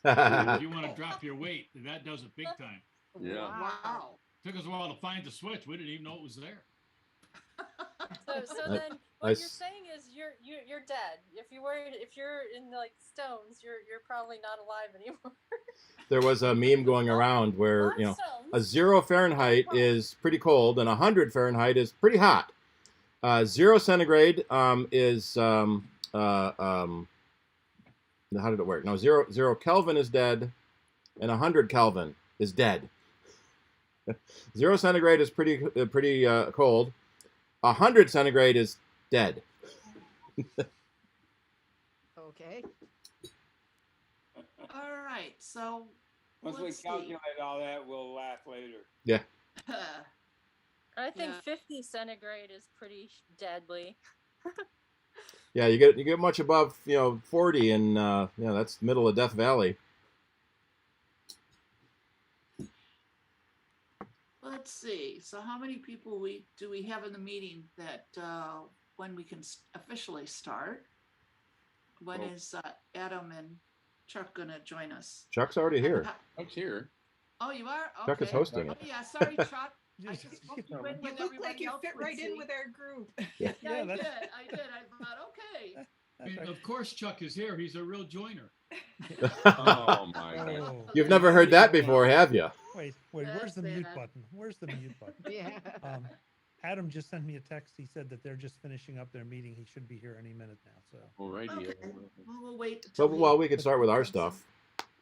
If you want to drop your weight, that does it big time. Yeah. Wow. Took us a while to find the switch. We didn't even know it was there. So then what you're saying is you're dead. If you're in like stones, you're probably not alive anymore. There was a meme going around where, you know, a 0 Fahrenheit is pretty cold and 100 Fahrenheit is pretty hot. 0 centigrade is how did it work? No, zero Kelvin is dead, and 100 Kelvin is dead. 0 centigrade is pretty cold. 100 centigrade is dead. Okay. All right. So Once we calculate all that, we'll laugh later. Yeah. I think 50 centigrade is pretty deadly. Yeah, you get much above 40, and that's middle of Death Valley. Let's see. So how many people do we have in the meeting that when we can officially start? When is Adam and Chuck going to join us? Chuck's already here. Chuck's here. Oh, you are? Okay. Chuck is hosting it. Oh, yeah. Sorry, Chuck. I just You look like you fit right in with our group. Yeah, I did. I thought, okay. And of course, Chuck is here. He's a real joiner. Oh my God! You've never heard that before, have you? Wait, where's the mute button? Where's the mute button? Yeah. Adam just sent me a text. He said that they're just finishing up their meeting. He should be here any minute now. So. Alrighty. Okay. Well, we'll wait. Well, we could start with our stuff.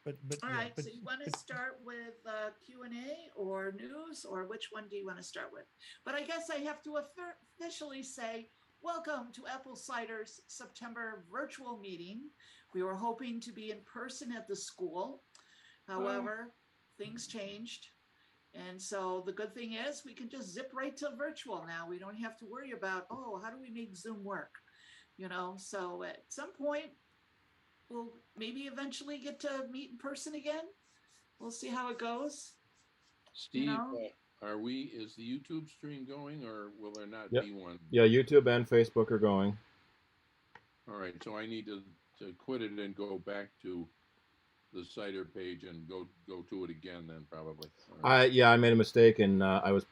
All right. So you want to start with Q&A or news, or which one do you want to start with? But I guess I have to officially say, welcome to Apple Cider's September virtual meeting. We were hoping to be in person at the school. However, things changed. And so the good thing is we can just zip right to virtual now. We don't have to worry about, how do we make Zoom work? So at some point, we'll maybe eventually get to meet in person again. We'll see how it goes. Steve, is the YouTube stream going, or will there not be one? Yeah, YouTube and Facebook are going. All right, so I need to quit it and go back to the CIDER page and go to it again then, probably. Right. I made a mistake, and I was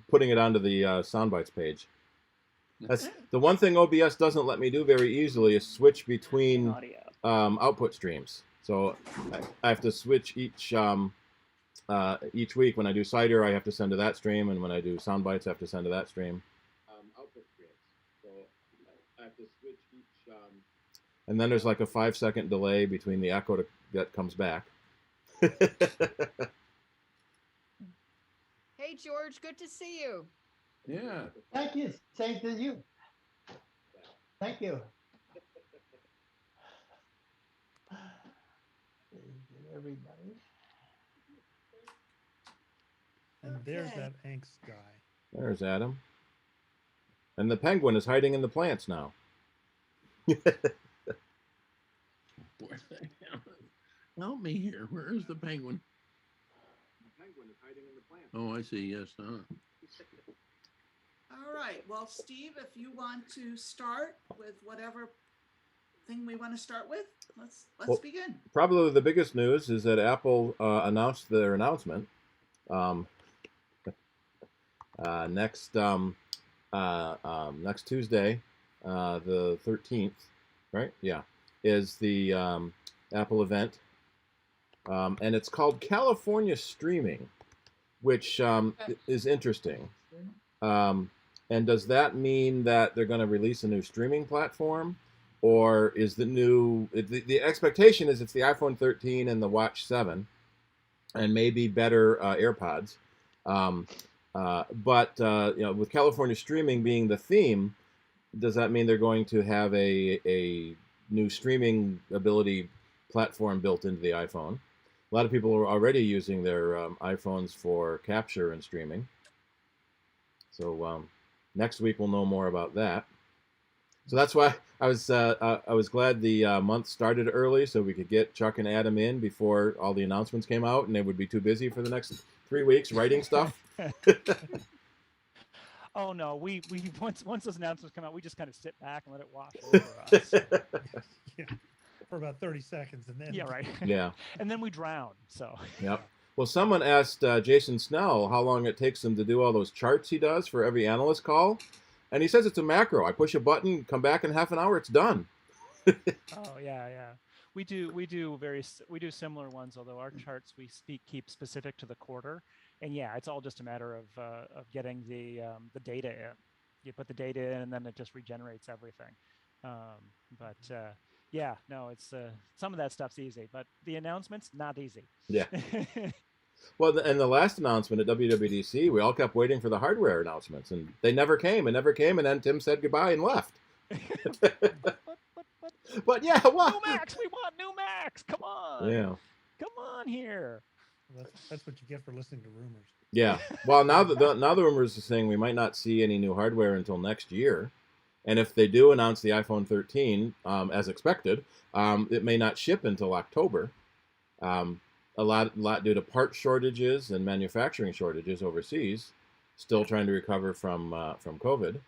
putting it onto the Soundbites page. That's the one thing OBS doesn't let me do very easily, is switch between output streams. So I have to switch each week. When I do CIDER, I have to send to that stream, and when I do Soundbites, I have to send to that stream. Output streams. So I have to switch each. And then there's like a 5-second delay between the echo that comes back. Hey, George, good to see you. Yeah. Thank you. Same to you. Thank you. Everybody. And there's that angst guy. There's Adam. And the penguin is hiding in the plants now. Help me here. Where is the penguin? The penguin is hiding in the plants. Oh, I see. Yes. All right. Well, Steve, if you want to start with whatever thing we want to start with, let's begin. Probably the biggest news is that Apple announced their announcement. Next Tuesday, the 13th, right? Yeah, is the Apple event, and it's called California Streaming, which is interesting. And does that mean that they're going to release a new streaming platform, or is the expectation is it's the iPhone 13 and the Watch 7, and maybe better AirPods. But with California Streaming being the theme, does that mean they're going to have a new streaming ability platform built into the iPhone? A lot of people are already using their iPhones for capture and streaming. So next week we'll know more about that. So that's why I was glad the month started early, so we could get Chuck and Adam in before all the announcements came out, and they would be too busy for the next 3 weeks writing stuff. Oh no, we once those announcements come out, we just kind of sit back and let it wash over us. Yeah. for about 30 seconds, and then Yeah, right. Yeah. And then we drown. So. Yep. Well, someone asked Jason Snell how long it takes him to do all those charts he does for every analyst call. And he says it's a macro. I push a button, come back in half an hour, it's done. Oh yeah. We do similar ones, although our charts keep specific to the quarter, and yeah, it's all just a matter of getting the data in. You put the data in, and then it just regenerates everything. Yeah, no, it's some of that stuff's easy, but the announcements not easy. Yeah. Well, and the last announcement at WWDC, we all kept waiting for the hardware announcements, and they never came, and then Tim said goodbye and left. But yeah, what? New Macs, we want new Macs. Come on. Yeah. Come on here. That's what you get for listening to rumors. Yeah. Well, now the rumors are saying we might not see any new hardware until next year, and if they do announce the iPhone 13 as expected, it may not ship until October. A lot due to part shortages and manufacturing shortages overseas. Still trying to recover from COVID.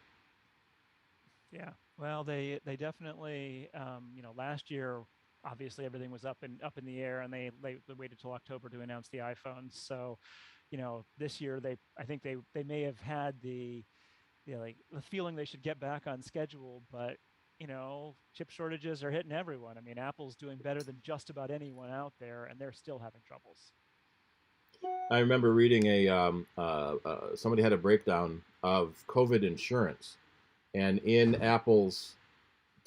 Yeah. Well, they definitely, last year, obviously everything was up in the air, and they waited till October to announce the iPhones. So, this year I think they may have had the feeling they should get back on schedule, but chip shortages are hitting everyone. I mean, Apple's doing better than just about anyone out there, and they're still having troubles. I remember reading somebody had a breakdown of COVID insurance. And in Apple's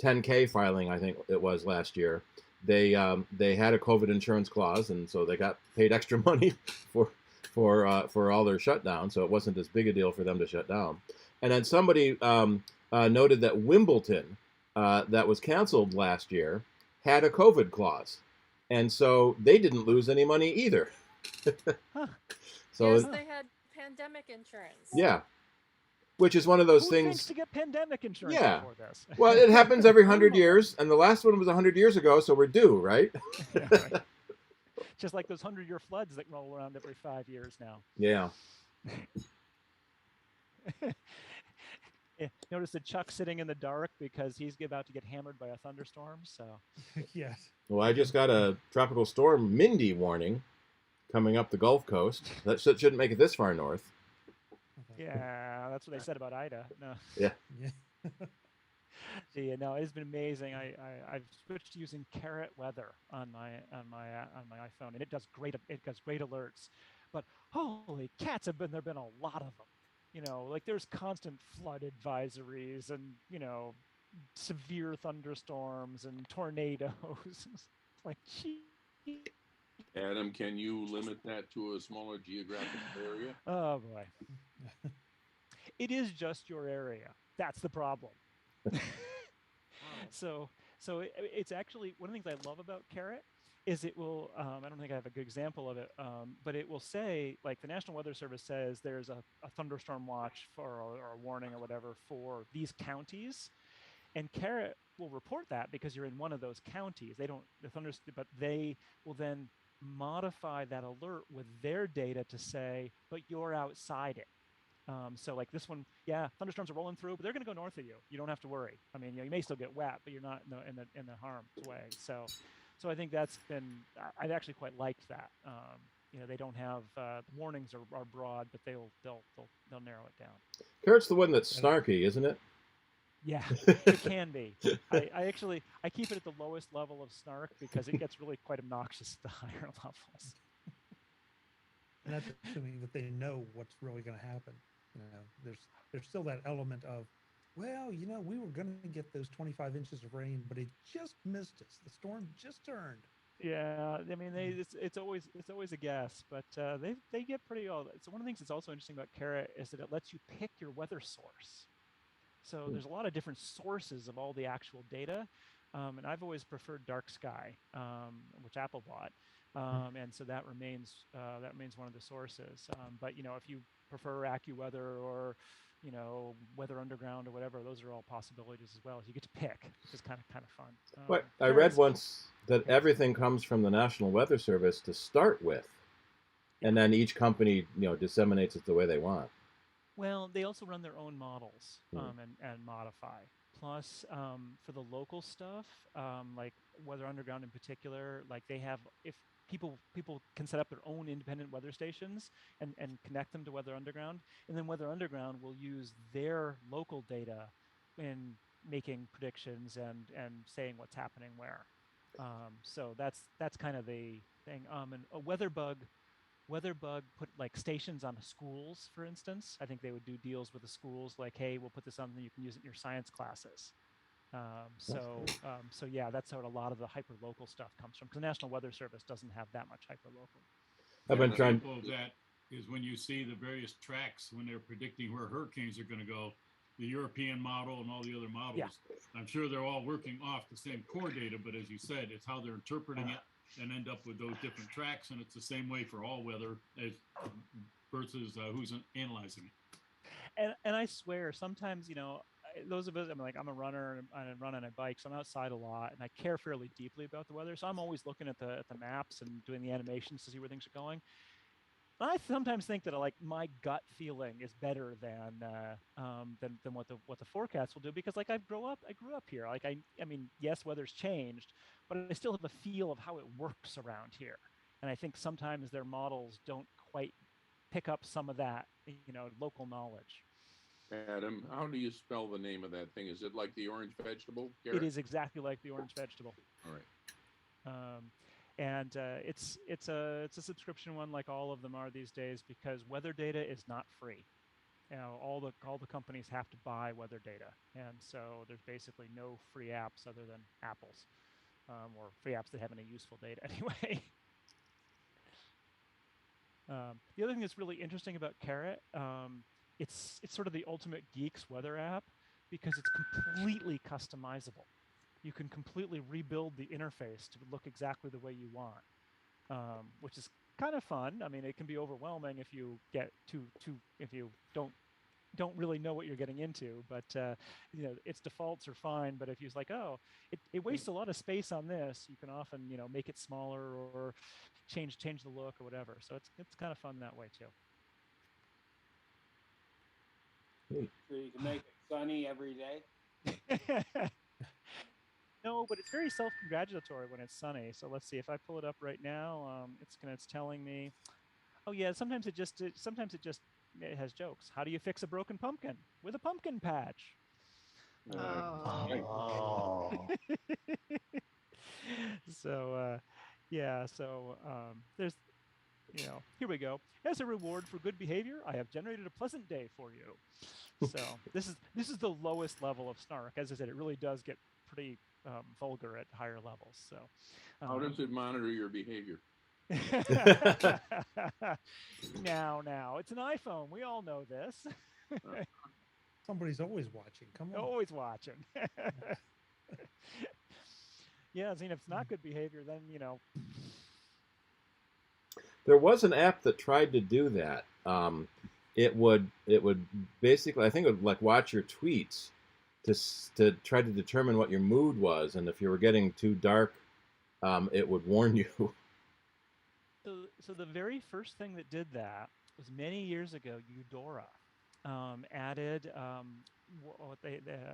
10K filing, I think it was last year, they had a COVID insurance clause, and so they got paid extra money for all their shutdown. So it wasn't as big a deal for them to shut down. And then somebody noted that Wimbledon, that was canceled last year, had a COVID clause, and so they didn't lose any money either. Huh. So yes, they had pandemic insurance. Yeah. Which is one of those Who things. thinks to get pandemic insurance Yeah. for this? Well, it happens every 100 years, and the last one was 100 years ago, so we're due, right? Yeah, right. Just like those 100-year floods that roll around every 5 years now. Yeah. Yeah, notice that Chuck's sitting in the dark because he's about to get hammered by a thunderstorm. So. Yes. Well, I just got a tropical storm Mindy warning coming up the Gulf Coast. That shouldn't make it this far north. Yeah, that's what they said about Ida. No. Yeah. Yeah, no, it's been amazing. I've switched to using Carrot Weather on my iPhone, and it does great alerts. But holy cats, there have been a lot of them. There's constant flood advisories and severe thunderstorms and tornadoes. Like, gee. Adam, can you limit that to a smaller geographic area? Oh boy. It is just your area. That's the problem. So it's actually one of the things I love about Carrot is it will, I don't think I have a good example of it, but it will say, like the National Weather Service says there's a thunderstorm watch or a warning or whatever for these counties. And Carrot will report that because you're in one of those counties. But they will then modify that alert with their data to say, but you're outside it. So like this one, yeah, thunderstorms are rolling through, but they're going to go north of you. You don't have to worry. I mean, you may still get wet, but you're not in the harm's way. So I think that's been. I've actually quite liked that. They don't have warnings are broad, but they'll narrow it down. Carrot's the one that's snarky, isn't it? Yeah, it can be. I keep it at the lowest level of snark because it gets really quite obnoxious at the higher levels. And that's assuming that they know what's really going to happen. There's still that element of, well, we were going to get those 25 inches of rain, but it just missed us. The storm just turned. Yeah, I mean, it's always a guess, but they get pretty old. So one of the things that's also interesting about Carrot is that it lets you pick your weather source. So there's a lot of different sources of all the actual data, and I've always preferred dark sky, which Apple bought. And so that remains one of the sources. But if you prefer AccuWeather or Weather Underground or whatever, those are all possibilities as well. You get to pick, which is kind of fun. But I read once that everything comes from the National Weather Service to start with, and then each company disseminates it the way they want. Well, they also run their own models and modify Plus, for the local stuff, like Weather Underground in particular, like they have, if people can set up their own independent weather stations and connect them to Weather Underground, and then Weather Underground will use their local data in making predictions and saying what's happening where. So that's kind of the thing. And a WeatherBug put like stations on schools, for instance. I think they would do deals with the schools like, hey, we'll put this on, you can use it in your science classes. So yeah, that's how a lot of the hyperlocal stuff comes from, because the National Weather Service doesn't have that much hyperlocal. I've been trying. Example of that is when you see the various tracks when they're predicting where hurricanes are going to go. The European model and all the other models. Yeah. I'm sure they're all working off the same core data, but as you said, it's how they're interpreting it and end up with those different tracks. And it's the same way for all weather as versus who's analyzing it. And I swear, sometimes, those of us, I'm a runner and I run on a bike, so I'm outside a lot and I care fairly deeply about the weather. So I'm always looking at the maps and doing the animations to see where things are going. I sometimes think that like my gut feeling is better than what the forecast will do, because like I grew up here. Like I mean, yes, weather's changed, but I still have a feel of how it works around here. And I think sometimes their models don't quite pick up some of that, local knowledge. Adam, how do you spell the name of that thing? Is it like the orange vegetable, Garrett? It is exactly like the orange vegetable. All right. And it's a subscription one, like all of them are these days, because weather data is not free. All the companies have to buy weather data, and so there's basically no free apps other than Apple's, or free apps that have any useful data anyway. The other thing that's really interesting about Carrot, it's sort of the ultimate geek's weather app, because it's completely customizable. You can completely rebuild the interface to look exactly the way you want, which is kind of fun. I mean, it can be overwhelming if you get if you don't really know what you're getting into. But its defaults are fine. But if you're like, oh, it wastes a lot of space on this, you can often make it smaller or change the look or whatever. So it's kind of fun that way too. So you can make it sunny every day? No, but it's very self-congratulatory when it's sunny. So let's see, if I pull it up right now, it's telling me, oh yeah, sometimes it has jokes. How do you fix a broken pumpkin? With a pumpkin patch. Oh. So there's, here we go. As a reward for good behavior, I have generated a pleasant day for you. So this is the lowest level of snark. As I said, it really does get pretty vulgar at higher levels. So how does it monitor your behavior? Now it's an iPhone. We all know this. Somebody's always watching. Come on. Always watching. Yeah, if it's not good behavior, then There was an app that tried to do that. It would basically, I think it would like watch your tweets to try to determine what your mood was, and if you were getting too dark, it would warn you. So the very first thing that did that was many years ago. Eudora added what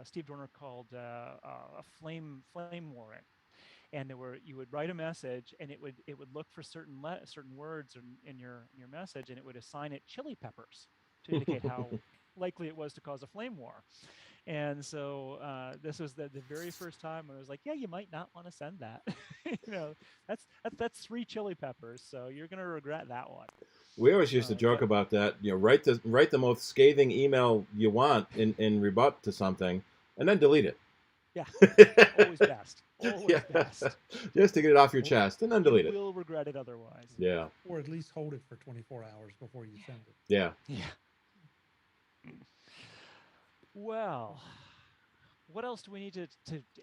Steve Dorner called a flame warrant, and you would write a message, and it would look for certain words in your message, and it would assign it chili peppers to indicate how likely it was to cause a flame war. And so this was the very first time when I was like, yeah, you might not want to send that. That's 3 chili peppers, so you're gonna regret that one. We always used to joke about that. Write the most scathing email you want in rebut to something, and then delete it. Yeah, always best. Always best. Just to get it off your chest, and then delete it. You will regret it otherwise. Yeah. Or at least hold it for 24 hours before you send it. Yeah. Yeah. Well, what else do we need to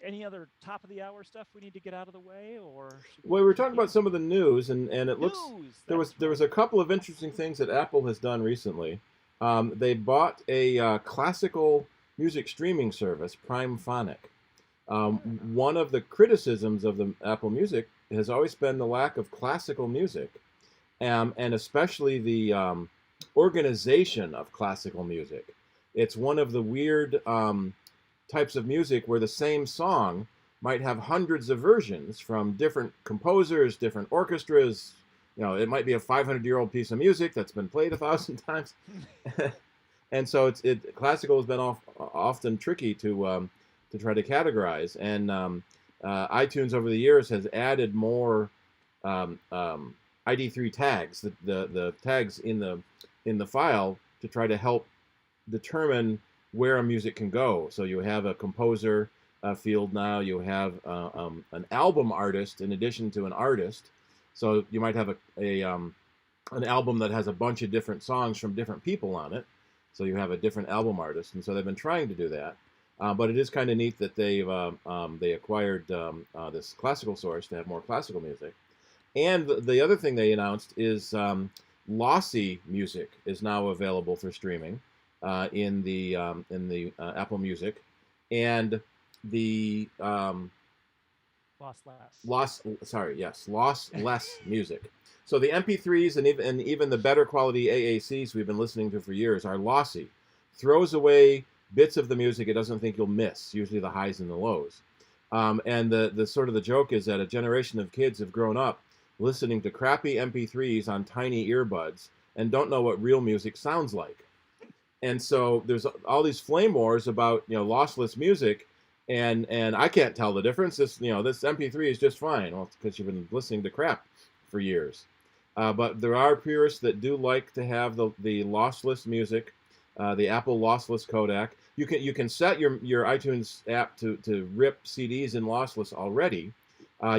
any other top of the hour stuff we need to get out of the way, or? Well, we were talking about some of the news, and it looks there was a couple of interesting things that Apple has done recently. They bought a classical music streaming service, Prime Phonic. One of the criticisms of the Apple Music has always been the lack of classical music, and especially the organization of classical music. It's one of the weird types of music where the same song might have hundreds of versions from different composers, different orchestras. You know, it might be a 500-year-old piece of music that's been played 1,000 times. And so classical has been often tricky to try to categorize. And iTunes over the years has added more ID3 tags, the tags in the file, to try to help determine where a music can go. So you have a composer field now. You have an album artist in addition to an artist. So you might have an album that has a bunch of different songs from different people on it. So you have a different album artist, and so they've been trying to do that. But it is kind of neat that they acquired this classical source to have more classical music. And the other thing they announced is lossy music is now available for streaming in the Apple Music, and the lossless music. So the MP3s and even the better quality AACs we've been listening to for years are lossy. Throws away bits of the music it doesn't think you'll miss, usually the highs and the lows. And the sort of the joke is that a generation of kids have grown up listening to crappy MP3s on tiny earbuds and don't know what real music sounds like. And so there's all these flame wars about, you know, lossless music, and I can't tell the difference. This MP3 is just fine. Well, it's because you've been listening to crap for years. But there are purists that do like to have the lossless music, the Apple lossless codec. You can set your iTunes app to rip CDs in lossless already.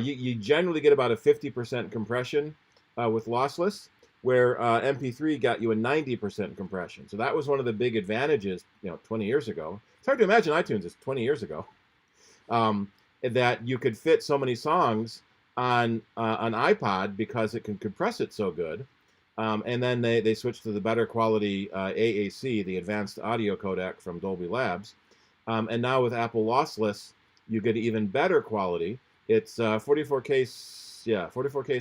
You generally get about a 50% compression with lossless, where MP3 got you a 90% compression. So that was one of the big advantages, 20 years ago. It's hard to imagine iTunes is 20 years ago, that you could fit so many songs on an iPod because it can compress it so good. And then they switched to the better quality AAC, the advanced audio codec from Dolby Labs. And now with Apple lossless, you get even better quality. It's 44K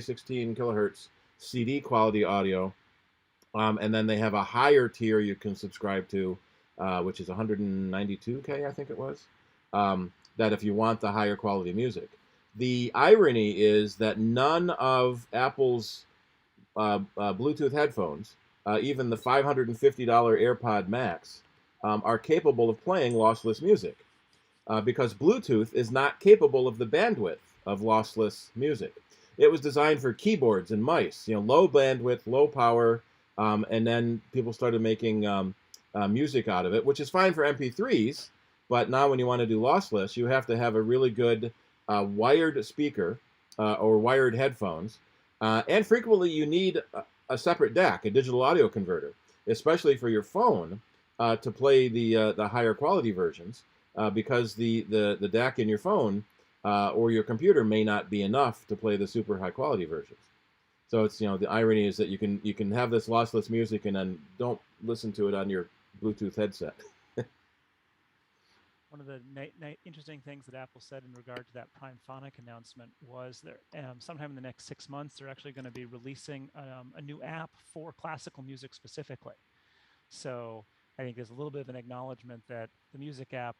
16 kilohertz CD quality audio. And then they have a higher tier you can subscribe to, which is 192K, I think it was, that if you want the higher quality music. The irony is that none of Apple's Bluetooth headphones, even the $550 AirPod Max, are capable of playing lossless music, because Bluetooth is not capable of the bandwidth of lossless music. It was designed for keyboards and mice, low bandwidth, low power, and then people started making music out of it, which is fine for MP3s, but now when you want to do lossless, you have to have a really good wired speaker or wired headphones, and frequently you need a separate DAC, a digital audio converter, especially for your phone to play the higher quality versions, because the DAC in your phone or your computer may not be enough to play the super high quality versions. So it's the irony is that you can have this lossless music and then don't listen to it on your Bluetooth headset. One of the interesting things that Apple said in regard to that Prime Phonic announcement was that sometime in the next 6 months, they're actually going to be releasing a new app for classical music specifically. So I think there's a little bit of an acknowledgement that the music app,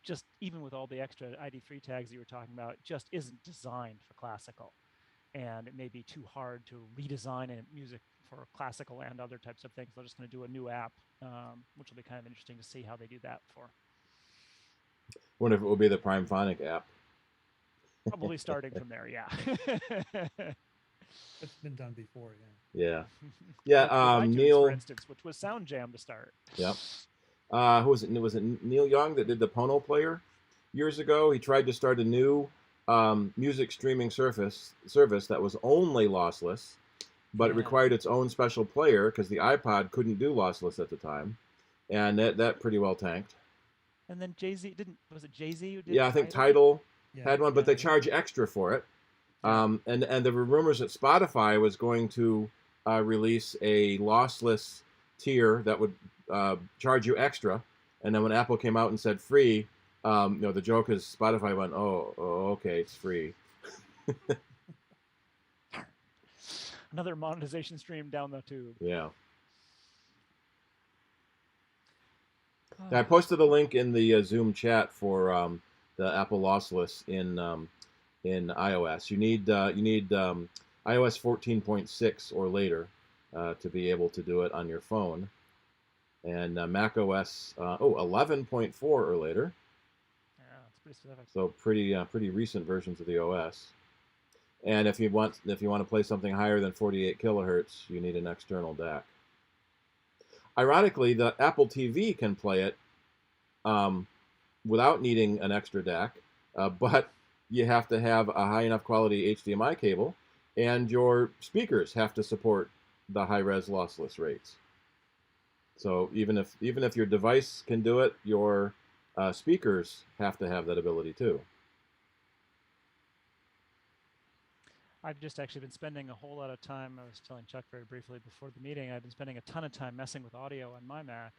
just even with all the extra ID3 tags that you were talking about, just isn't designed for classical. And it may be too hard to redesign music for classical and other types of things. They're just going to do a new app, which will be kind of interesting to see how they do that for. Wonder if it will be the Prime Phonic app. Probably starting from there, yeah. It's been done before, yeah. Yeah. iTunes, Neil, for instance, which was Sound Jam to start. Yep. Who was it? Was it Neil Young that did the Pono Player years ago? He tried to start a new music streaming service that was only lossless, but it required its own special player because the iPod couldn't do lossless at the time, and that pretty well tanked. And then Jay-Z was it Jay-Z who did? Yeah, I think Tidal had one, but they charge extra for it. And there were rumors that Spotify was going to release a lossless tier that would charge you extra. And then when Apple came out and said free, the joke is Spotify went, oh okay, it's free. Another monetization stream down the tube. Yeah. I posted a link in the Zoom chat for the Apple lossless in iOS. You need iOS 14.6 or later to be able to do it on your phone, and Mac OS 11.4 or later. Yeah, it's pretty specific. So pretty recent versions of the OS. And if you want to play something higher than 48 kilohertz, you need an external DAC. Ironically, the Apple TV can play it without needing an extra DAC, but you have to have a high enough quality HDMI cable, and your speakers have to support the high-res lossless rates. So even if your device can do it, your speakers have to have that ability too. I've just actually been spending a whole lot of time, I was telling Chuck very briefly before the meeting, I've been spending a ton of time messing with audio on my Mac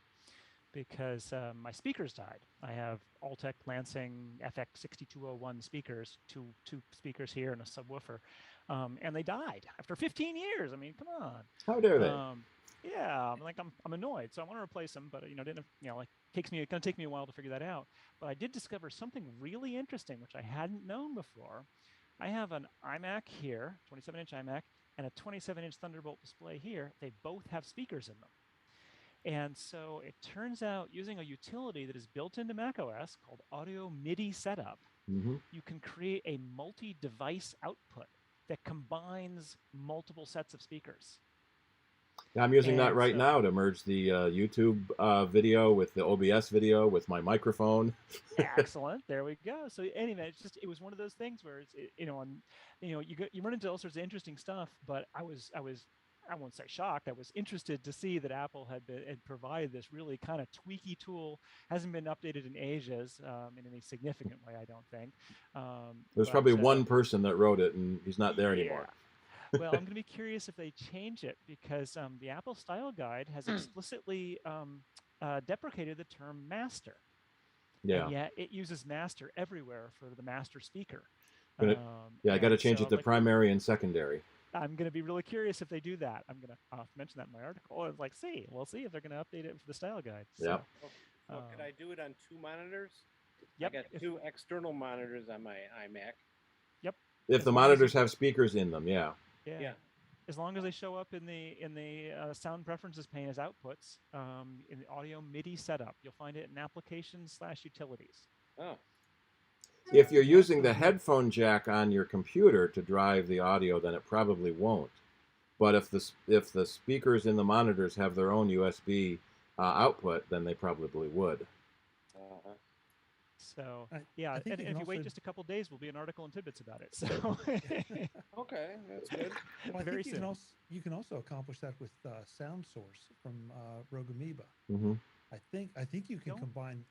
because my speakers died. I have Altec Lansing FX6201 speakers, two speakers here and a subwoofer, and they died after 15 years. I mean, come on. How dare they? Yeah, I'm annoyed, so I want to replace them, but it's going to take me a while to figure that out. But I did discover something really interesting, which I hadn't known before. I have an iMac here, 27-inch iMac, and a 27-inch Thunderbolt display here. They both have speakers in them. And so it turns out using a utility that is built into macOS called Audio MIDI Setup, you can create a multi-device output that combines multiple sets of speakers. Yeah, I'm using that right now to merge the YouTube video with the OBS video with my microphone. Excellent. There we go. So anyway, it was one of those things where you run into all sorts of interesting stuff. But I won't say shocked. I was interested to see that Apple had provided this really kind of tweaky tool. Hasn't been updated in ages in any significant way, I don't think. There's probably one person that wrote it, and he's not there anymore. Well, I'm going to be curious if they change it because the Apple Style Guide has explicitly deprecated the term master. Yeah. And yet it uses master everywhere for the master speaker. I got to change it to primary and secondary. I'm going to be really curious if they do that. I'm going to mention that in my article. It's like, we'll see if they're going to update it for the Style Guide. Yeah. So could I do it on two monitors? Yep. I got two external monitors on my iMac. Yep. If the monitors have speakers in them, yeah. Yeah. As long as they show up in the sound preferences pane as outputs in the audio MIDI setup, you'll find it in applications/utilities. Oh. If you're using the headphone jack on your computer to drive the audio, then it probably won't. But if the speakers in the monitors have their own USB output, then they probably would. So yeah, and if you wait just a couple days, will be an article in Tidbits about it. So okay, that's good. Well, Very soon. You can also accomplish that with Sound Source from Rogue Amoeba. I think you can combine.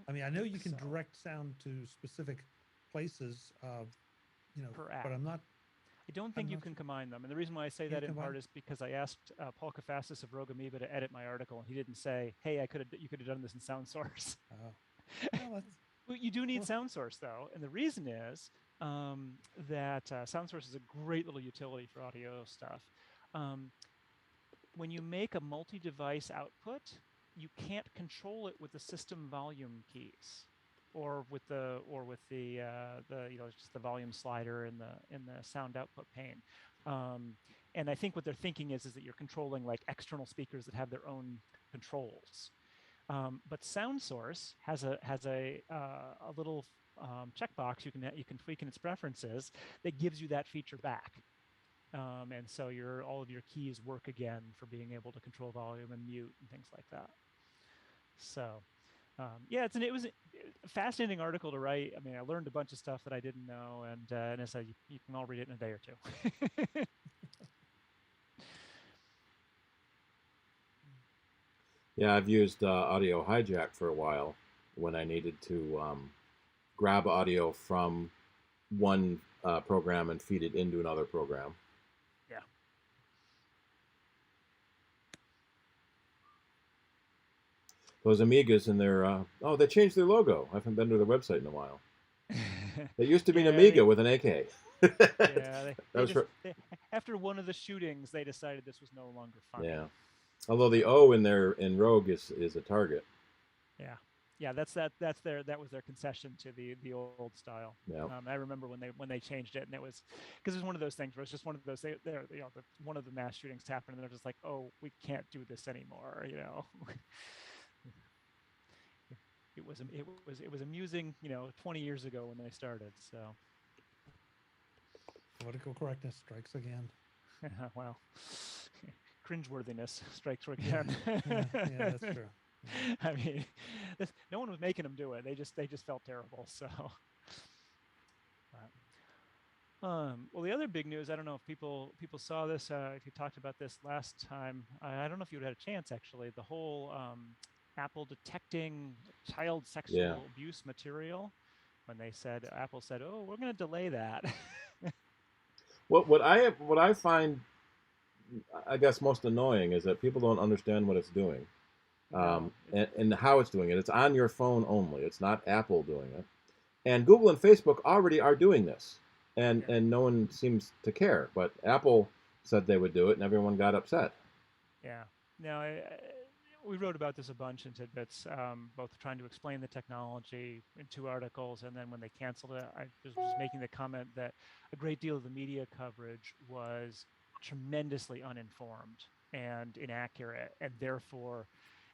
I mean, I know you can direct sound to specific places, but I'm not. I don't think you can combine them, and the reason why I say that in part is because I asked Paul Kafassis of Rogue Amoeba to edit my article, and he didn't say, "Hey, you could have done this in Sound Source." Well, you do need Sound Source though, and the reason is that Sound Source is a great little utility for audio stuff. When you make a multi-device output, you can't control it with the system volume keys, or with the just the volume slider in the sound output pane. And I think what they're thinking is that you're controlling like external speakers that have their own controls. But Sound Source has a little checkbox you can tweak in its preferences that gives you that feature back, and so all of your keys work again for being able to control volume and mute and things like that. So it was a fascinating article to write. I mean, I learned a bunch of stuff that I didn't know, and I said you can all read it in a day or two. Yeah, I've used Audio Hijack for a while when I needed to grab audio from one program and feed it into another program. Yeah. Those Amigas and their they changed their logo. I haven't been to their website in a while. It used to be an Amiga with an AK. After one of the shootings, they decided this was no longer fun. Yeah. Although the O in Rogue is a target. Yeah, that was their concession to the old style. Yeah. I remember when they changed it, and it was because it was one of those things where it's just one of those one of the mass shootings happened, and they're just like, oh, we can't do this anymore. It was amusing, 20 years ago when they started. So political correctness strikes again. Well, cringeworthiness strikes again. Yeah, that's true. I mean, no one was making them do it. They just felt terrible. So, well, the other big news, I don't know if people saw this. If you talked about this last time, I don't know if you had a chance actually. The whole Apple detecting child sexual abuse material, when Apple said, "Oh, we're going to delay that." What I find, I guess, most annoying is that people don't understand what it's doing. And how it's doing it. It's on your phone only. It's not Apple doing it. And Google and Facebook already are doing this. And no one seems to care. But Apple said they would do it, and everyone got upset. Yeah. No, we wrote about this a bunch in Tidbits, both trying to explain the technology in 2 articles, and then when they canceled it, I was just making the comment that a great deal of the media coverage was tremendously uninformed and inaccurate, and therefore...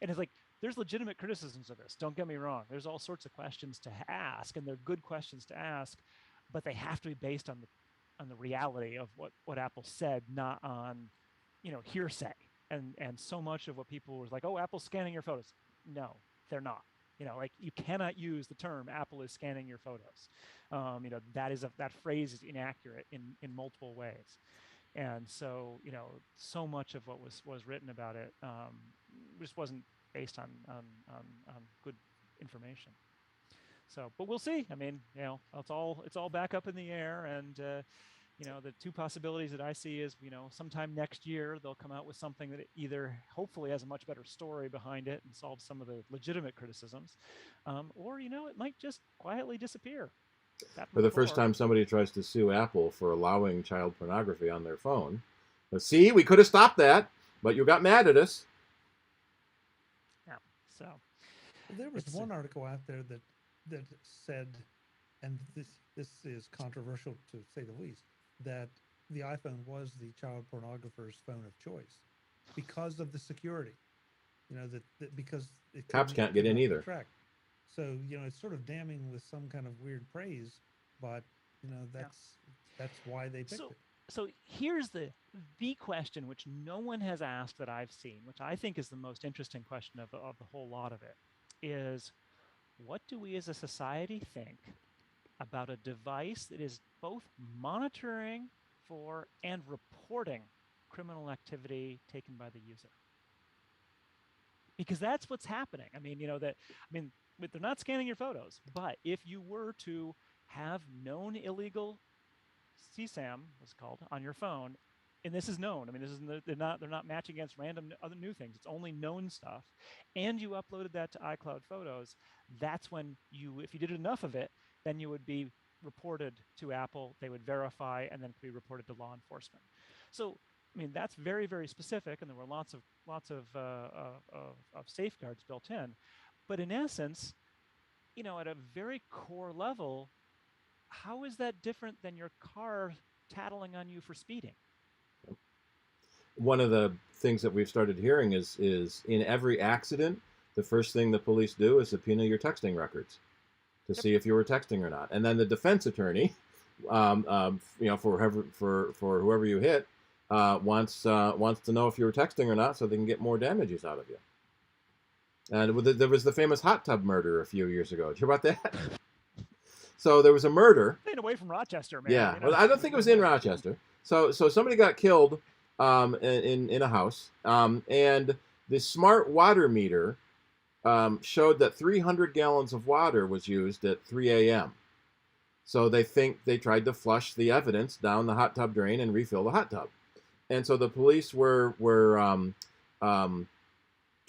And it's like, there's legitimate criticisms of this. Don't get me wrong. There's all sorts of questions to ask, and they're good questions to ask, but they have to be based on the reality of what Apple said, not on, hearsay. And so much of what people was like, oh, Apple's scanning your photos. No, they're not. You cannot use the term Apple is scanning your photos. That phrase is inaccurate in multiple ways. And so, so much of what was written about it just wasn't based on good information. So, but we'll see. I mean, it's all back up in the air, and the 2 possibilities that I see is, sometime next year they'll come out with something that either hopefully has a much better story behind it and solves some of the legitimate criticisms, or it might just quietly disappear. For the first time, somebody tries to sue Apple for allowing child pornography on their phone. See, we could have stopped that, but you got mad at us. Yeah. So there was one article out there that said, and this is controversial to say the least, that the iPhone was the child pornographer's phone of choice because of the security. That because cops can't get in either. Track. So, it's sort of damning with some kind of weird praise, but, that's why they picked it. So here's the question, which no one has asked that I've seen, which I think is the most interesting question of the whole lot of it, is what do we as a society think about a device that is both monitoring for and reporting criminal activity taken by the user? Because that's what's happening. They're not scanning your photos, but if you were to have known illegal CSAM, was called, on your phone, and this is known. They're not matching against random other new things. It's only known stuff, and you uploaded that to iCloud Photos. That's when if you did enough of it, then you would be reported to Apple. They would verify, and then be reported to law enforcement. So, that's very, very specific, and there were lots of safeguards built in. But in essence, at a very core level, how is that different than your car tattling on you for speeding? One of the things that we've started hearing is in every accident, the first thing the police do is subpoena your texting records to see if you were texting or not. And then the defense attorney, for whoever you hit, wants to know if you were texting or not, so they can get more damages out of you. And there was the famous hot tub murder a few years ago. Did you hear about that? So there was a murder. Staying away from Rochester, man. Yeah, well, I don't think it was in Rochester. So somebody got killed in a house, and the smart water meter showed that 300 gallons of water was used at 3 a.m. So they think they tried to flush the evidence down the hot tub drain and refill the hot tub. And so the police were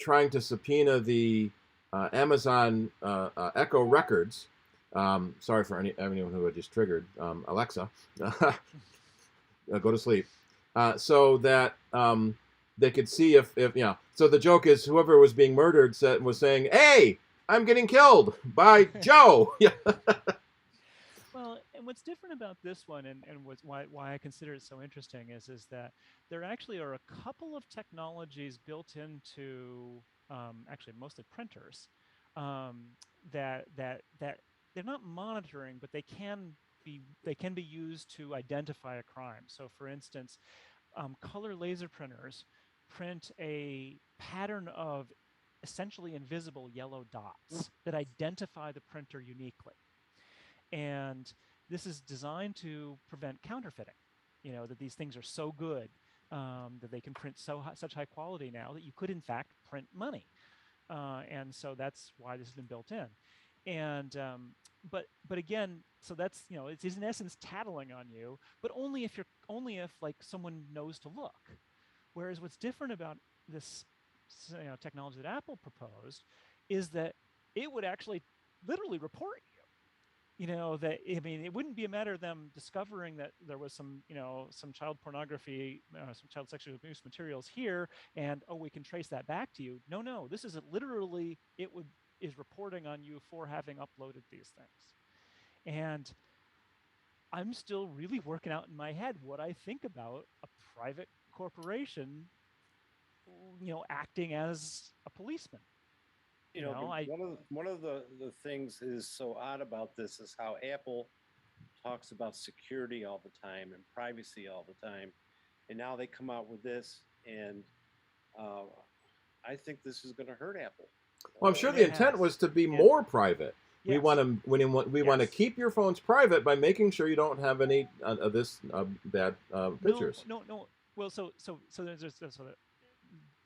trying to subpoena the Amazon Echo records. Sorry for anyone who had just triggered Alexa. Go to sleep. So that they could see if. So the joke is whoever was being murdered was saying, "Hey, I'm getting killed by Joe. Yeah. Well, and what's different about this one, and why I consider it so interesting, is that there actually are a couple of technologies built into actually mostly printers that they're not monitoring, but they can be used to identify a crime. So, for instance, color laser printers print a pattern of essentially invisible yellow dots that identify the printer uniquely. And this is designed to prevent counterfeiting, that these things are so good that they can print such high quality now that you could in fact print money. And so that's why this has been built in. And but again, so that's it's in essence tattling on you, but only if like someone knows to look. Whereas what's different about this technology that Apple proposed is that it would actually literally report you. That it wouldn't be a matter of them discovering that there was some child pornography, some child sexual abuse materials here, and we can trace that back to you. No, this is literally is reporting on you for having uploaded these things. And I'm still really working out in my head what I think about a private corporation, acting as a policeman. One of the things is so odd about this is how Apple talks about security all the time and privacy all the time, and now they come out with this, and I think this is going to hurt Apple. Well, I'm sure the intent was to be more private. Yes. We want to keep your phones private by making sure you don't have any of this bad pictures. No. Well, so there's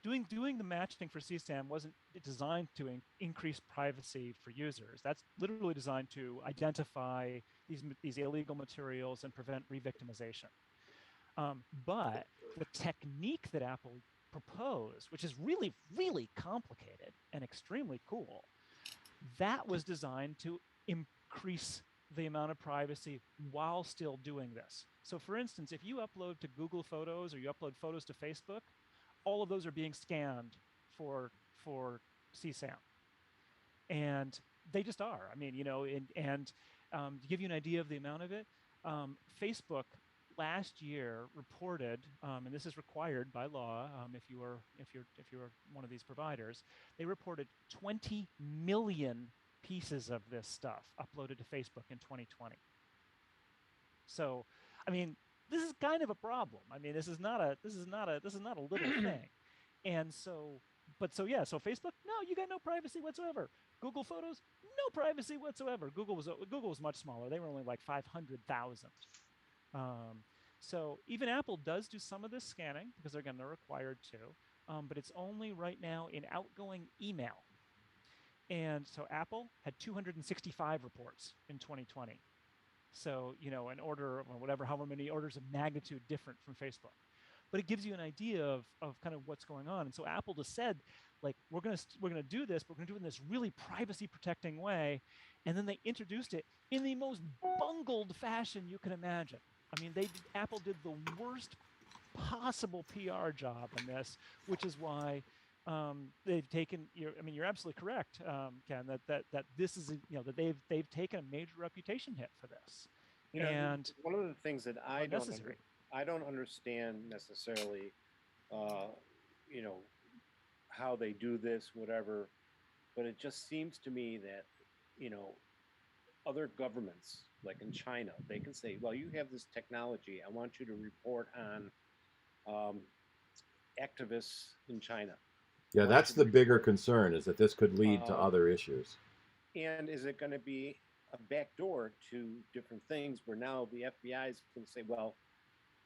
doing the matching for CSAM wasn't designed to increase privacy for users. That's literally designed to identify these illegal materials and prevent re-victimization. But the technique that Apple proposed, which is really, really complicated and extremely cool, that was designed to increase the amount of privacy while still doing this. So for instance, if you upload to Google Photos or you upload photos to Facebook, all of those are being scanned for CSAM. And they just are. To give you an idea of the amount of it, Facebook last year reported, and this is required by law, if you're one of these providers, they reported 20 million pieces of this stuff uploaded to Facebook in 2020. So, this is kind of a problem. This is not a little thing. And so Facebook, no, you got no privacy whatsoever. Google Photos, no privacy whatsoever. Google was much smaller. They were only like 500,000. So even Apple does do some of this scanning because they're required to, but it's only right now in outgoing email. And so Apple had 265 reports in 2020. So, an order or however many orders of magnitude different from Facebook. But it gives you an idea of kind of what's going on. And so Apple just said, like, we're gonna do this, but we're gonna do it in this really privacy protecting way. And then they introduced it in the most bungled fashion you can imagine. Apple did the worst possible PR job in this, which is why they've taken. You're absolutely correct, Ken. That this is that they've taken a major reputation hit for this. And one of the things that I don't understand necessarily, how they do this, whatever, but it just seems to me that other governments, like in China, they can say, well, you have this technology. I want you to report on activists in China. Yeah, that's the bigger concern, is that this could lead to other issues. And is it going to be a backdoor to different things where now the FBI is going to say, well,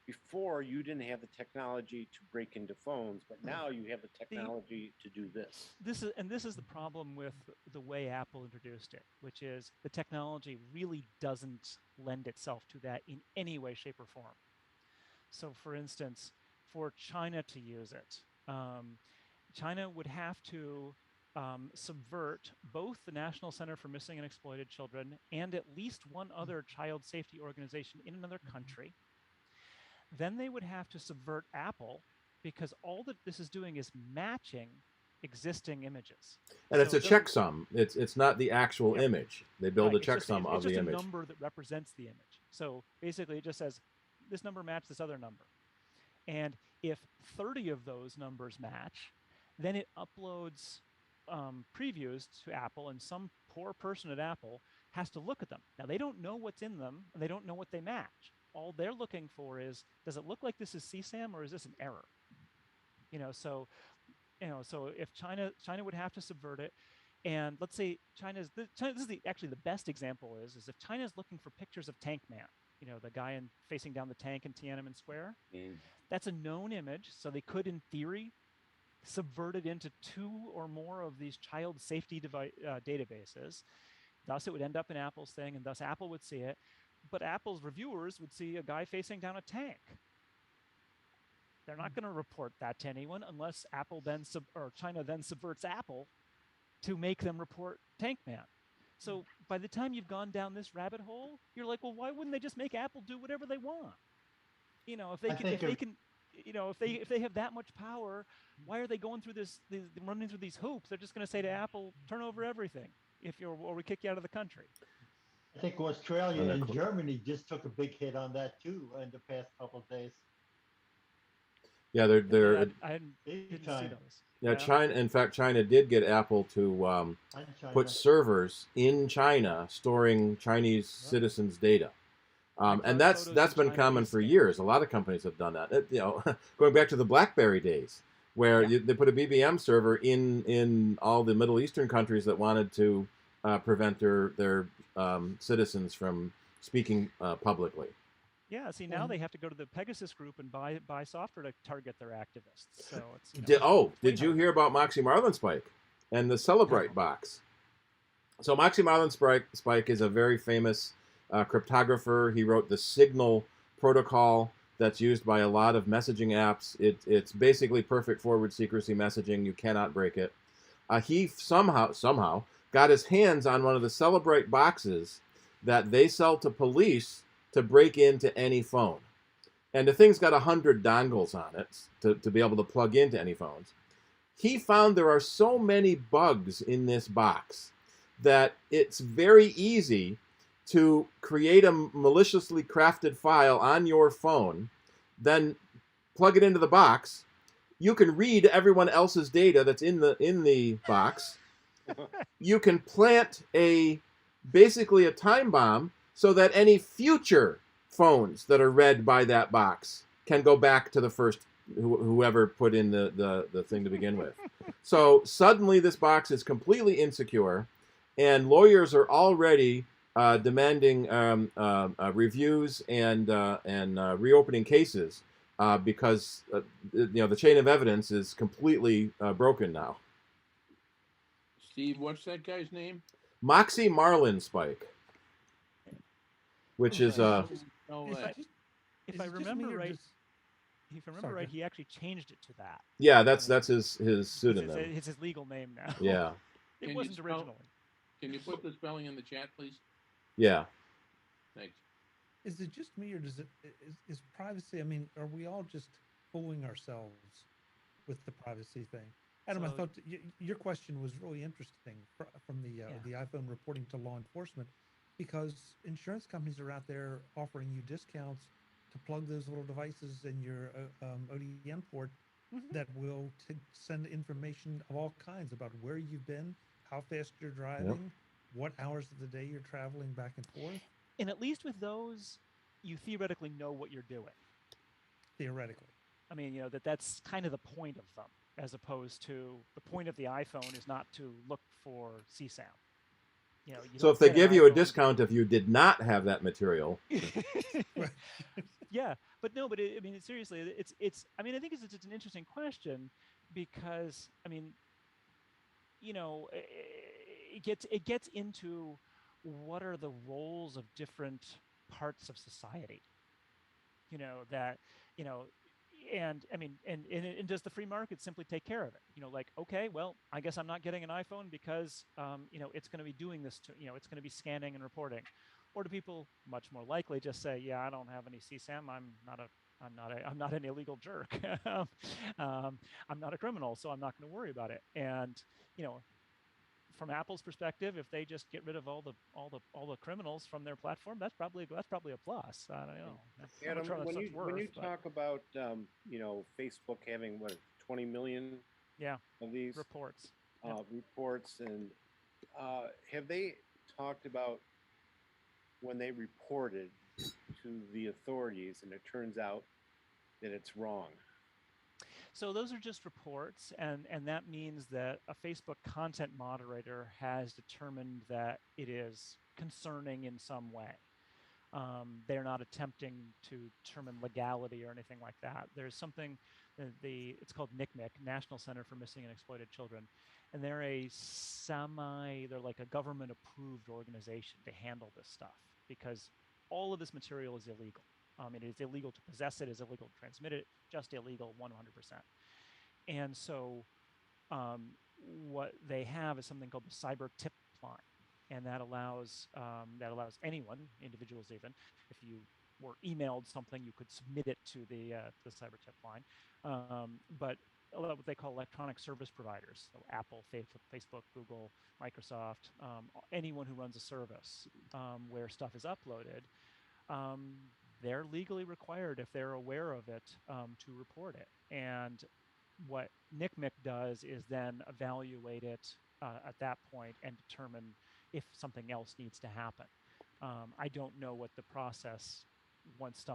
before you didn't have the technology to break into phones, but now you have the technology to do this. This is the problem with the way Apple introduced it, which is the technology really doesn't lend itself to that in any way, shape, or form. So, for instance, for China to use it, China would have to subvert both the National Center for Missing and Exploited Children and at least one other child safety organization in another country. Then they would have to subvert Apple, because all that this is doing is matching existing images. And it's So a checksum. It's not the actual Yep. image. They build Right, a checksum of it's the just image. a number that represents the image. So basically, it just says this number matches this other number. And if 30 of those numbers match, then it uploads previews to Apple, and some poor person at Apple has to look at them. Now, they don't know what's in them, and they don't know what they match. All they're looking for is, does it look like this is CSAM or is this an error? So if China would have to subvert it, and let's say this is actually the best example is if China is looking for pictures of Tank Man, the guy facing down the tank in Tiananmen Square. That's a known image, so they could, in theory, subvert it into 2 or more of these child safety databases. Thus, it would end up in Apple's thing, and thus Apple would see it. But Apple's reviewers would see a guy facing down a tank. They're not going to report that to anyone unless China then subverts Apple to make them report Tank Man. So by the time you've gone down this rabbit hole, you're like, well, why wouldn't they just make Apple do whatever they want? If they have that much power, why are they going through running through these hoops? They're just going to say to Apple, turn over everything or we kick you out of the country. I think Australia and Germany just took a big hit on that too in the past couple of days. Yeah, they're. I didn't see those. Yeah, China. In fact, China did get Apple to put servers in China storing Chinese citizens' data, and that's been common for years. A lot of companies have done that. Going back to the BlackBerry days, where they put a BBM server in all the Middle Eastern countries that wanted to prevent their citizens from speaking publicly. Yeah, see, now they have to go to the Pegasus group and buy software to target their activists. So it's did you hear about Moxie Marlinspike and the Celebrite box? So Moxie Marlinspike is a very famous cryptographer. He wrote the Signal protocol that's used by a lot of messaging apps. It's basically perfect forward secrecy messaging. You cannot break it. He somehow got his hands on one of the Celebrite boxes that they sell to police to break into any phone. And the thing's got 100 dongles on it to be able to plug into any phones. He found there are so many bugs in this box that it's very easy to create a maliciously crafted file on your phone, then plug it into the box. You can read everyone else's data that's in the box. You can plant basically a time bomb so that any future phones that are read by that box can go back to the first whoever put in the thing to begin with. So suddenly this box is completely insecure, and lawyers are already demanding reviews and reopening cases because the chain of evidence is completely broken now. Steve, what's that guy's name? Moxie Marlinspike. Which is if I remember right, he actually changed it to that. Yeah, that's his pseudonym. It's his legal name now. Yeah. It wasn't originally. Can you put the spelling in the chat, please? Yeah. Thanks. Is it just me, or is privacy? I mean, are we all just fooling ourselves with the privacy thing? Adam, I thought your question was really interesting from the iPhone reporting to law enforcement. Because insurance companies are out there offering you discounts to plug those little devices in your ODM port that will send information of all kinds about where you've been, how fast you're driving, what hours of the day you're traveling back and forth. And at least with those, you theoretically know what you're doing. Theoretically. I mean, that's kind of the point of them, as opposed to the point of the iPhone is not to look for CSAM. So if they give you a discount if you did not have that material. Yeah, but seriously, it's. I mean, I think it's an interesting question because it gets into what are the roles of different parts of society. And does the free market simply take care of it? Okay, well, I guess I'm not getting an iPhone because, it's going to be doing this it's going to be scanning and reporting. Or do people much more likely just say, yeah, I don't have any CSAM. I'm not a I'm not an illegal jerk. I'm not a criminal, so I'm not going to worry about it. And from Apple's perspective, if they just get rid of all the criminals from their platform, that's probably a plus. I don't know. Adam, when you talk about Facebook having 20 million of these reports, and have they talked about when they reported to the authorities and it turns out that it's wrong? So those are just reports, and that means that a Facebook content moderator has determined that it is concerning in some way. They're not attempting to determine legality or anything like that. There's something, it's called NCMEC, National Center for Missing and Exploited Children, and they're like a government-approved organization to handle this stuff, because all of this material is illegal. It is illegal to possess it, is illegal to transmit it, just illegal 100%. And so what they have is something called the cyber tip line. And that allows anyone, individuals even, if you were emailed something, you could submit it to the cyber tip line. But what they call electronic service providers, so Apple, Facebook, Google, Microsoft, anyone who runs a service where stuff is uploaded, they're legally required, if they're aware of it, to report it. And what NCMEC does is then evaluate it at that point and determine if something else needs to happen. I don't know what the process once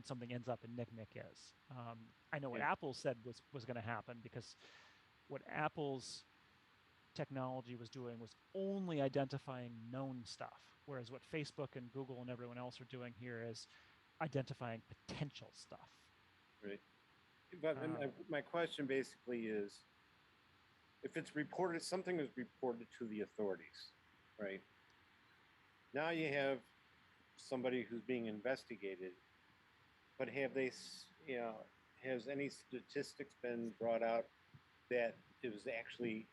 something ends up in NCMEC is. I know what Apple said was going to happen, because what Apple's technology was doing was only identifying known stuff, whereas what Facebook and Google and everyone else are doing here is identifying potential stuff. Right. But my question basically is, if it's reported, something is reported to the authorities, right? Now you have somebody who's being investigated, but has any statistics been brought out that it was actually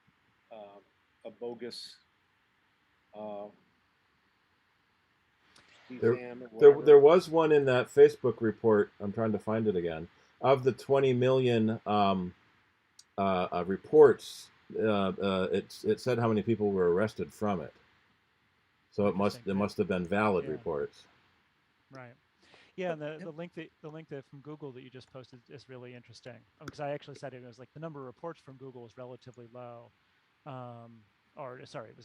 a bogus there was one in that Facebook report. I'm trying to find it again. Of the 20 million reports, it said how many people were arrested from it. So it must have been valid reports. Right. Yeah, and the link that from Google that you just posted is really interesting, because I actually said it was like the number of reports from Google is relatively low, it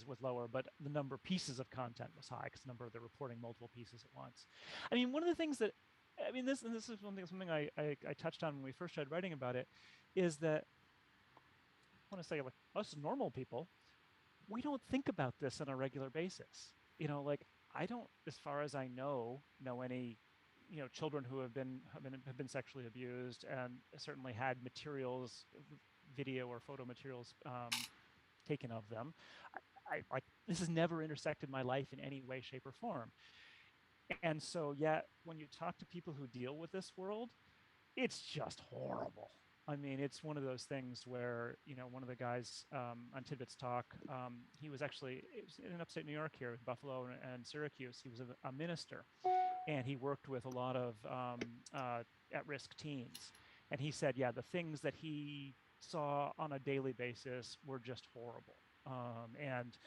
was lower, but the number of pieces of content was high, because the number of they're reporting multiple pieces at once. I mean, one of the things that this is something I touched on when we first started writing about it, is that I want to say, like, us normal people, we don't think about this on a regular basis. Like, I don't, as far as I know any children who have been sexually abused, and certainly had materials, video or photo materials taken of them. This has never intersected my life in any way, shape, or form. And so, yet, when you talk to people who deal with this world, it's just horrible. I mean, it's one of those things where, one of the guys on Tidbit's talk, he was actually in upstate New York here, Buffalo and Syracuse. He was a minister, and he worked with a lot of at-risk teens. And he said, yeah, the things that he saw on a daily basis were just horrible. And,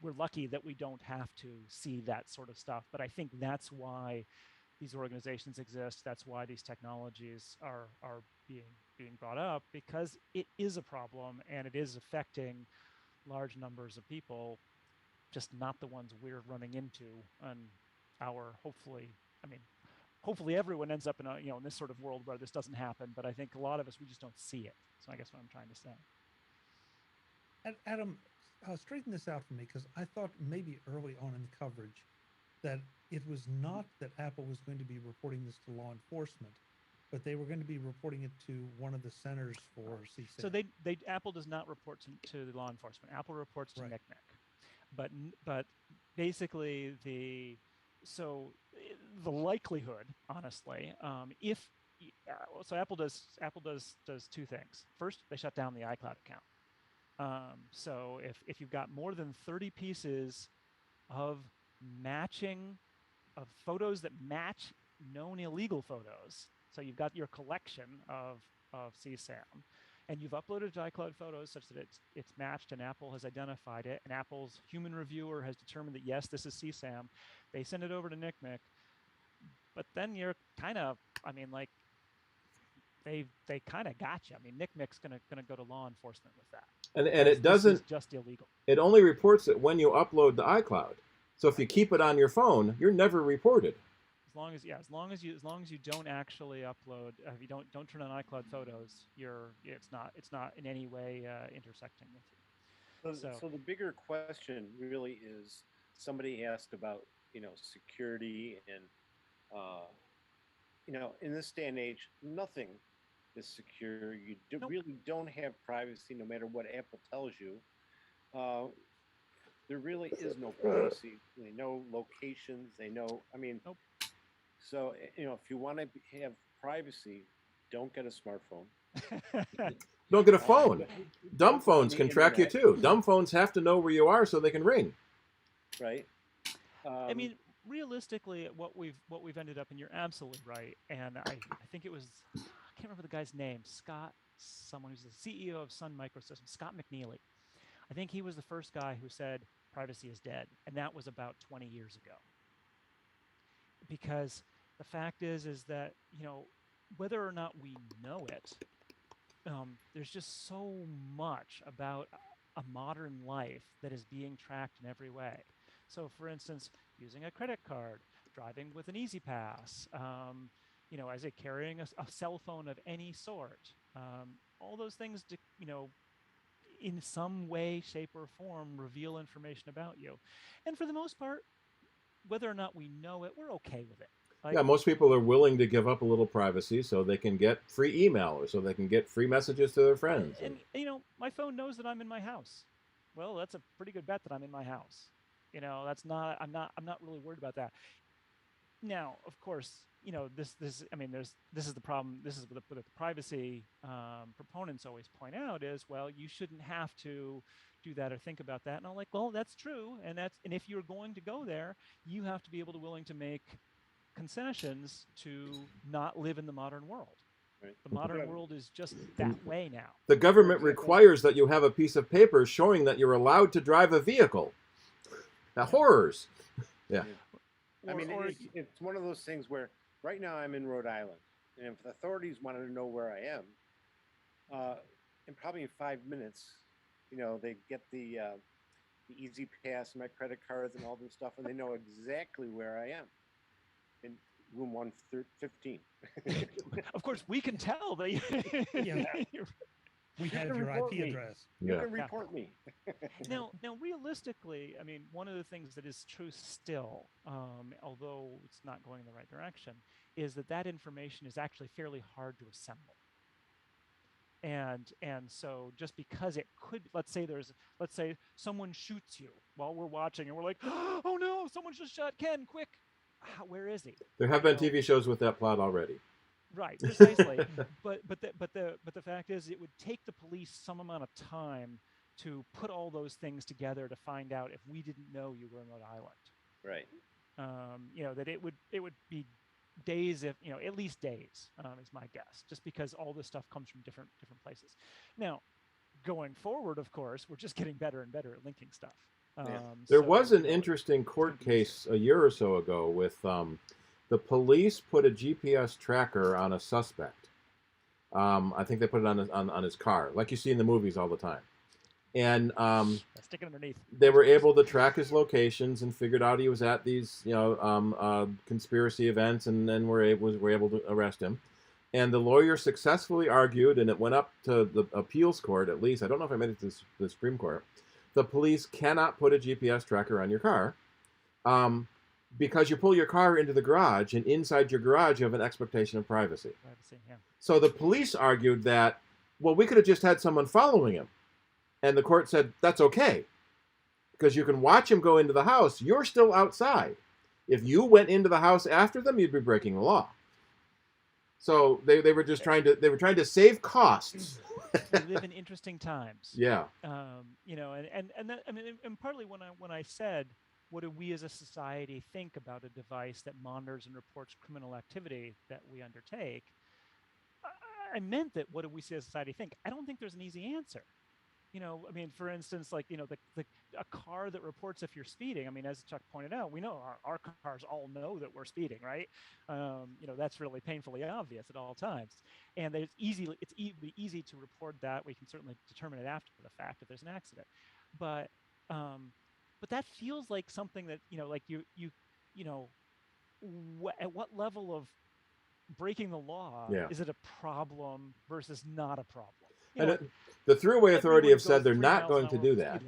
we're lucky that we don't have to see that sort of stuff. But I think that's why these organizations exist. That's why these technologies are being brought up, because it is a problem and it is affecting large numbers of people, just not the ones we're running into on our, hopefully everyone ends up in in this sort of world where this doesn't happen, but I think a lot of us, we just don't see it. So I guess what I'm trying to say. Adam, straighten this out for me, because I thought maybe early on in the coverage that it was not that Apple was going to be reporting this to law enforcement, but they were going to be reporting it to one of the centers for CIDER. So Apple does not report to the law enforcement. Apple reports to NCMEC. But basically the likelihood, honestly, Apple does two things. First, they shut down the iCloud account. So if you've got more than 30 pieces of photos that match known illegal photos. So you've got your collection of CSAM, and you've uploaded to iCloud Photos such that it's matched and Apple has identified it, and Apple's human reviewer has determined that yes, this is CSAM. They send it over to NCMEC, but then you're kind of, I mean, like they kind of got you. I mean, NCMEC's gonna go to law enforcement with that. And it doesn't, this is just illegal. It only reports it when you upload to iCloud. So if you keep it on your phone, you're never reported. As long as you don't actually upload, if you don't turn on iCloud Photos, it's not in any way intersecting with you. So the bigger question really is, somebody asked about security, and in this day and age, nothing is secure. You really don't have privacy, no matter what Apple tells you. There really is no privacy. They know locations. They know. I mean. Nope. So, if you want to have privacy, don't get a smartphone. Don't get a phone. Dumb phones can track you too. Dumb phones have to know where you are so they can ring. Right. I mean, realistically, what we've ended up, and you're absolutely right. And I think it was, I can't remember the guy's name, Scott, someone who's the CEO of Sun Microsystems, Scott McNeely. I think he was the first guy who said privacy is dead, and that was about 20 years ago. Because the fact is that, whether or not we know it, there's just so much about a modern life that is being tracked in every way. So, for instance, using a credit card, driving with an Easy Pass, carrying a cell phone of any sort, all those things, in some way, shape, or form, reveal information about you. And for the most part, whether or not we know it, we're okay with it. Yeah, most people are willing to give up a little privacy so they can get free email or so they can get free messages to their friends. And my phone knows that I'm in my house. Well, that's a pretty good bet that I'm in my house. I'm not really worried about that. Now, of course, this is the problem. This is what the privacy proponents always point out is, well, you shouldn't have to do that or think about that. And I'm like, well, that's true. And if you're going to go there, you have to be willing to make concessions to not live in the modern world. Right. The modern world is just that way now. The government requires that you have a piece of paper showing that you're allowed to drive a vehicle. The horrors. Yeah. I mean, it's one of those things where right now I'm in Rhode Island, and if the authorities wanted to know where I am, in probably 5 minutes, they get the Easy Pass, my credit cards, and all this stuff, and they know exactly where I am in room 115. Of course, we can tell that. We have your IP address. You can report me. Now, realistically, I mean, one of the things that is true still, although it's not going in the right direction, is that information is actually fairly hard to assemble. And so just because it could, let's say someone shoots you while we're watching, and we're like, oh no, someone just shot Ken, quick. Where is he? There have been TV shows with that plot already. Right, precisely. but the fact is, it would take the police some amount of time to put all those things together to find out if we didn't know you were in Rhode Island. Right. That it would be days, if at least days, is my guess, just because all this stuff comes from different places. Now, going forward, of course, we're just getting better and better at linking stuff. There was an interesting court case a year or so ago with the police put a GPS tracker on a suspect. I think they put it on his car, like you see in the movies all the time. And stick it underneath. They were able to track his locations and figured out he was at these conspiracy events, and then were able to arrest him. And the lawyer successfully argued, and it went up to the appeals court at least. I don't know if I made it to the Supreme Court. The police cannot put a GPS tracker on your car because you pull your car into the garage, and inside your garage you have an expectation of privacy. Yeah. So the police argued that, well, we could have just had someone following him. And the court said, that's okay, because you can watch him go into the house. You're still outside. If you went into the house after them, you'd be breaking the law. So they were just trying to save costs. We live in interesting times. Yeah. And that, I mean, and partly when I said, what do we as a society think about a device that monitors and reports criminal activity that we undertake? I meant that what do we see as a society think? I don't think there's an easy answer. I mean, for instance, like, a car that reports if you're speeding. I mean, as Chuck pointed out, we know our cars all know that we're speeding, right? That's really painfully obvious at all times. And it's easy to report that. We can certainly determine it after the fact if there's an accident. But that feels like something that, at what level of breaking the law is it a problem versus not a problem? The Thruway Authority have said they're not going to do that.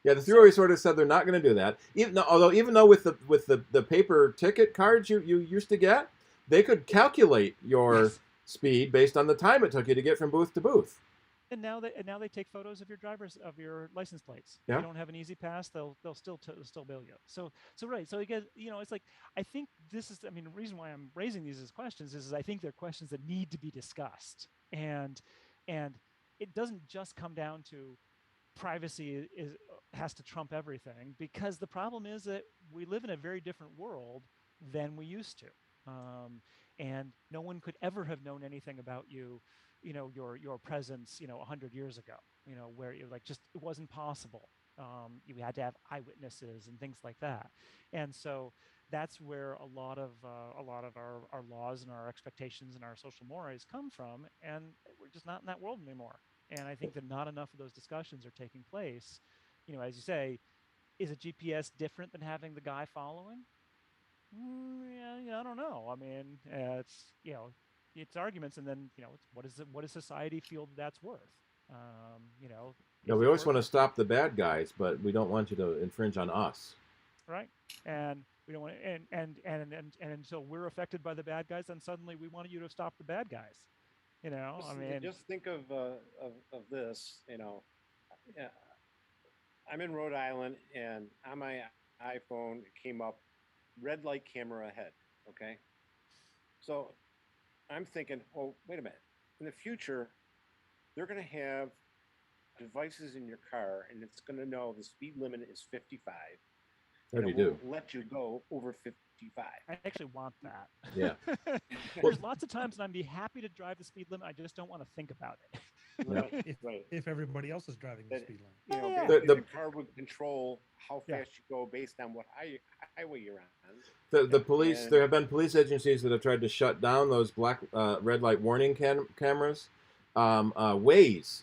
Yeah, the Thruway Authority said they're not going to do that. Even though with the paper ticket cards you used to get, they could calculate your speed based on the time it took you to get from booth to booth. And now they take photos of your license plates. Yeah. If you don't have an easy pass, they'll still bill you. So right. So again, it's like, I think this is. I mean, the reason why I'm raising these as questions is I think they're questions that need to be discussed, and it doesn't just come down to privacy has to trump everything, because the problem is that we live in a very different world than we used to, and no one could ever have known anything about you. Your presence, 100 years ago, where you're like, just, it wasn't possible. You had to have eyewitnesses and things like that. And so that's where a lot of our laws and our expectations and our social mores come from. And we're just not in that world anymore. And I think that not enough of those discussions are taking place. As you say, is a GPS different than having the guy following? I don't know. I mean, it's arguments, and then what does society feel that's worth? We always want to stop the bad guys, but we don't want you to infringe on us. Right, and we don't want to, and until we're affected by the bad guys, then suddenly we want you to stop the bad guys. Just think of this. I'm in Rhode Island, and on my iPhone it came up red light camera ahead. Okay, so I'm thinking, oh, wait a minute. In the future, they're going to have devices in your car, and it's going to know the speed limit is 55. Already do. Let you go over 55. I actually want that. Yeah. There's lots of times when I'd be happy to drive the speed limit. I just don't want to think about it. If everybody else is driving the speed limit. limit. The car would control how fast you go based on what highway you're on. The police, there have been police agencies that have tried to shut down those black red light warning cameras. Waze,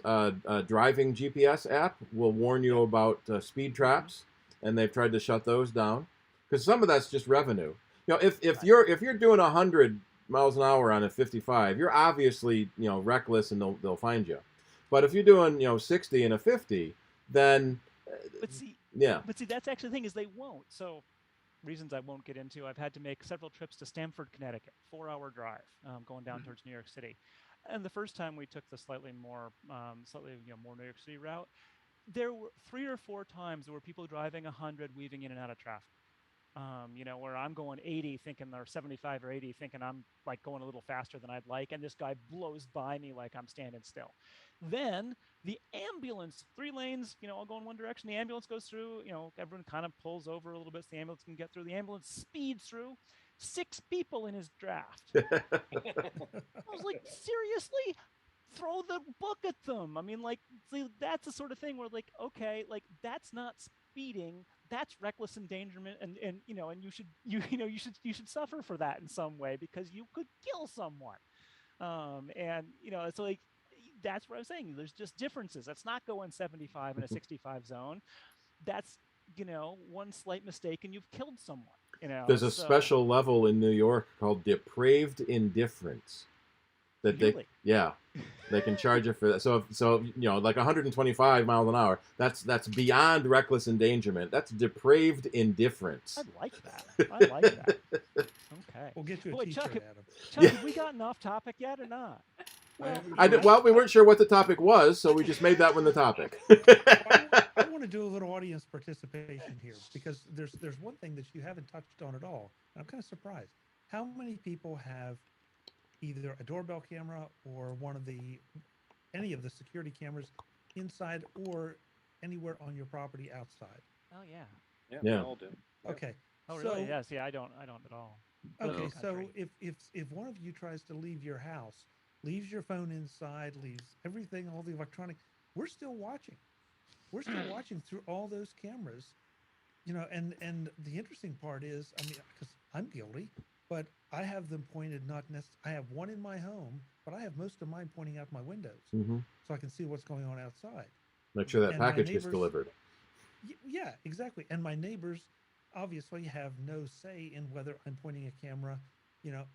driving GPS app, will warn you about speed traps, and they've tried to shut those down because some of that's just revenue. If you're doing 100 miles an hour on a 55, you're obviously reckless, and they'll find you. But if you're doing 60 and a 50, then But see, that's actually the thing, is they won't. So reasons I won't get into. I've had to make several trips to Stamford, Connecticut, 4-hour drive, going down towards New York City. And the first time we took the slightly more New York City route, there were 3 or 4 times there were people driving 100, weaving in and out of traffic. Where I'm going 80, thinking, or 75 or 80, thinking I'm like going a little faster than I'd like, and this guy blows by me like I'm standing still. Then the ambulance, 3 lanes, all go in one direction. The ambulance goes through. Everyone kind of pulls over a little bit so the ambulance can get through. The ambulance speeds through. 6 people in his draft. I was like, seriously? Throw the book at them. I mean, like, see, that's the sort of thing where, like, okay, like, that's not speeding. That's reckless endangerment, and you should suffer for that in some way, because you could kill someone. It's like, that's what I'm saying. There's just differences. That's not going 75 in a 65 zone. That's one slight mistake and you've killed someone. There's a special level in New York called depraved indifference. That really? They can charge you for that. So like 125 miles an hour, that's beyond reckless endangerment. That's depraved indifference. I like that. Okay. We'll get you a t-shirt, Adam. Chuck, have we gotten off topic yet or not? Well, we weren't sure what the topic was, so we just made that one the topic. I want to do a little audience participation here, because there's one thing that you haven't touched on at all, and I'm kind of surprised. How many people have either a doorbell camera or any of the security cameras inside or anywhere on your property outside? Oh yeah. Yeah, Yeah. we all do. Yeah. Okay. Oh, really? So- Yeah. See, I don't at all. Okay, No. so if one of you tries to leave your house, leaves your phone inside, leaves everything, all the electronic, we're still watching. We're still watching through all those cameras, and the interesting part is, I mean, because I'm guilty, but I have them pointed not necessarily. I have one in my home, but I have most of mine pointing out my windows, Hmm. so I can see what's going on outside. Make sure that And my package gets neighbors- delivered. Yeah, exactly. And my neighbors obviously have no say in whether I'm pointing a camera,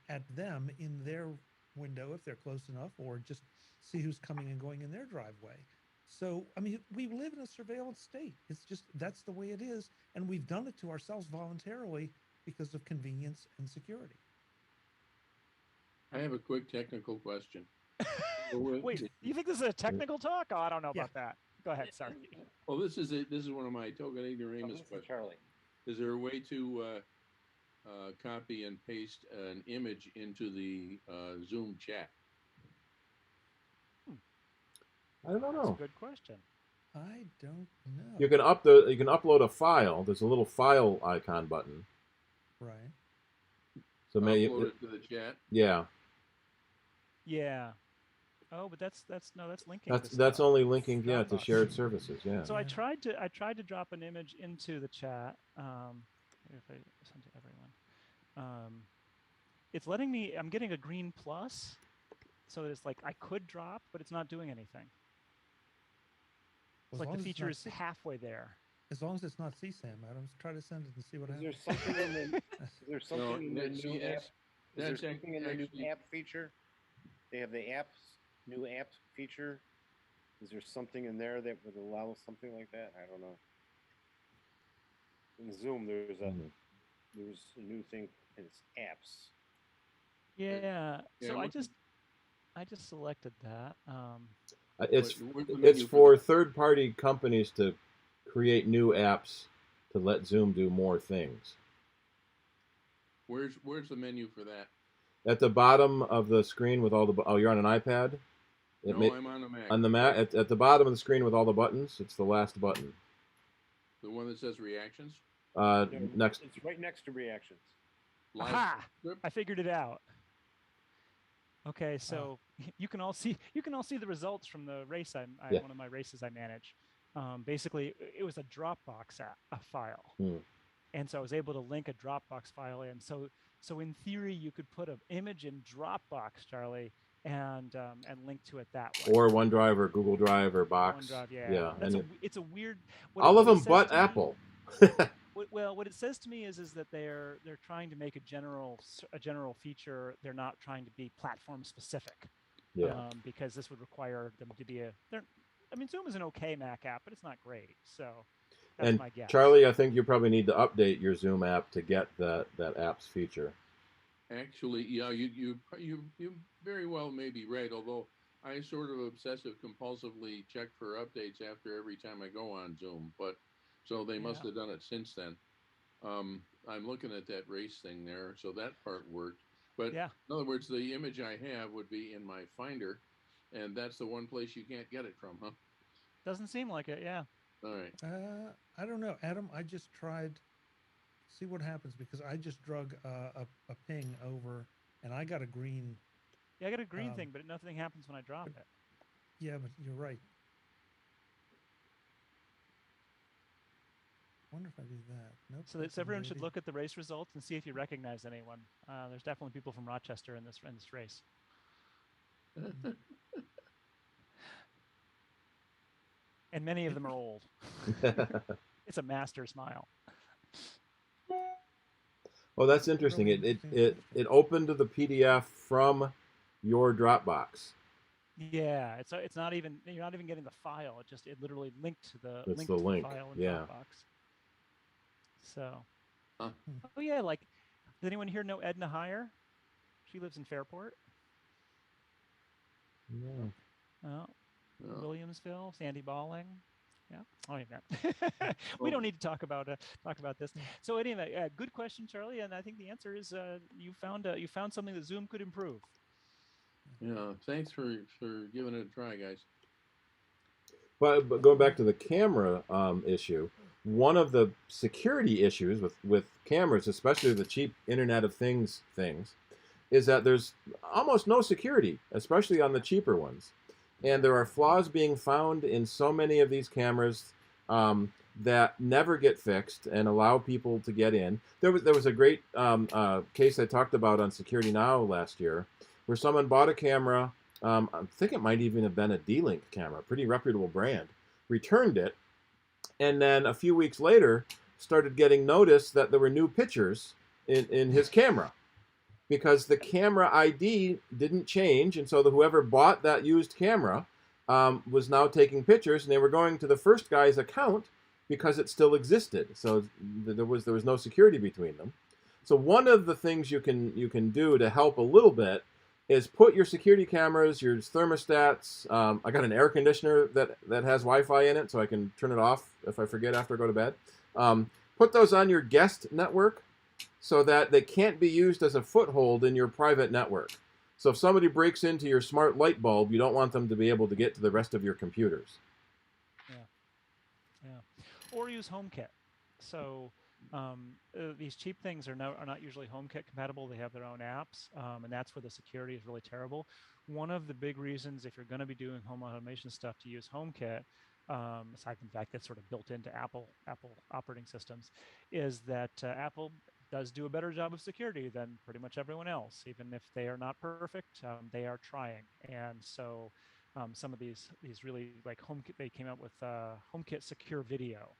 at them in their window if they're close enough, or just see who's coming and going in their driveway. So, I mean, we live in a surveillance state. It's just that's the way it is, and we've done it to ourselves voluntarily because of convenience and security. I have a quick technical question. Wait, you think this is a technical talk? Oh, I don't know Yeah. about that. Go ahead. Sorry. Well, this is one of my token ignoramus questions. Charlie. Is there a way to copy and paste an image into the Zoom chat? I don't That's a know. good question. I don't know. You can upload a file. There's a little file icon button. Right. So maybe Upload it to the chat. yeah. Yeah. Oh, but that's linking. to That's stuff. only linking to Dropbox. shared services. Yeah. So I tried to drop an image into the chat. If I send to everyone, it's letting me. I'm getting a green plus, so it's like I could drop, but it's not doing anything. It's As like long the as it's feature not is C- halfway there. As long as it's not CSAM, Adams, try to send it and see what Is there happens. something in the is there something in the that's- new see, app? that's- Is there that's something in the new actually- app feature? They have the new apps feature. Is there something in there that would allow something like that? I don't know. In Zoom, there's a new thing, and it's apps. Yeah. Yeah, So I what- just selected that. It's Where's the it's menu for that? third-party companies to create new apps to let Zoom do more things. Where's the menu for that? At the bottom of the screen with all the you're on an iPad. No, I'm on a Mac. On the Mac at the bottom of the screen with all the buttons. It's the last button. The one that says reactions. No, Next. It's right next to reactions. Live Aha! script? I figured it out. Okay, so you can all see the results from the race. Yeah. One of my races I manage. Basically, it was a Dropbox a file, and so I was able to link a Dropbox file in. So in theory, you could put an image in Dropbox, Charlie, and link to it that way. Or OneDrive or Google Drive or Box. OneDrive, Yeah. That's And it's a weird. all of what it them says but to me- Apple. Well, what it says to me is that they're trying to make a general feature. They're not trying to be platform specific. Yeah. Because this would require them to be Zoom is an okay Mac app, but it's not great. So that's And my guess. Charlie, I think you probably need to update your Zoom app to get that app's feature. Actually, yeah, you very well may be right. Although I sort of obsessive compulsively check for updates after every time I go on Zoom, but so they must have done it since then. I'm looking at that race thing there, so that part worked. But Yeah. in other words, the image I have would be in my Finder, and that's the one place you can't get it from, huh? Doesn't seem like it. Yeah. All right. I don't know, Adam. I just tried. See what happens, because I just drug a ping over, and I got a green. Yeah, I got a green thing, but nothing happens when I drop it. Yeah, but you're right. Wonder if I do that. Nope. So that's everyone a should good look at the race results and see if you recognize anyone. There's definitely people from Rochester in this race. And many of them are old. It's a master smile. Oh, that's interesting. It opened the PDF from your Dropbox. Yeah, it's not even you're not even getting the file. It literally linked to the That's link the to link, the file in yeah. Dropbox. So, oh yeah, like does anyone here know Edna Heyer? She lives in Fairport. No. Oh, Williamsville, Sandy Balling. Yeah. Oh, yeah. We don't need to talk about this. So anyway, good question, Charlie. And I think the answer is you found something that Zoom could improve. Yeah. Thanks for giving it a try, guys. But going back to the camera issue, one of the security issues with cameras, especially the cheap Internet of things, is that there's almost no security, especially on the cheaper ones. And there are flaws being found in so many of these cameras that never get fixed and allow people to get in. There was a great case I talked about on Security Now last year, where someone bought a camera. I think it might even have been a D-Link camera, pretty reputable brand. Returned it, and then a few weeks later started getting notice that there were new pictures in his camera, because the camera ID didn't change, and so whoever bought that used camera was now taking pictures, and they were going to the first guy's account because it still existed. So there was no security between them. So one of the things you can do to help a little bit is put your security cameras, your thermostats. I got an air conditioner that has Wi-Fi in it, so I can turn it off if I forget after I go to bed. Put those on your guest network so that they can't be used as a foothold in your private network. So if somebody breaks into your smart light bulb, you don't want them to be able to get to the rest of your computers. Yeah. Or use HomeKit. So these cheap things are not usually HomeKit compatible. They have their own apps, and that's where the security is really terrible. One of the big reasons, if you're going to be doing home automation stuff, to use HomeKit, aside from the fact that's sort of built into Apple operating systems, is that Apple does do a better job of security than pretty much everyone else. Even if they are not perfect, they are trying. And so some of these really, like HomeKit, they came out with HomeKit Secure Video,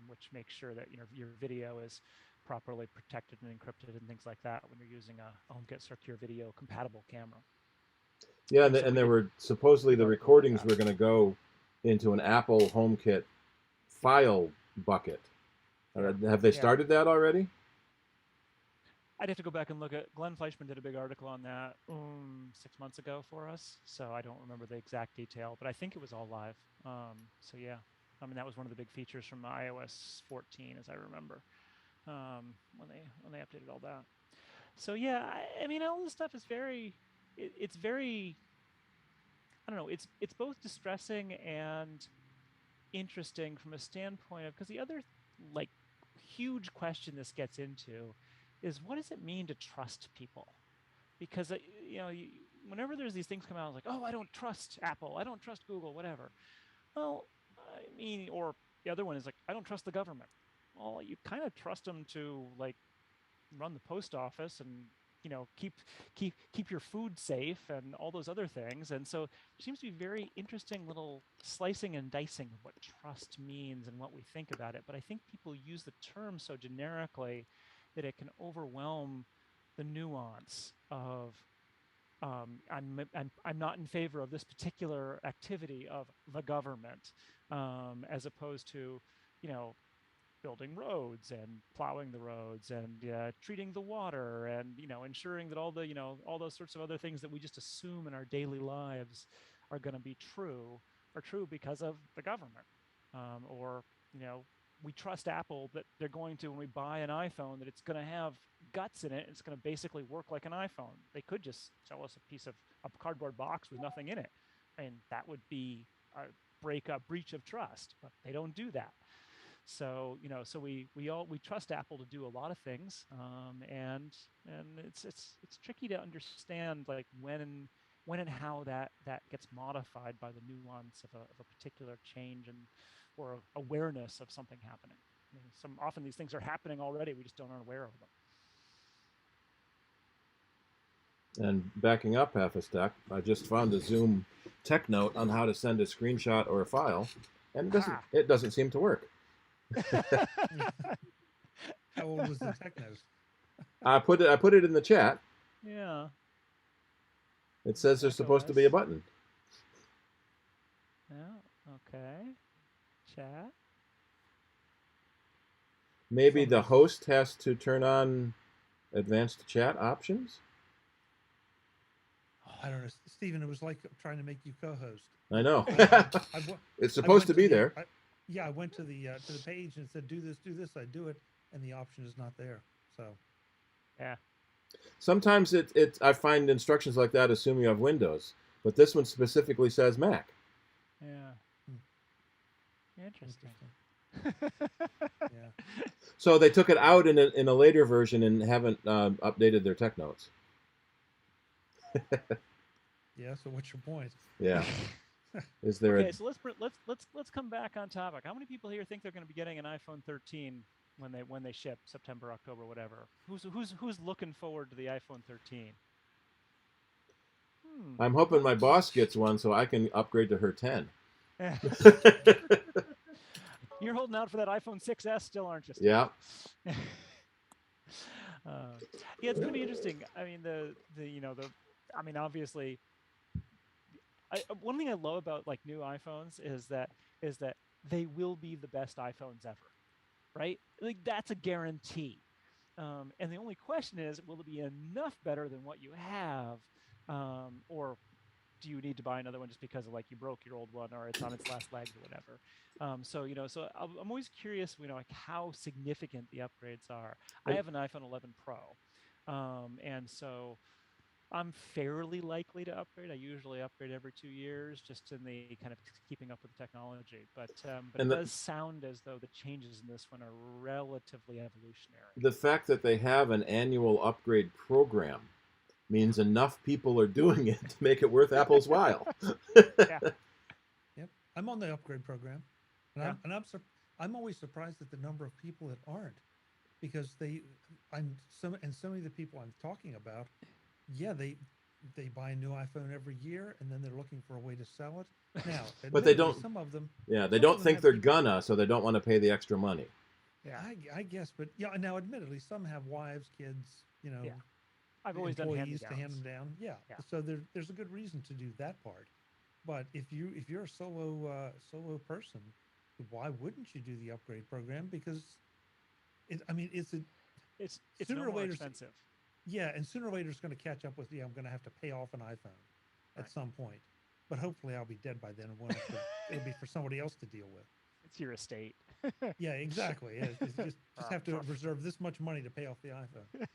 which makes sure that your video is properly protected and encrypted and things like that when you're using a HomeKit Secure Video compatible camera. Yeah, and there were supposedly the recordings were going to go into an Apple HomeKit file bucket. Have they started that already? I'd have to go back and look at. Glenn Fleischman did a big article on that 6 months ago for us, so I don't remember the exact detail, but I think it was all live. So yeah, I mean that was one of the big features from iOS 14, as I remember, when they updated all that. So yeah, I mean all this stuff is it's very, I don't know, it's both distressing and interesting from a standpoint of, because the other like huge question this gets into is, what does it mean to trust people? Because whenever there's these things come out, like, oh, I don't trust Apple, I don't trust Google, whatever. Well, I mean, or the other one is like, I don't trust the government. Well, you kind of trust them to like run the post office and keep your food safe and all those other things. And so there seems to be very interesting little slicing and dicing of what trust means and what we think about it. But I think people use the term so generically that it can overwhelm the nuance of I'm not in favor of this particular activity of the government, as opposed to building roads and plowing the roads and treating the water and ensuring that all those sorts of other things that we just assume in our daily lives are going to be true because of the government, or we trust Apple that they're going to, when we buy an iPhone, that it's going to have guts in it. It's going to basically work like an iPhone. They could just sell us a piece of a cardboard box with nothing in it, and that would be a breach of trust. But they don't do that. So so we trust Apple to do a lot of things, and it's tricky to understand like when and how that gets modified by the nuance of a particular change or awareness of something happening. I mean, often these things are happening already, we just aren't aware of them. And backing up half a step, I just found a Zoom tech note on how to send a screenshot or a file, and it doesn't seem to work. How old was the tech note? I put it in the chat. Yeah. It says there's supposed to be a button. Yeah. Okay. Chat. Maybe the host has to turn on advanced chat options? I don't know, Stephen. It was like trying to make you co-host. I know. I It's supposed to be there. I went to the page and said, do this. I do it, and the option is not there. So, yeah. Sometimes I find instructions like that assume you have Windows, but this one specifically says Mac. Yeah. Interesting. Yeah. So they took it out in a later version and haven't updated their tech notes. Yeah. So what's your point? Yeah. Is there Okay, so let's come back on topic. How many people here think they're going to be getting an iPhone 13 when they ship September, October, whatever? Who's looking forward to the iPhone 13? I'm hoping my boss gets one so I can upgrade to her 10. You're holding out for that iPhone 6S still, aren't you? Yeah. Yeah, it's going to be interesting. I mean, obviously, one thing I love about like new iPhones is that they will be the best iPhones ever, right? Like that's a guarantee. And the only question is, will it be enough better than what you have, or do you need to buy another one just because of like you broke your old one or it's on its last legs or whatever? So I'm always curious, like how significant the upgrades are. I have an iPhone 11 Pro, and so I'm fairly likely to upgrade. I usually upgrade every 2 years, just in the kind of keeping up with the technology. But it does sound as though the changes in this one are relatively evolutionary. The fact that they have an annual upgrade program means enough people are doing it to make it worth Apple's while. Yeah. Yep. I'm on the upgrade program, and I'm always surprised at the number of people that aren't, because so many of the people I'm talking about, yeah, they buy a new iPhone every year, and then they're looking for a way to sell it. Now, but they don't. Some of them. Yeah, they don't think they're gonna, so they don't want to pay the extra money. Yeah, I guess, but yeah. Now, admittedly, some have wives, kids, Yeah. I've always done employees to hand them down. Yeah. So there's a good reason to do that part. But if you're a solo person, why wouldn't you do the upgrade program? Because it's no more expensive. Yeah, and sooner or later it's going to catch up with you. I'm going to have to pay off an iPhone at some point, but hopefully I'll be dead by then, and it'll be for somebody else to deal with. It's your estate. Yeah, exactly. Yeah, just have to reserve this much money to pay off the iPhone.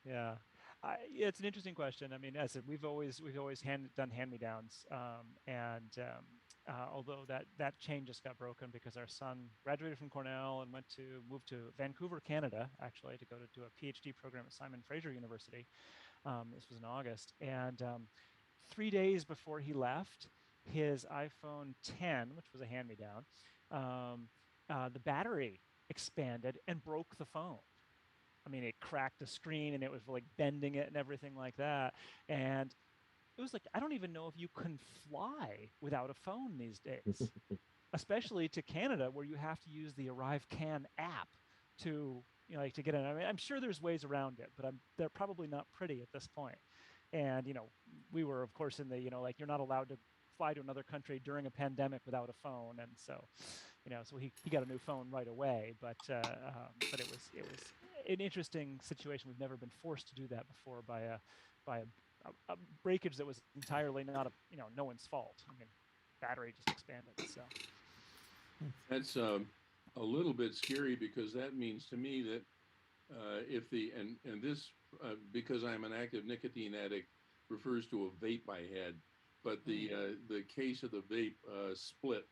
Yeah. It's an interesting question. I mean, as I said, we've always done hand-me-downs, and although that chain just got broken because our son graduated from Cornell and moved to Vancouver, Canada, actually, to go to do a PhD program at Simon Fraser University. This was in August, and 3 days before he left, his iPhone 10, which was a hand-me-down, the battery expanded and broke the phone. I mean, it cracked the screen and it was like bending it and everything like that. And it was like, I don't even know if you can fly without a phone these days, especially to Canada, where you have to use the ArriveCan app to get in. I mean, I'm sure there's ways around it, but they're probably not pretty at this point. And, we were, of course, in the, you're not allowed to fly to another country during a pandemic without a phone. And so, so he got a new phone right away, but it was an interesting situation. We've never been forced to do that before by a breakage that was entirely not no one's fault. I mean, battery just expanded. So that's a little bit scary, because that means to me that if this because I'm an active nicotine addict, refers to a vape I had, but the case of the vape split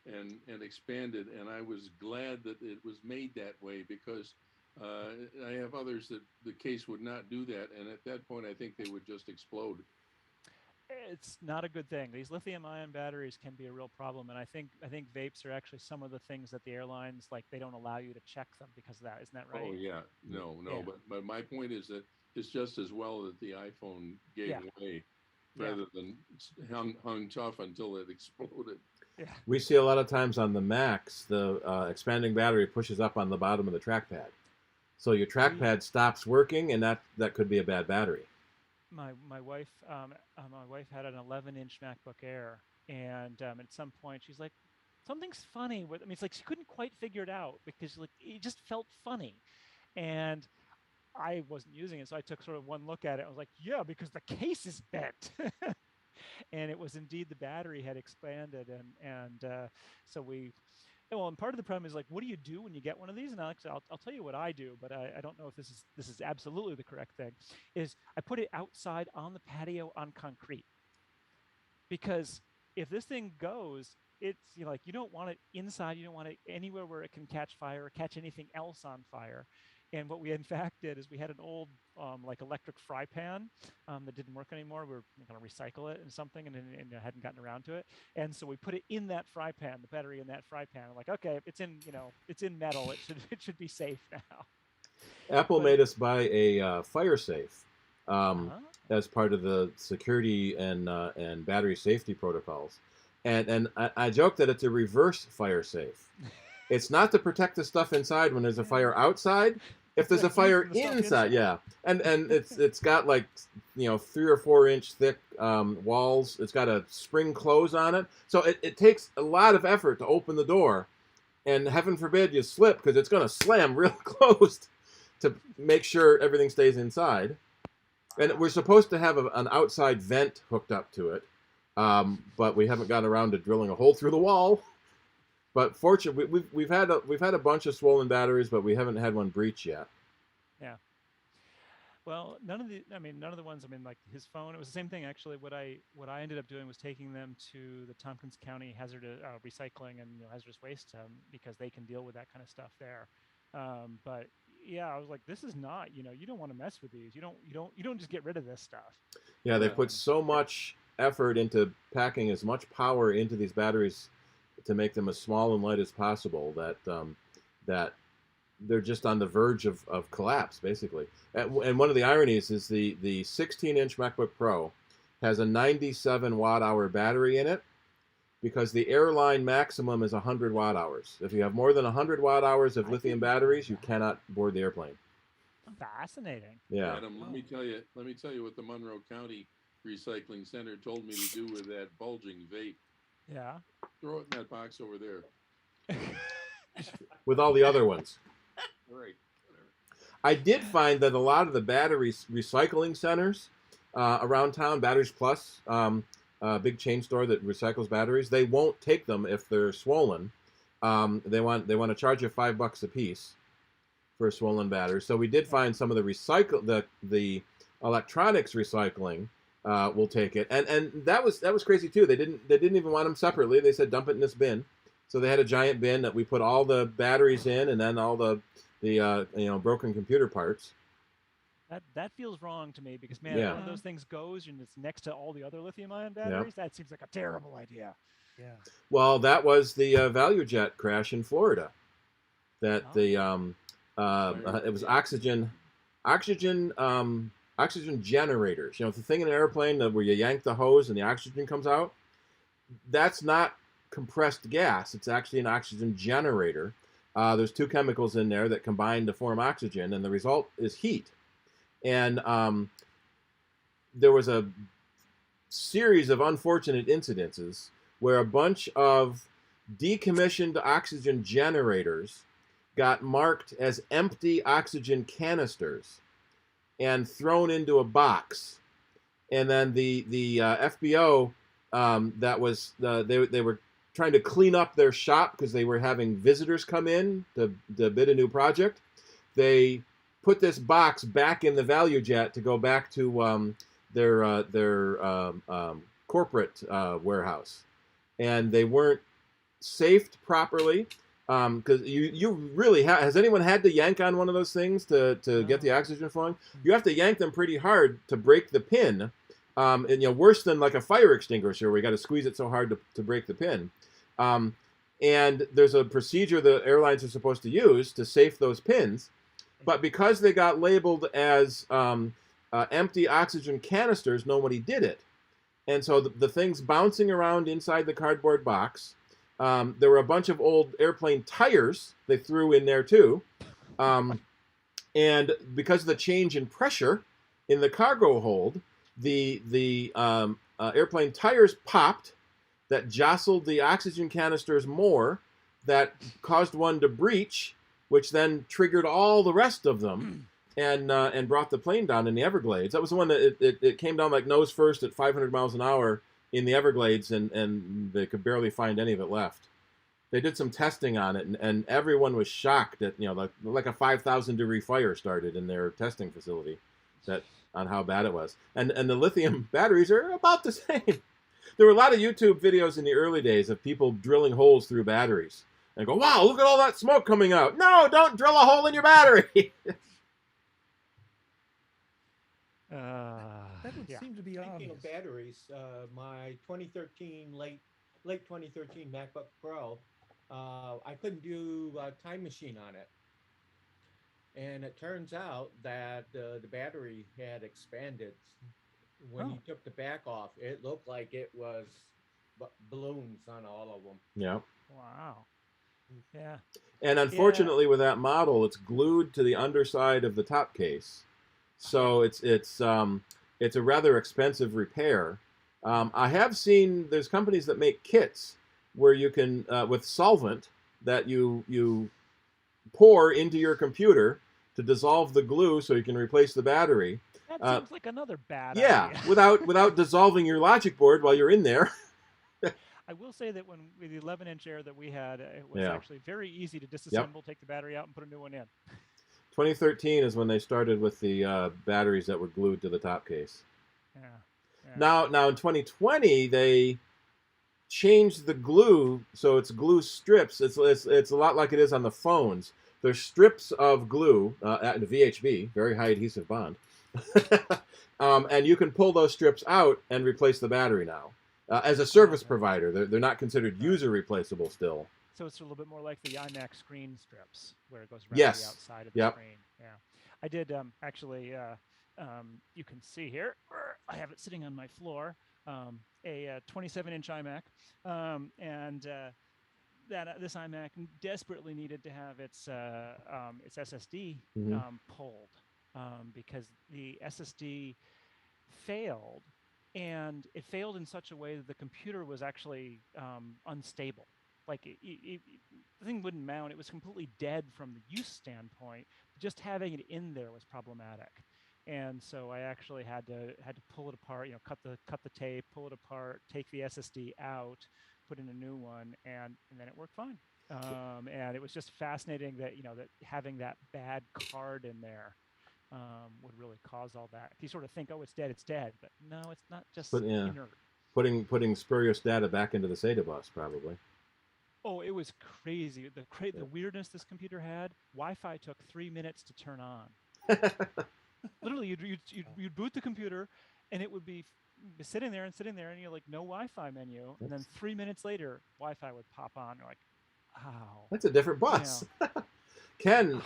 and expanded, and I was glad that it was made that way, because I have others that the case would not do that, and at that point I think they would just explode. It's not a good thing. These lithium-ion batteries can be a real problem, and I think vapes are actually some of the things that the airlines, like, they don't allow you to check them because of that. Isn't that right? Oh yeah, no. Yeah. But my point is that it's just as well that the iPhone gave way rather than hung tough until it exploded. Yeah. We see a lot of times on the Macs, the expanding battery pushes up on the bottom of the trackpad. So your trackpad stops working, and that could be a bad battery. My wife had an 11-inch MacBook Air, and at some point she's like, something's funny with. I mean, it's like she couldn't quite figure it out because it just felt funny, and I wasn't using it, so I took sort of one look at it. I was like, yeah, because the case is bent. And it was indeed the battery had expanded, and so we. Well, and part of the problem is, like, what do you do when you get one of these? And Alex, I'll tell you what I do, but I don't know if this is absolutely the correct thing. Is I put it outside on the patio on concrete, because if this thing goes, it's like you don't want it inside. You don't want it anywhere where it can catch fire or catch anything else on fire. And what we in fact did is we had an old like electric fry pan that didn't work anymore. We were going to recycle it and something, and hadn't gotten around to it. And so we put it in that fry pan, the battery in that fry pan. I'm like, okay, it's in metal. It should be safe now. Apple made us buy a fire safe as part of the security and battery safety protocols. And I joke that it's a reverse fire safe. It's not to protect the stuff inside when there's a fire outside. If there's a fire inside, yeah, and it's got like 3 or 4 inch thick walls. It's got a spring close on it, so it takes a lot of effort to open the door, and heaven forbid you slip because it's going to slam real closed to make sure everything stays inside. And we're supposed to have an outside vent hooked up to it, but we haven't gotten around to drilling a hole through the wall. But fortunately, we've had a bunch of swollen batteries, but we haven't had one breach yet. Yeah. Well, none of the ones. Like his phone, it was the same thing actually. What I ended up doing was taking them to the Tompkins County hazardous recycling and hazardous waste because they can deal with that kind of stuff there. But yeah, I was like, this is not. You don't want to mess with these. You don't just get rid of this stuff. Yeah, they put so much effort into packing as much power into these batteries to make them as small and light as possible that they're just on the verge of collapse, basically. And one of the ironies is the 16-inch MacBook Pro has a 97 watt-hour battery in it because the airline maximum is 100 watt-hours. If you have more than 100 watt-hours of lithium batteries, you cannot board the airplane. Fascinating. Yeah. Adam, let me tell you what the Monroe County Recycling Center told me to do with that bulging vape. Yeah. Throw it in that box over there. With all the other ones. Right. I did find that a lot of the battery recycling centers around town, Batteries Plus, a big chain store that recycles batteries, they won't take them if they're swollen. They want to charge you $5 a piece for a swollen battery. So we did find some of the electronics recycling will take it, and that was crazy too. They didn't even want them separately. They said dump it in this bin. So they had a giant bin that we put all the batteries in, and then all the broken computer parts. That feels wrong to me because one of those things goes and it's next to all the other lithium-ion batteries. Yeah. That seems like a terrible idea. Yeah. Well, that was the Value Jet crash in Florida. That it was oxygen generators. The thing in an airplane where you yank the hose and the oxygen comes out, that's not compressed gas. It's actually an oxygen generator. There's 2 chemicals in there that combine to form oxygen, and the result is heat. And there was a series of unfortunate incidences where a bunch of decommissioned oxygen generators got marked as empty oxygen canisters and thrown into a box, and then the FBO that was they were trying to clean up their shop because they were having visitors come in to bid a new project. They put this box back in the Value Jet to go back to their corporate warehouse, and they weren't safed properly. Because you really has anyone had to yank on one of those things to get the oxygen flowing? You have to yank them pretty hard to break the pin, and worse than like a fire extinguisher where you got to squeeze it so hard to break the pin. And there's a procedure the airlines are supposed to use to safe those pins, but because they got labeled as empty oxygen canisters, nobody did it, and so the thing's bouncing around inside the cardboard box. There were a bunch of old airplane tires they threw in there too. And because of the change in pressure in the cargo hold, the airplane tires popped. That jostled the oxygen canisters more. That caused one to breach, which then triggered all the rest of them and brought the plane down in the Everglades. That was the one that it came down like nose first at 500 miles an hour in the Everglades, and they could barely find any of it left. They did some testing on it, and everyone was shocked that like a 5,000 degree fire started in their testing facility on how bad it was. And the lithium batteries are about the same. There were a lot of YouTube videos in the early days of people drilling holes through batteries and go, wow, look at all that smoke coming out. No, don't drill a hole in your battery. That would seem to be Speaking obvious. of batteries, my 2013 late 2013 MacBook Pro, I couldn't do a time machine on it, and it turns out that the battery had expanded. When you took the back off, it looked like it was balloons on all of them. Yeah. Wow. Yeah. And unfortunately, with that model, it's glued to the underside of the top case, so it's a rather expensive repair. I have seen there's companies that make kits where you can with solvent that you pour into your computer to dissolve the glue so you can replace the battery. That seems like another bad yeah, idea. without dissolving your logic board while you're in there. I will say that when with the 11-inch Air that we had, it was actually very easy to disassemble, take the battery out, and put a new one in. 2013 is when they started with the batteries that were glued to the top case. Yeah. Now in 2020 they changed the glue, so it's glue strips. It's a lot like it is on the phones. There's strips of glue at the VHB, very high adhesive bond, and you can pull those strips out and replace the battery now. As a service provider, they're not considered user replaceable still. So it's a little bit more like the iMac screen strips, where it goes around the outside of the screen. Yeah, I did actually. You can see here, I have it sitting on my floor, a 27-inch iMac, and this iMac desperately needed to have its SSD pulled because the SSD failed, and it failed in such a way that the computer was actually unstable. Like the thing wouldn't mount; it was completely dead from the use standpoint. Just having it in there was problematic. And so I actually had to pull it apart, cut the tape, pull it apart, take the SSD out, put in a new one, and then it worked fine. And it was just fascinating that that having that bad card in there would really cause all that. If you sort of think, oh, it's dead, but no, it's not just inert. Putting spurious data back into the SATA bus probably. Oh, it was crazy. The weirdness this computer had. Wi-Fi took 3 minutes to turn on. Literally, you'd boot the computer, and it would be sitting there, and you're like, no Wi-Fi menu, and then 3 minutes later, Wi-Fi would pop on. You're like, wow, that's a different bus. Ken,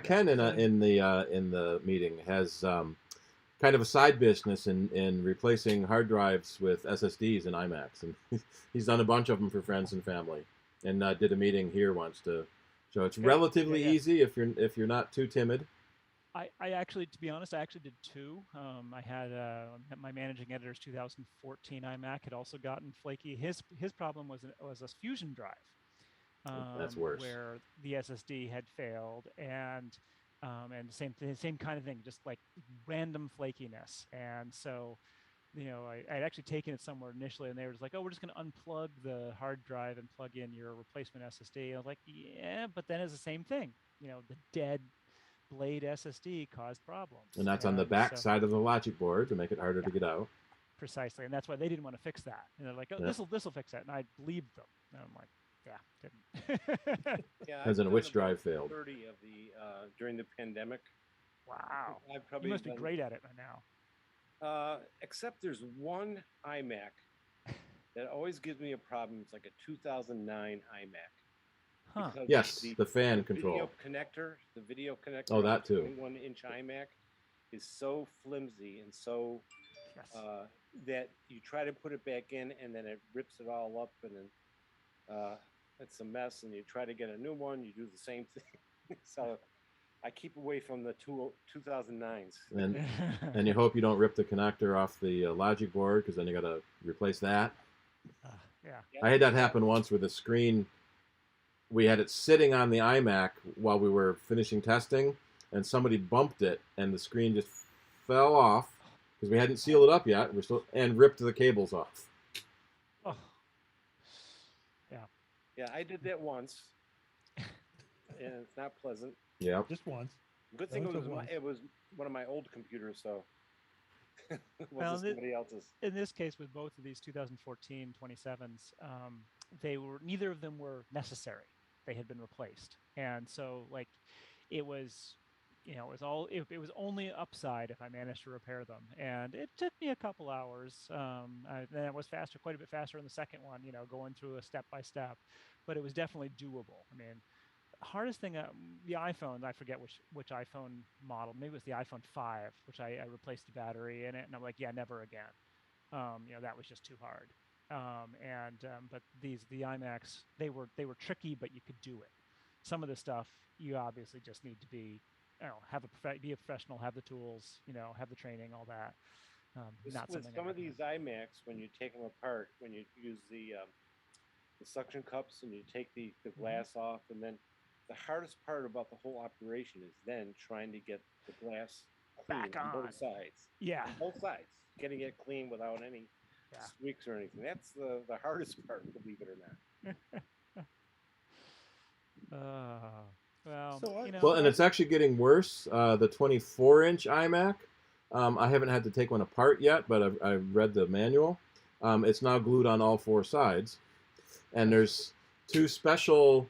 Ken in the meeting has kind of a side business in replacing hard drives with SSDs and iMacs, and he's done a bunch of them for friends and family, and did a meeting here once to show it's relatively easy if you're not too timid. I actually, to be honest, I actually did two. I had my managing editor's 2014 iMac had also gotten flaky. His problem was a Fusion drive. That's worse. Where the SSD had failed, and same kind of thing, just like random flakiness. And so, I'd actually taken it somewhere initially, and they were just like, "Oh, we're just going to unplug the hard drive and plug in your replacement SSD." I was like, "Yeah," but then it's the same thing. The dead blade SSD caused problems. And that's on the back side of the logic board to make it harder to get out. Precisely, and that's why they didn't want to fix that. And they're like, "Oh, this will fix it," and I believed them. And I'm like, "Yeah, didn't." As in which drive failed? 30 of the during the pandemic. Wow, I've probably you must be great at it right now. Except there's one iMac that always gives me a problem. It's like a 2009 iMac. Huh. Yes, the fan control. The video connector. Oh, that too. 21-inch iMac is so flimsy and so that you try to put it back in and then it rips it all up, and then it's a mess. And you try to get a new one, you do the same thing. So I keep away from the 2009s. And you hope you don't rip the connector off the logic board, because then you got to replace that. I had that happen once with a screen. We had it sitting on the iMac while we were finishing testing, and somebody bumped it, and the screen just fell off because we hadn't sealed it up yet. And ripped the cables off. Oh, yeah, I did that once, and it's not pleasant. Yeah, just once. Good thing it was one of my old computers, so. Was it somebody else's? In this case, with both of these 2014 27s, neither of them were necessary. They had been replaced, and so like it was, it was only upside if I managed to repair them, and it took me a couple hours. Then it was quite a bit faster in the second one, going through a step by step, but it was definitely doable. I mean, hardest thing, the iPhone, I forget which iPhone model, maybe it was the iPhone 5, which I replaced the battery in it, and I'm like, yeah, never again. That was just too hard. But the iMacs, they were tricky, but you could do it. Some of the stuff you obviously just need to be, be a professional, have the tools, have the training, all that. Not with something some of these iMacs, when you take them apart, when you use the suction cups and you take the glass off, and then the hardest part about the whole operation is then trying to get the glass clean back on on both sides. Yeah, on both sides, getting it clean without any squeaks or anything. That's the hardest part, believe it or not. Well, and it's actually getting worse. The 24-inch iMac, I haven't had to take one apart yet, but I've read the manual. It's now glued on all four sides, and there's two special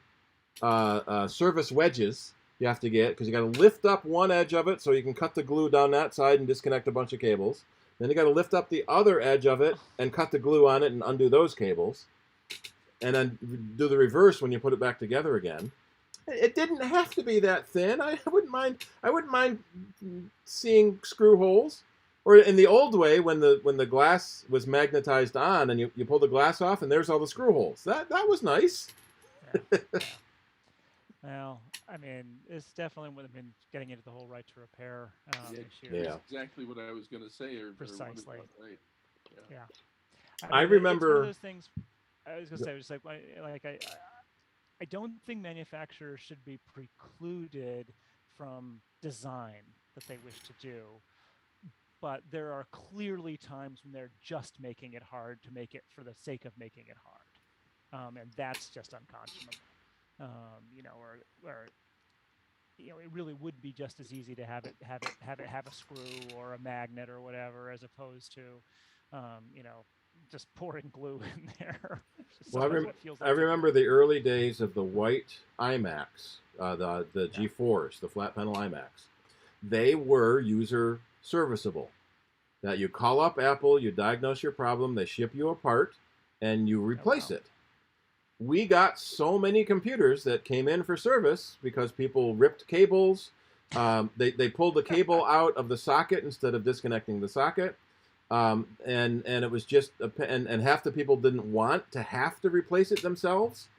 service wedges you have to get, because you got to lift up one edge of it so you can cut the glue down that side and disconnect a bunch of cables. Then you got to lift up the other edge of it and cut the glue on it and undo those cables, and then do the reverse when you put it back together again. It didn't have to be that thin. I wouldn't mind seeing screw holes. Or in the old way, when the glass was magnetized on and you pull the glass off and there's all the screw holes. That was nice. Yeah. Well, I mean, it's definitely would have been getting into the whole right to repair issue. Yeah, that's exactly what I was going to say. Precisely. Right. Yeah. I remember. It's one of those things. I was going to say, it was like I don't think manufacturers should be precluded from design that they wish to do, but there are clearly times when they're just making it hard to make it for the sake of making it hard, and that's just unconscionable. Or it really would be just as easy to have a screw or a magnet or whatever, as opposed to, just pouring glue in there. Well, I remember the early days of the white iMacs, the G4s, the flat panel iMacs. They were user serviceable. That you call up Apple, you diagnose your problem, they ship you a part, and you replace it. We got so many computers that came in for service because people ripped cables. They pulled the cable out of the socket instead of disconnecting the socket. And it was just, and half the people didn't want to have to replace it themselves.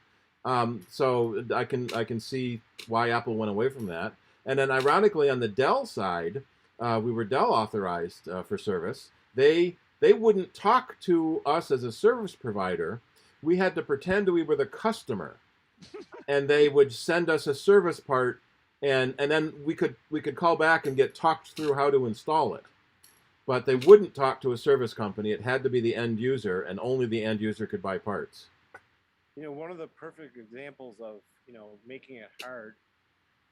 So I can see why Apple went away from that. And then ironically, on the Dell side, we were Dell authorized for service. They wouldn't talk to us as a service provider. We had to pretend we were the customer, and they would send us a service part, and then we could call back and get talked through how to install it. But they wouldn't talk to a service company. It had to be the end user, and only the end user could buy parts. One of the perfect examples of, making it hard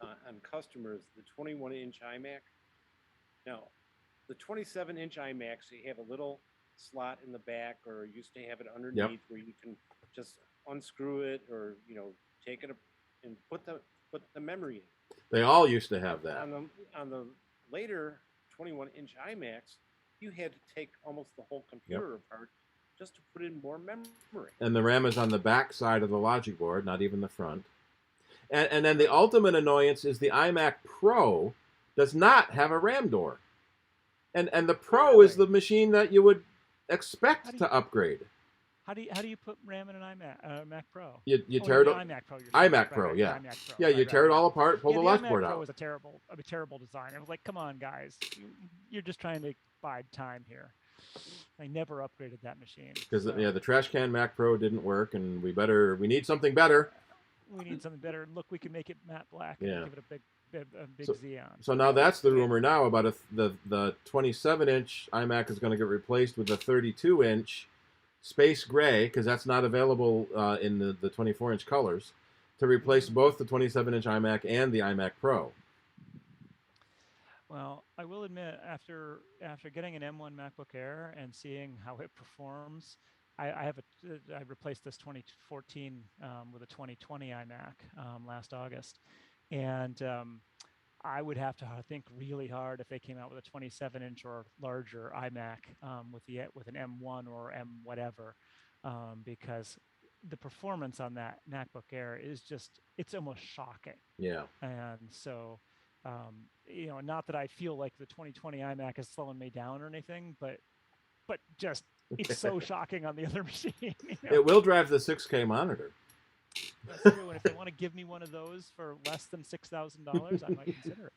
on customers, the 21-inch iMac. Now, the 27-inch iMacs, you have a little slot in the back, or used to have it underneath, where you can just unscrew it, or, take it and put the memory in. They all used to have that. On the later 21-inch iMacs, you had to take almost the whole computer apart just to put in more memory. And the RAM is on the back side of the logic board, not even the front. And then the ultimate annoyance is the iMac Pro does not have a RAM door. And the Pro is the machine that you would expect to upgrade. How do you put RAM in an iMac Mac Pro? You tear it iMac Pro. iMac Pro, yeah. iMac Pro, yeah, you tear it all apart, pull the logic board out. out. Pro was a terrible design. I was like, come on, guys, you're just trying to bide time here. I never upgraded that machine. Because the trash can Mac Pro didn't work, and we need something better. We need something better. Look, we can make it matte black and give it a big Xeon. So now that's the rumor now about the 27-inch iMac is going to get replaced with a 32-inch space gray, because that's not available in the 24-inch colors, to replace both the 27-inch iMac and the iMac Pro. Well, I will admit, after getting an M1 MacBook Air and seeing how it performs, I replaced this 2014 with a 2020 iMac last August, and I would have to think really hard if they came out with a 27-inch or larger iMac with an M1 or M whatever, because the performance on that MacBook Air is it's almost shocking. Yeah. And so, not that I feel like the 2020 iMac is slowing me down or anything, but just it's so shocking on the other machine. It will drive the 6K monitor. That's true. And if they want to give me one of those for less than $6,000, I might consider it.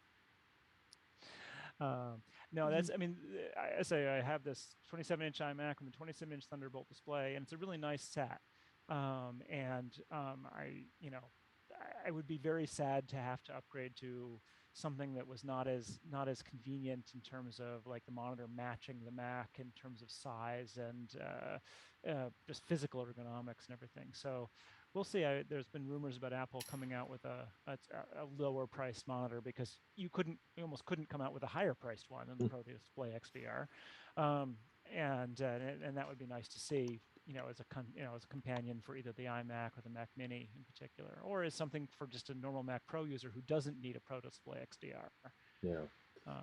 No, that's, I say I have this 27-inch iMac with a 27-inch Thunderbolt display, and it's a really nice set. I would be very sad to have to upgrade to something that was not as convenient in terms of like the monitor matching the Mac in terms of size and just physical ergonomics and everything. So we'll see. There's been rumors about Apple coming out with a lower priced monitor because you almost couldn't come out with a higher priced one than the Pro Display XDR, and that would be nice to see. As a companion for either the iMac or the Mac Mini in particular, or as something for just a normal Mac Pro user who doesn't need a Pro Display XDR. Yeah.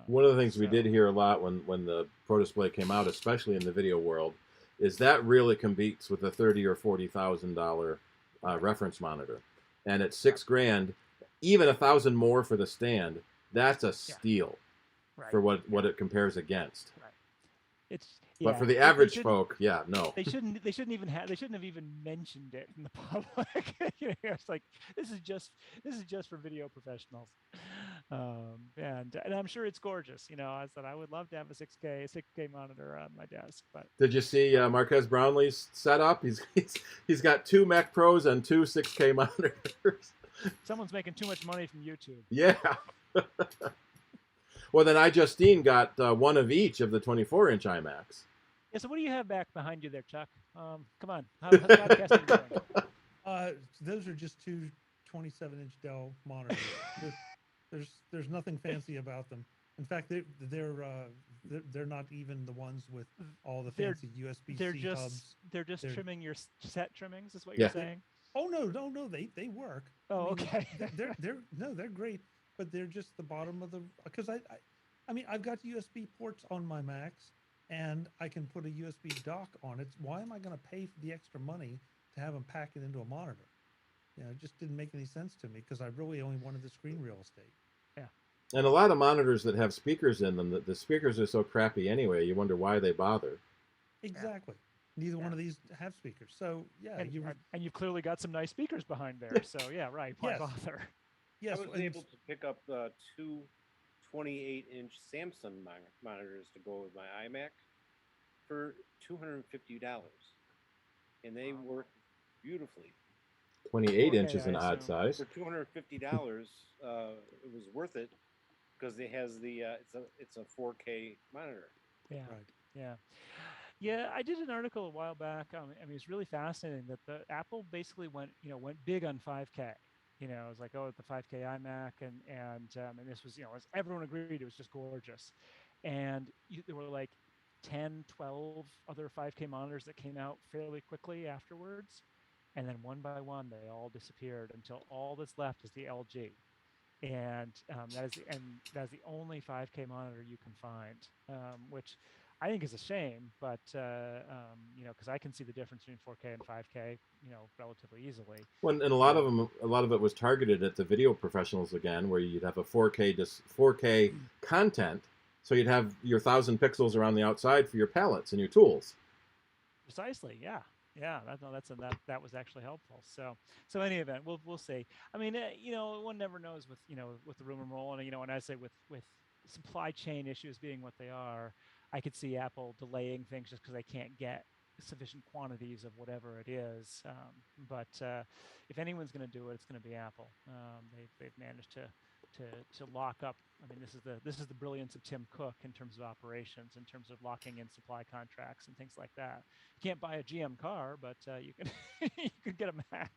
One of the things we did hear a lot when the Pro Display came out, especially in the video world, is that really competes with a $30,000 or $40,000 reference monitor, and at $6,000, even $1,000 more for the stand. That's a steal for what it compares against. Right. But for the average folk, no. They shouldn't have even mentioned it in the public. It's like this is just for video professionals, and I'm sure it's gorgeous. I said I would love to have a 6K monitor on my desk. But did you see Marquez Brownlee's setup? He's got 2 Mac Pros and 2 6K monitors. Someone's making too much money from YouTube. Yeah. Well, then iJustine got one of each of the 24-inch iMacs. Yeah, so what do you have back behind you there, Chuck? Come on. How's podcasting going? Those are just 2 27-inch Dell monitors. There's nothing fancy about them. In fact, they're not even the ones with all the fancy USB-C hubs. They're just trimming your set trimmings, is what you're saying? Oh no, they work. Oh, okay. They're great, but they're just the bottom of the, because I've got USB ports on my Macs, and I can put a USB dock on it. Why am I going to pay for the extra money to have them pack it into a monitor? It just didn't make any sense to me because I really only wanted the screen real estate. Yeah. And a lot of monitors that have speakers in them, the speakers are so crappy anyway, you wonder why they bother. Exactly. Neither one of these have speakers. So, and you've clearly got some nice speakers behind there. So, right. Why bother? Yes. I was able to pick up 2 28-inch Samsung monitors to go with my iMac for $250, and they work beautifully. 28 inches is an odd size. For $250, it was worth it because it has it's a 4K monitor. Yeah. Right. Yeah, I did an article a while back. It's really fascinating that the Apple basically went big on 5K. It was like, the 5K iMac, and this was, as everyone agreed, it was just gorgeous. And there were like 10, 12 other 5K monitors that came out fairly quickly afterwards. And then one by one, they all disappeared until all that's left is the LG. And that is the only 5K monitor you can find, which I think is a shame, but because I can see the difference between 4K and 5K, relatively easily. Well, and a lot of it was targeted at the video professionals again, where you'd have a 4K content, so you'd have your 1,000 pixels around the outside for your palettes and your tools. Precisely, yeah. That was actually helpful. So any event, we'll see. One never knows with with the rumor mill, and I say with supply chain issues being what they are, I could see Apple delaying things just because they can't get sufficient quantities of whatever it is. But if anyone's going to do it, it's going to be Apple. They've managed to lock up. This is the brilliance of Tim Cook in terms of operations, in terms of locking in supply contracts and things like that. You can't buy a GM car, but you can you can get a Mac.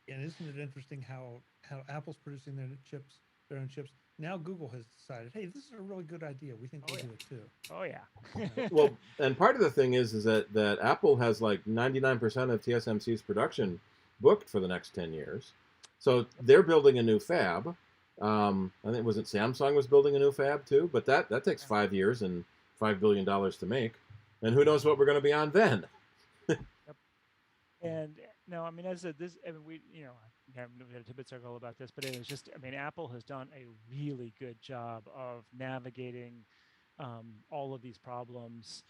And isn't it interesting how Apple's producing their chips their own chips. Now Google has decided, hey, this is a really good idea. We think we'll do it too. Oh yeah. Well, and part of the thing is that Apple has like 99% of TSMC's production booked for the next 10 years. So they're building a new fab. I think was it Samsung was building a new fab too, but that takes 5 years and $5 billion to make, and who knows what we're going to be on then. And no, I mean, as a, this, I mean, we had a tidbit circle about this, but it was just, I mean, Apple has done a really good job of navigating all of these problems.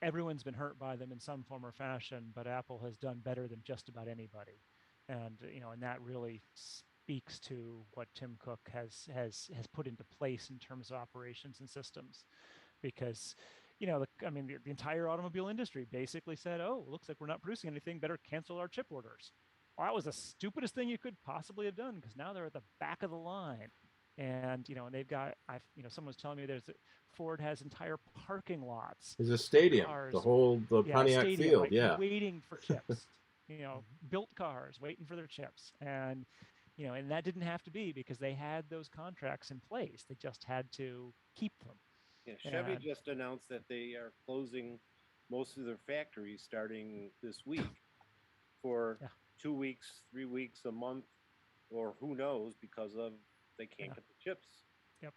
Everyone's been hurt by them in some form or fashion, but Apple has done better than just about anybody. And, and that really speaks to what Tim Cook has put into place in terms of operations and systems. Because, the entire automobile industry basically said, oh, looks like we're not producing anything, better cancel our chip orders. Well, that was the stupidest thing you could possibly have done, because now they're at the back of the line. And, and they've got, someone was telling me Ford has entire parking lots. There's a stadium, cars, the Pontiac stadium, Field, like, waiting for chips. Built cars waiting for their chips. And, and that didn't have to be, because they had those contracts in place. They just had to keep them. Yeah, Chevy just announced that they are closing most of their factories starting this week for 2 weeks, 3 weeks, a month, or who knows, because of they can't get the chips. Yep.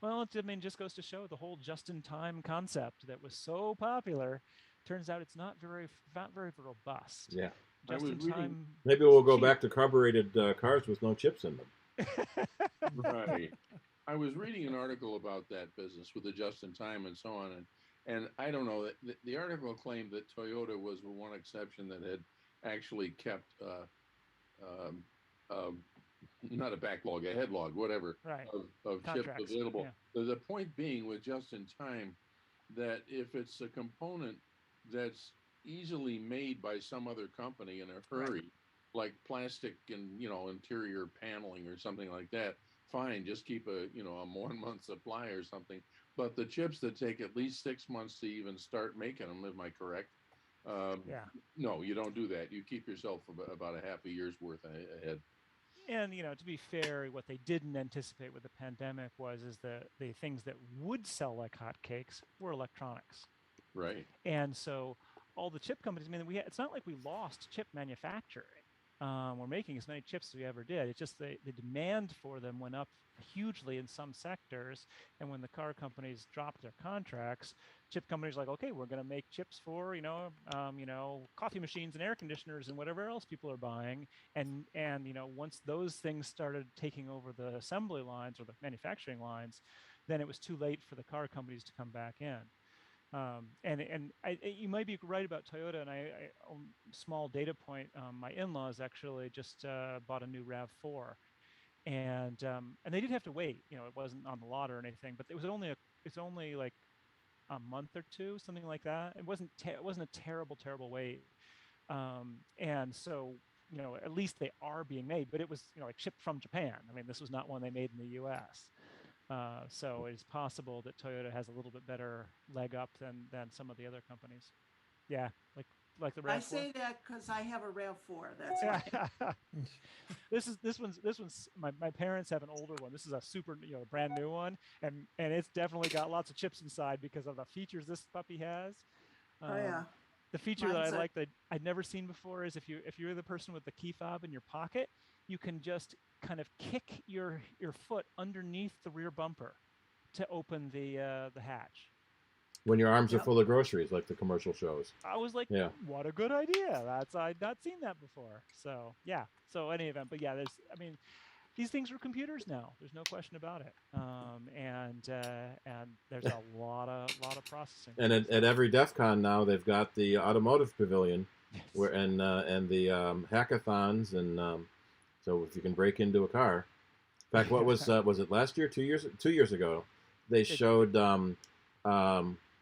Well, it just goes to show the whole just-in-time concept that was so popular. Turns out it's not very robust. Yeah. Just-in-time. Maybe we'll go back to carbureted cars with no chips in them. Right. I was reading an article about that business with the just-in-time and so on, and I don't know. The article claimed that Toyota was the one exception that had actually kept not a backlog, a headlog, whatever, of chips available. Yeah. The point being with just-in-time that if it's a component that's easily made by some other company in a hurry, like plastic and interior paneling or something like that, fine, just keep a 1 month supply or something. But the chips that take at least 6 months to even start making them, am I correct? No, you don't do that. You keep yourself about a half a year's worth ahead. And to be fair, what they didn't anticipate with the pandemic is the things that would sell like hotcakes were electronics. Right. And so all the chip companies, it's not like we lost chip manufacturing. We're making as many chips as we ever did. It's just the demand for them went up hugely in some sectors. And when the car companies dropped their contracts, chip companies were like, okay, we're going to make chips for, coffee machines and air conditioners and whatever else people are buying. And once those things started taking over the assembly lines or the manufacturing lines, then it was too late for the car companies to come back in. You might be right about Toyota, and small data point, my in-laws actually just bought a new RAV4, and they did have to wait. It wasn't on the lot or anything, but it's only like a month or two, something like that. It wasn't a terrible wait, and so at least they are being made, but it was like shipped from Japan. This was not one they made in the U.S. So it's possible that Toyota has a little bit better leg up than some of the other companies. Yeah, like the RAV4. I say that because I have a RAV4. That's why. This one's my parents have an older one. This is a super brand new one, and it's definitely got lots of chips inside because of the features this puppy has. Oh yeah. The feature that I like that I'd never seen before is if you're the person with the key fob in your pocket, you can just kind of kick your foot underneath the rear bumper to open the hatch. When your arms are full of groceries, like the commercial shows. I was like, what a good idea. I'd not seen that before. So yeah. So any event, but yeah, these things are computers now. There's no question about it. And there's a lot of processing. And at every DEF CON now, they've got the automotive pavilion, and the hackathons, and so if you can break into a car. In fact, what was it last year? 2 years ago, they showed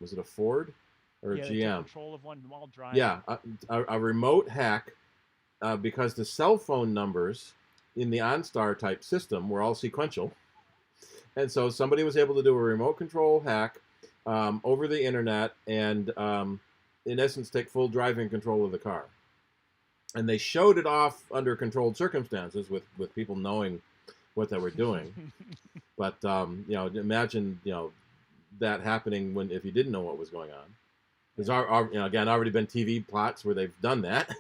was it a Ford or a GM? Control of one while driving. Yeah, a remote hack because the cell phone numbers in the OnStar type system were all sequential. And so somebody was able to do a remote control hack over the internet and, in essence, take full driving control of the car. And they showed it off under controlled circumstances with people knowing what they were doing. But imagine that happening if you didn't know what was going on. There's again already been TV plots where they've done that.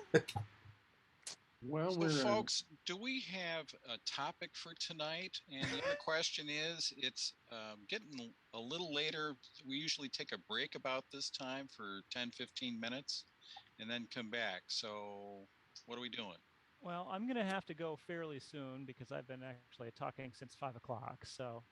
Well, so folks, do we have a topic for tonight? And the other question is, it's getting a little later. We usually take a break about this time for 10, 15 minutes and then come back. So what are we doing? Well, I'm going to have to go fairly soon because I've been actually talking since 5 o'clock. So,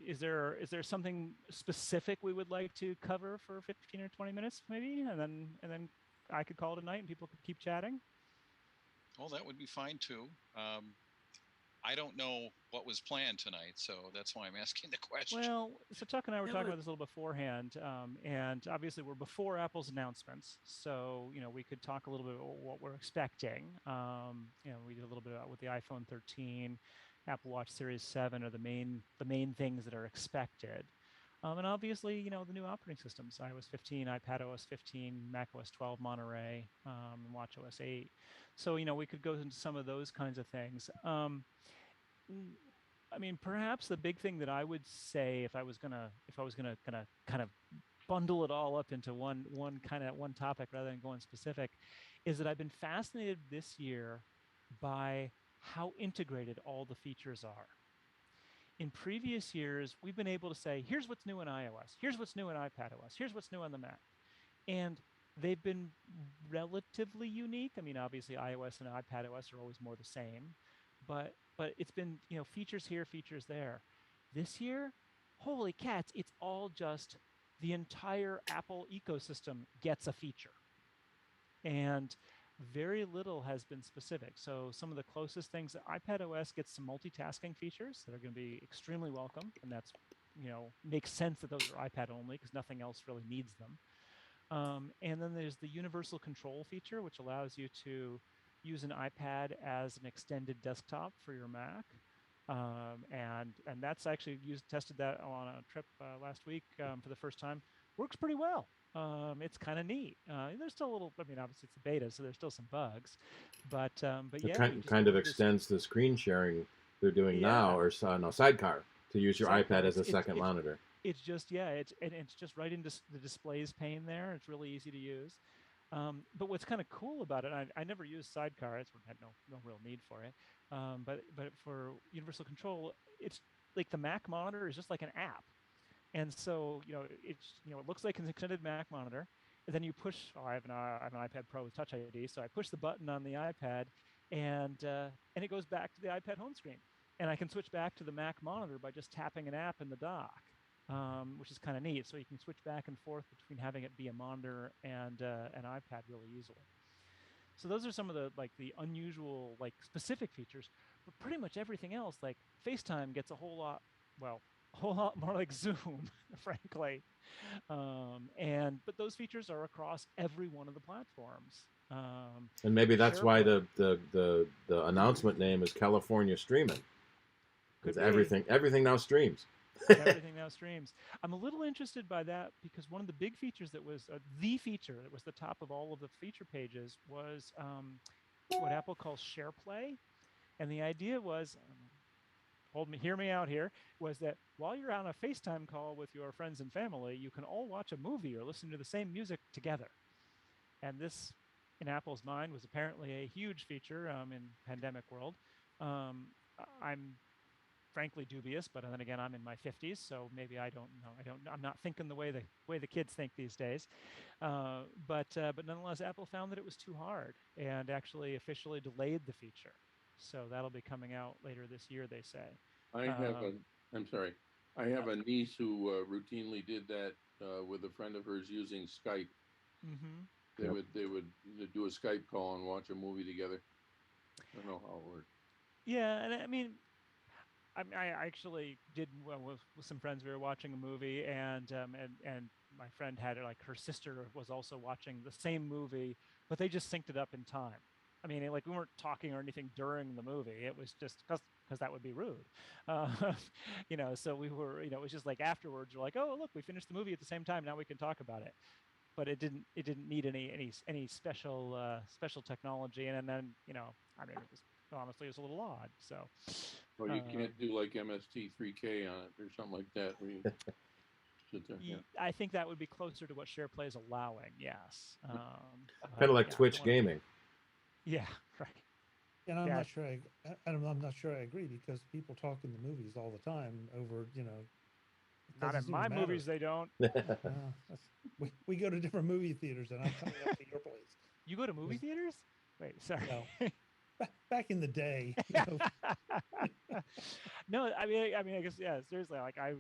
is there something specific we would like to cover for 15 or 20 minutes maybe? And then I could call it a night and people could keep chatting. Oh, that would be fine too. I don't know what was planned tonight, so that's why I'm asking the question. Well, so Chuck and I were talking about this a little beforehand, and obviously we're before Apple's announcements, so we could talk a little bit about what we're expecting. We did a little bit about with the iPhone 13, Apple Watch Series 7 are the main things that are expected. And obviously, the new operating systems, iOS 15, iPadOS 15, macOS 12 Monterey, and watchOS 8. So, we could go into some of those kinds of things. I mean, perhaps the big thing that I would say if I was gonna kind of bundle it all up into one topic rather than going specific, is that I've been fascinated this year by how integrated all the features are. In previous years, we've been able to say, here's what's new in iOS, here's what's new in iPadOS, here's what's new on the Mac. And they've been relatively unique. I mean, obviously, iOS and iPadOS are always more the same. But it's been, features here, features there. This year, holy cats, it's all just the entire Apple ecosystem gets a feature. And very little has been specific. So some of the closest things, iPadOS gets some multitasking features that are going to be extremely welcome. And that's, makes sense that those are iPad only because nothing else really needs them. And then there's the universal control feature, which allows you to use an iPad as an extended desktop for your Mac. And that's actually tested that on a trip last week for the first time. Works pretty well. It's kind of neat. There's still a little, obviously it's a beta, so there's still some bugs, but yeah. It kind of extends the screen sharing they're doing now, or Sidecar, to use your iPad as a second monitor. It's just, it's just right into the displays pane there. It's really easy to use. But what's kind of cool about it, I never used Sidecar. I had no real need for it. But for universal control, it's like the Mac monitor is just like an app. And so, it looks like an extended Mac monitor. And then you push, I have an iPad Pro with Touch ID, so I push the button on the iPad and it goes back to the iPad home screen. And I can switch back to the Mac monitor by just tapping an app in the dock. Which is kind of neat. So you can switch back and forth between having it be a monitor and an iPad really easily. So those are some of the unusual specific features. But pretty much everything else, like FaceTime, gets a whole lot more like Zoom, frankly. But those features are across every one of the platforms. And maybe that's why the announcement name is California Streaming. Because everything now streams. Everything now streams. I'm a little interested by that because one of the big features that was the feature that was the top of all of the feature pages was what Apple calls SharePlay. And the idea was, hear me out here, was that while you're on a FaceTime call with your friends and family, you can all watch a movie or listen to the same music together. And this, in Apple's mind, was apparently a huge feature in pandemic world. I'm frankly dubious, but then again, I'm in my 50s, so maybe I don't know. I'm not thinking the way the kids think these days. But nonetheless, Apple found that it was too hard and actually officially delayed the feature. So that'll be coming out later this year, they say. I have a niece who routinely did that with a friend of hers using Skype. Mm-hmm. They would do a Skype call and watch a movie together. I don't know how it worked. Yeah, and I mean, I actually did with some friends. We were watching a movie, and my friend had her sister was also watching the same movie, but they just synced it up in time. I mean, we weren't talking or anything during the movie. It was just because that would be rude, So we were, it was just afterwards. We're like, oh look, we finished the movie at the same time. Now we can talk about it. But it didn't need any special technology. And then I mean, it was honestly is a little odd. So, Or you can't do like MST3K on it or something like that. Where you sit there. Yeah. I think that would be closer to what SharePlay is allowing. Yes. Kind of like Twitch gaming. Yeah. Right. And I'm not sure. I'm not sure I agree because people talk in the movies all the time over. Not in my movies, they don't. We go to different movie theaters, and I'm coming up to your place. You go to movie theaters? Wait, sorry. No. Back in the day. No, I mean, I guess, yeah, seriously, like I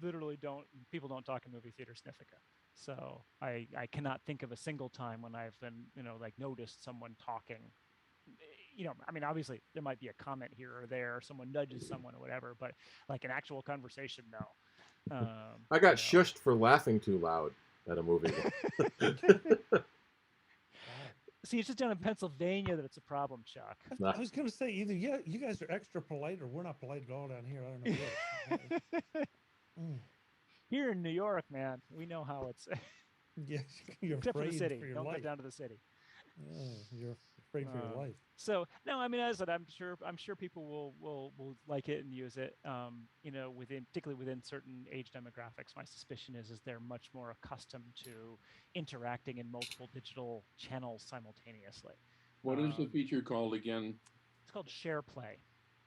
literally don't. People don't talk in movie theater Sniffica, so I cannot think of a single time when I've been, like noticed someone talking. I mean, obviously there might be a comment here or there, someone nudges someone or whatever, but like an actual conversation, no. I got shushed for laughing too loud at a movie. See, it's just down in Pennsylvania that it's a problem, Chuck. I was going to say either you guys are extra polite or we're not polite at all down here. I don't know. Here in New York, man, we know how it's. Yeah, you're except afraid for the city. for your Don't life. get down to the city. You're afraid for your life. So no, I mean, as I said, I'm sure people will like it and use it. Particularly within certain age demographics. My suspicion is they're much more accustomed to interacting in multiple digital channels simultaneously. What is the feature called again? It's called SharePlay.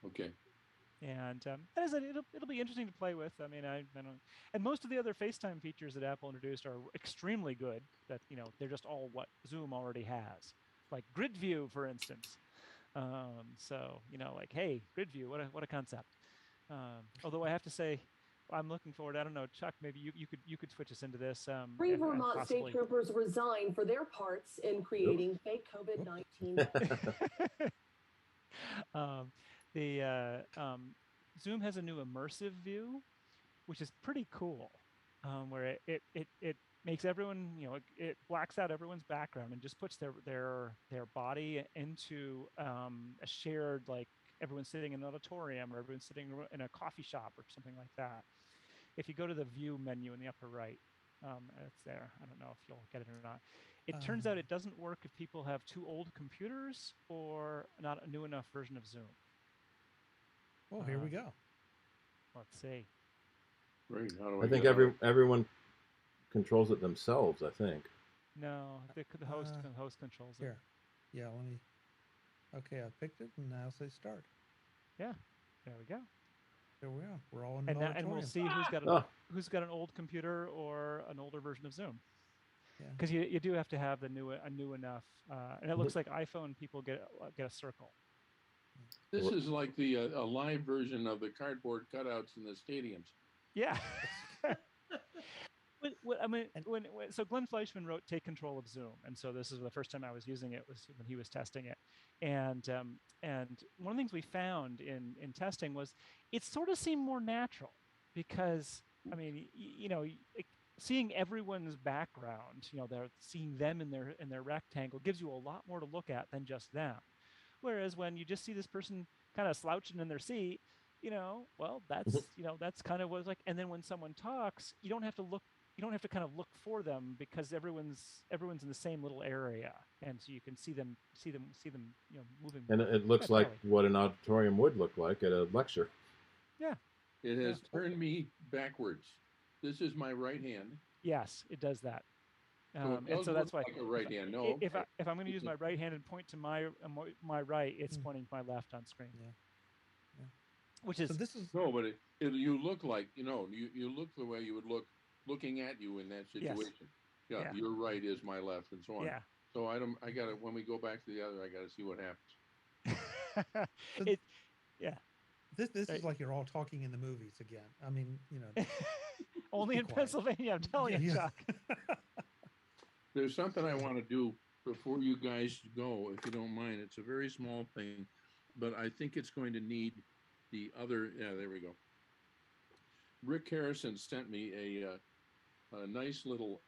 Okay. And as I said, it'll be interesting to play with. I mean, I don't. And most of the other FaceTime features that Apple introduced are extremely good. That they're just all what Zoom already has, like grid view, for instance. So like, hey, grid view, what a concept. Although I have to say, I'm looking forward. I don't know, Chuck. Maybe you could switch us into this. 3 Vermont state troopers resign for their parts in creating fake COVID-19. Zoom has a new immersive view, which is pretty cool, where it makes everyone, it blacks out everyone's background and just puts their body into a shared, like everyone's sitting in an auditorium or everyone's sitting in a coffee shop or something like that. If you go to the view menu in the upper right, it's there. I don't know if you'll get it or not. It turns out it doesn't work if people have too old computers or not a new enough version of Zoom. Oh, here we go. Let's see. Great. How do I think everyone controls it themselves. I think. No, the host controls it. Here, yeah. Let me. Okay, I picked it, and now say start. Yeah, there we go. There we are. We're all in and, an and we'll see who's got an old computer or an older version of Zoom. Because you do have to have a new enough, and it looks like iPhone people get a circle. This is like a live version of the cardboard cutouts in the stadiums. Yeah. I mean, so Glenn Fleischman wrote "Take Control of Zoom," and so this is the first time I was using it was when he was testing it, and one of the things we found in testing was it sort of seemed more natural because I mean, seeing everyone's background, they're seeing them in their rectangle gives you a lot more to look at than just them. Whereas when you just see this person kind of slouching in their seat, well, that's that's kind of what it's like. And then when someone talks, you don't have to kind of look for them because everyone's in the same little area, and so you can see them moving. And it looks like what an auditorium would look like at a lecture. Yeah. It has turned me backwards. This is my right hand. Yes, it does that. And so that's why like a right hand. No. If I'm going to use my right hand and point to my right, it's pointing to my left on screen. Yeah. Which is so this is no, but you look like you look the way you would look looking at you in that situation. Yes. Yeah, your right is my left, and so on. Yeah. So I got to when we go back to the other, I got to see what happens. This is like you're all talking in the movies again. I mean, only in Pennsylvania. I'm telling you, Chuck. There's something I want to do before you guys go, if you don't mind. It's a very small thing, but I think it's going to need the other. Yeah, there we go. Rick Harrison sent me a nice little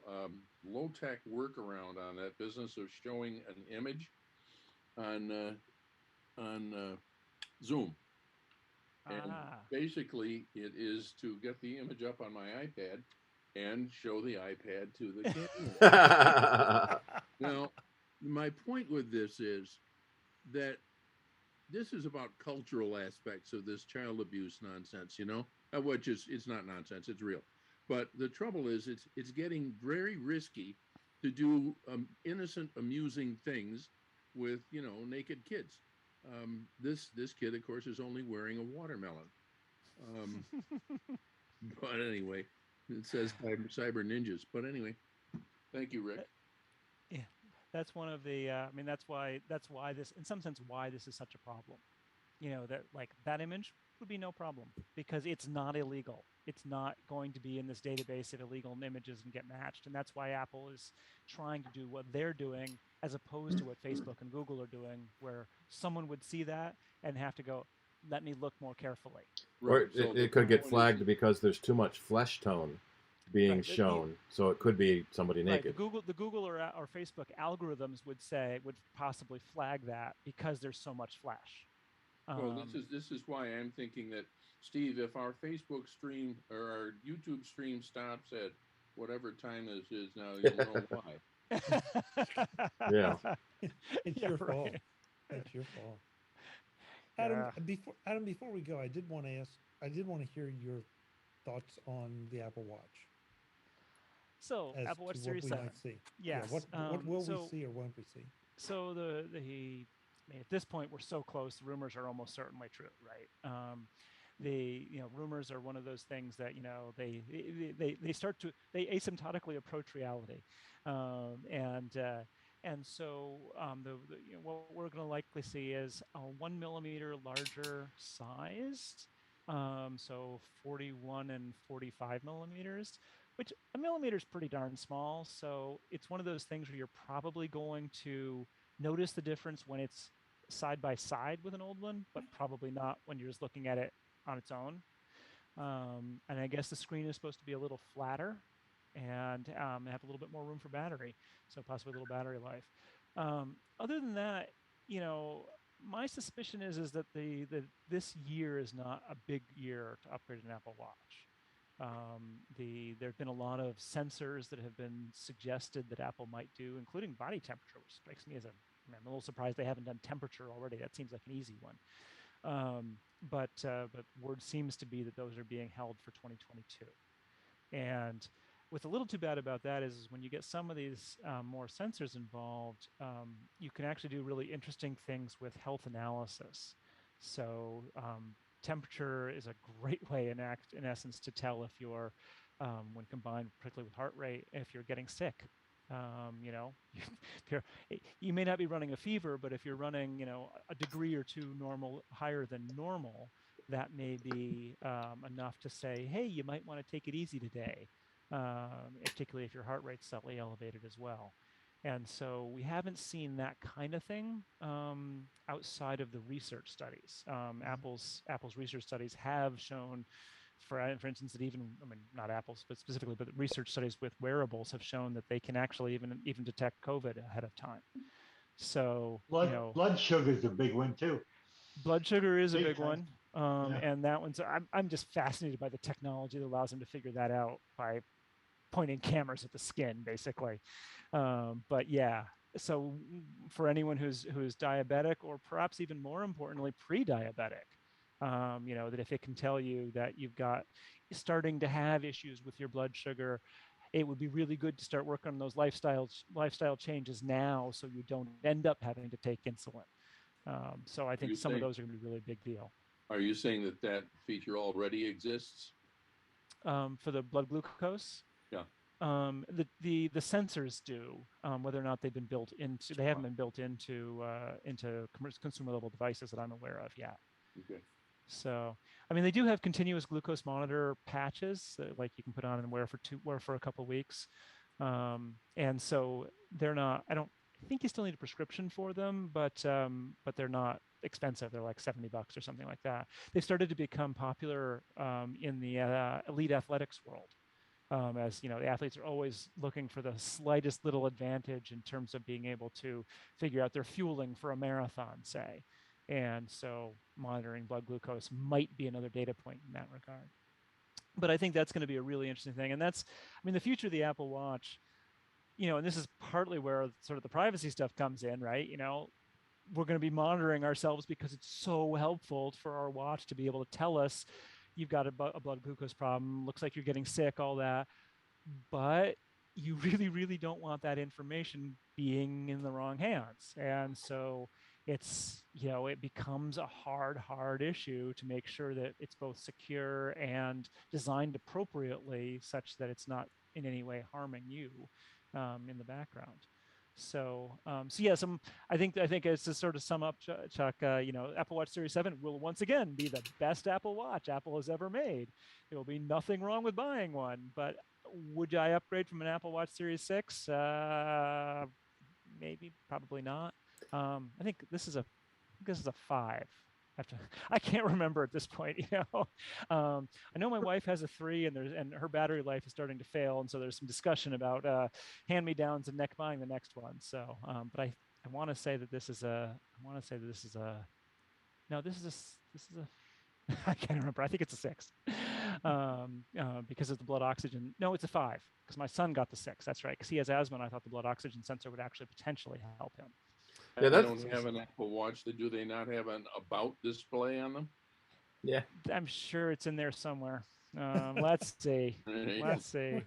low-tech workaround on that business of showing an image on Zoom. And basically, it is to get the image up on my iPad and show the iPad to the camera. Now, my point with this is that this is about cultural aspects of this child abuse nonsense, you know, which is, it's not nonsense, it's real. But the trouble is, it's getting very risky to do innocent, amusing things with, you know, naked kids. This kid, of course, is only wearing a watermelon. But anyway, it says cyber ninjas. But anyway, thank you, Rick. Yeah, that's one of the. I mean, that's why this, in some sense, why this is such a problem. You know, that like that image would be no problem because it's not illegal. It's not going to be in this database of illegal images and get matched. And that's why Apple is trying to do what they're doing as opposed to what Facebook and Google are doing, where someone would see that and have to go, let me look more carefully. Or it could get flagged because there's too much flesh tone being shown. So it could be somebody naked. The Google or Facebook algorithms would possibly flag that because there's so much flash. Well, this is why I'm thinking that, Steve, if our Facebook stream or our YouTube stream stops at whatever time this is now, you'll know why. Yeah. It's your fault. It's your fault. Adam, before we go, I did want to hear your thoughts on the Apple Watch. So Apple Watch Series 7. Yes. Yeah, what will we see or won't we see? So I mean, at this point, we're so close. The rumors are almost certainly true, right? Rumors are one of those things that they asymptotically approach reality, and so what we're going to likely see is a 1 millimeter larger size, so 41 and 45 millimeters, which a millimeter is pretty darn small. So it's one of those things where you're probably going to notice the difference when it's side by side with an old one, but probably not when you're just looking at it on its own. And I guess the screen is supposed to be a little flatter and have a little bit more room for battery, so possibly a little battery life. Other than that, my suspicion is that this year is not a big year to upgrade an Apple Watch. There have been a lot of sensors that have been suggested that Apple might do, including body temperature, which strikes me as I'm a little surprised they haven't done temperature already. That seems like an easy one. But word seems to be that those are being held for 2022. And what's a little too bad about that is when you get some of these more sensors involved, you can actually do really interesting things with health analysis. So temperature is a great way in essence to tell if you're, when combined particularly with heart rate, if you're getting sick. You may not be running a fever, but if you're running, a degree or two higher than normal, that may be enough to say, hey, you might want to take it easy today, particularly if your heart rate's slightly elevated as well. And so we haven't seen that kind of thing outside of the research studies. Apple's research studies have shown, for instance, that not Apple's, but specifically, but research studies with wearables have shown that they can actually even detect COVID ahead of time. So blood sugar is a big one too. Blood sugar is a big one, and that one's. I'm just fascinated by the technology that allows them to figure that out by pointing cameras at the skin, basically. But yeah, so for anyone who's diabetic, or perhaps even more importantly, pre-diabetic. That if it can tell you that you're starting to have issues with your blood sugar, it would be really good to start working on those lifestyle changes now, so you don't end up having to take insulin. So I think some of those are going to be a really big deal. Are you saying that feature already exists? For the blood glucose? Yeah. The sensors do. Whether or not they've been built into, they haven't been built into consumer level devices that I'm aware of yet. Okay. So, they do have continuous glucose monitor patches that, like, you can put on and wear for a couple of weeks. And so they're not. I think you still need a prescription for them, but they're not expensive. They're like $70 or something like that. They've started to become popular in the elite athletics world. As the athletes are always looking for the slightest little advantage in terms of being able to figure out their fueling for a marathon, say. And so monitoring blood glucose might be another data point in that regard. But I think that's going to be a really interesting thing. And that's, the future of the Apple Watch, and this is partly where sort of the privacy stuff comes in, right? we're going to be monitoring ourselves because it's so helpful for our watch to be able to tell us you've got a blood glucose problem, looks like you're getting sick, all that. But you really, really don't want that information being in the wrong hands. And so it's, it becomes a hard issue to make sure that it's both secure and designed appropriately such that it's not in any way harming you in the background. So, I think it's to sort of sum up, Chuck. Apple Watch Series 7 will once again be the best Apple Watch Apple has ever made. There will be nothing wrong with buying one, but would I upgrade from an Apple Watch Series 6? Maybe, probably not. I think this is a 5. I can't remember at this point. I know my wife has a 3, and her battery life is starting to fail, and so there's some discussion about hand-me-downs and buying the next one. So, but I want to say that this is a. I can't remember. I think it's a 6 because of the blood oxygen. No, it's a 5 because my son got the 6. That's right, because he has asthma, and I thought the blood oxygen sensor would actually potentially help him. Yeah, they don't have an Apple Watch. Do they not have an about display on them? Yeah, I'm sure it's in there somewhere. Let's see. Let's see.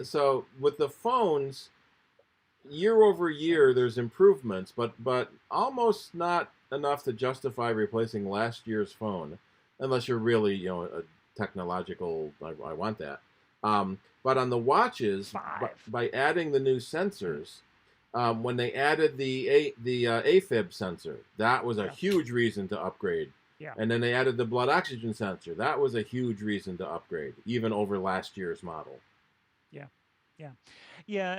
So with the phones, year over year, there's improvements, but almost not enough to justify replacing last year's phone, unless you're really, a technological. I want that. But on the watches, by adding the new sensors. When they added the AFib sensor, that was a huge reason to upgrade. Yeah. And then they added the blood oxygen sensor. That was a huge reason to upgrade, even over last year's model. Yeah.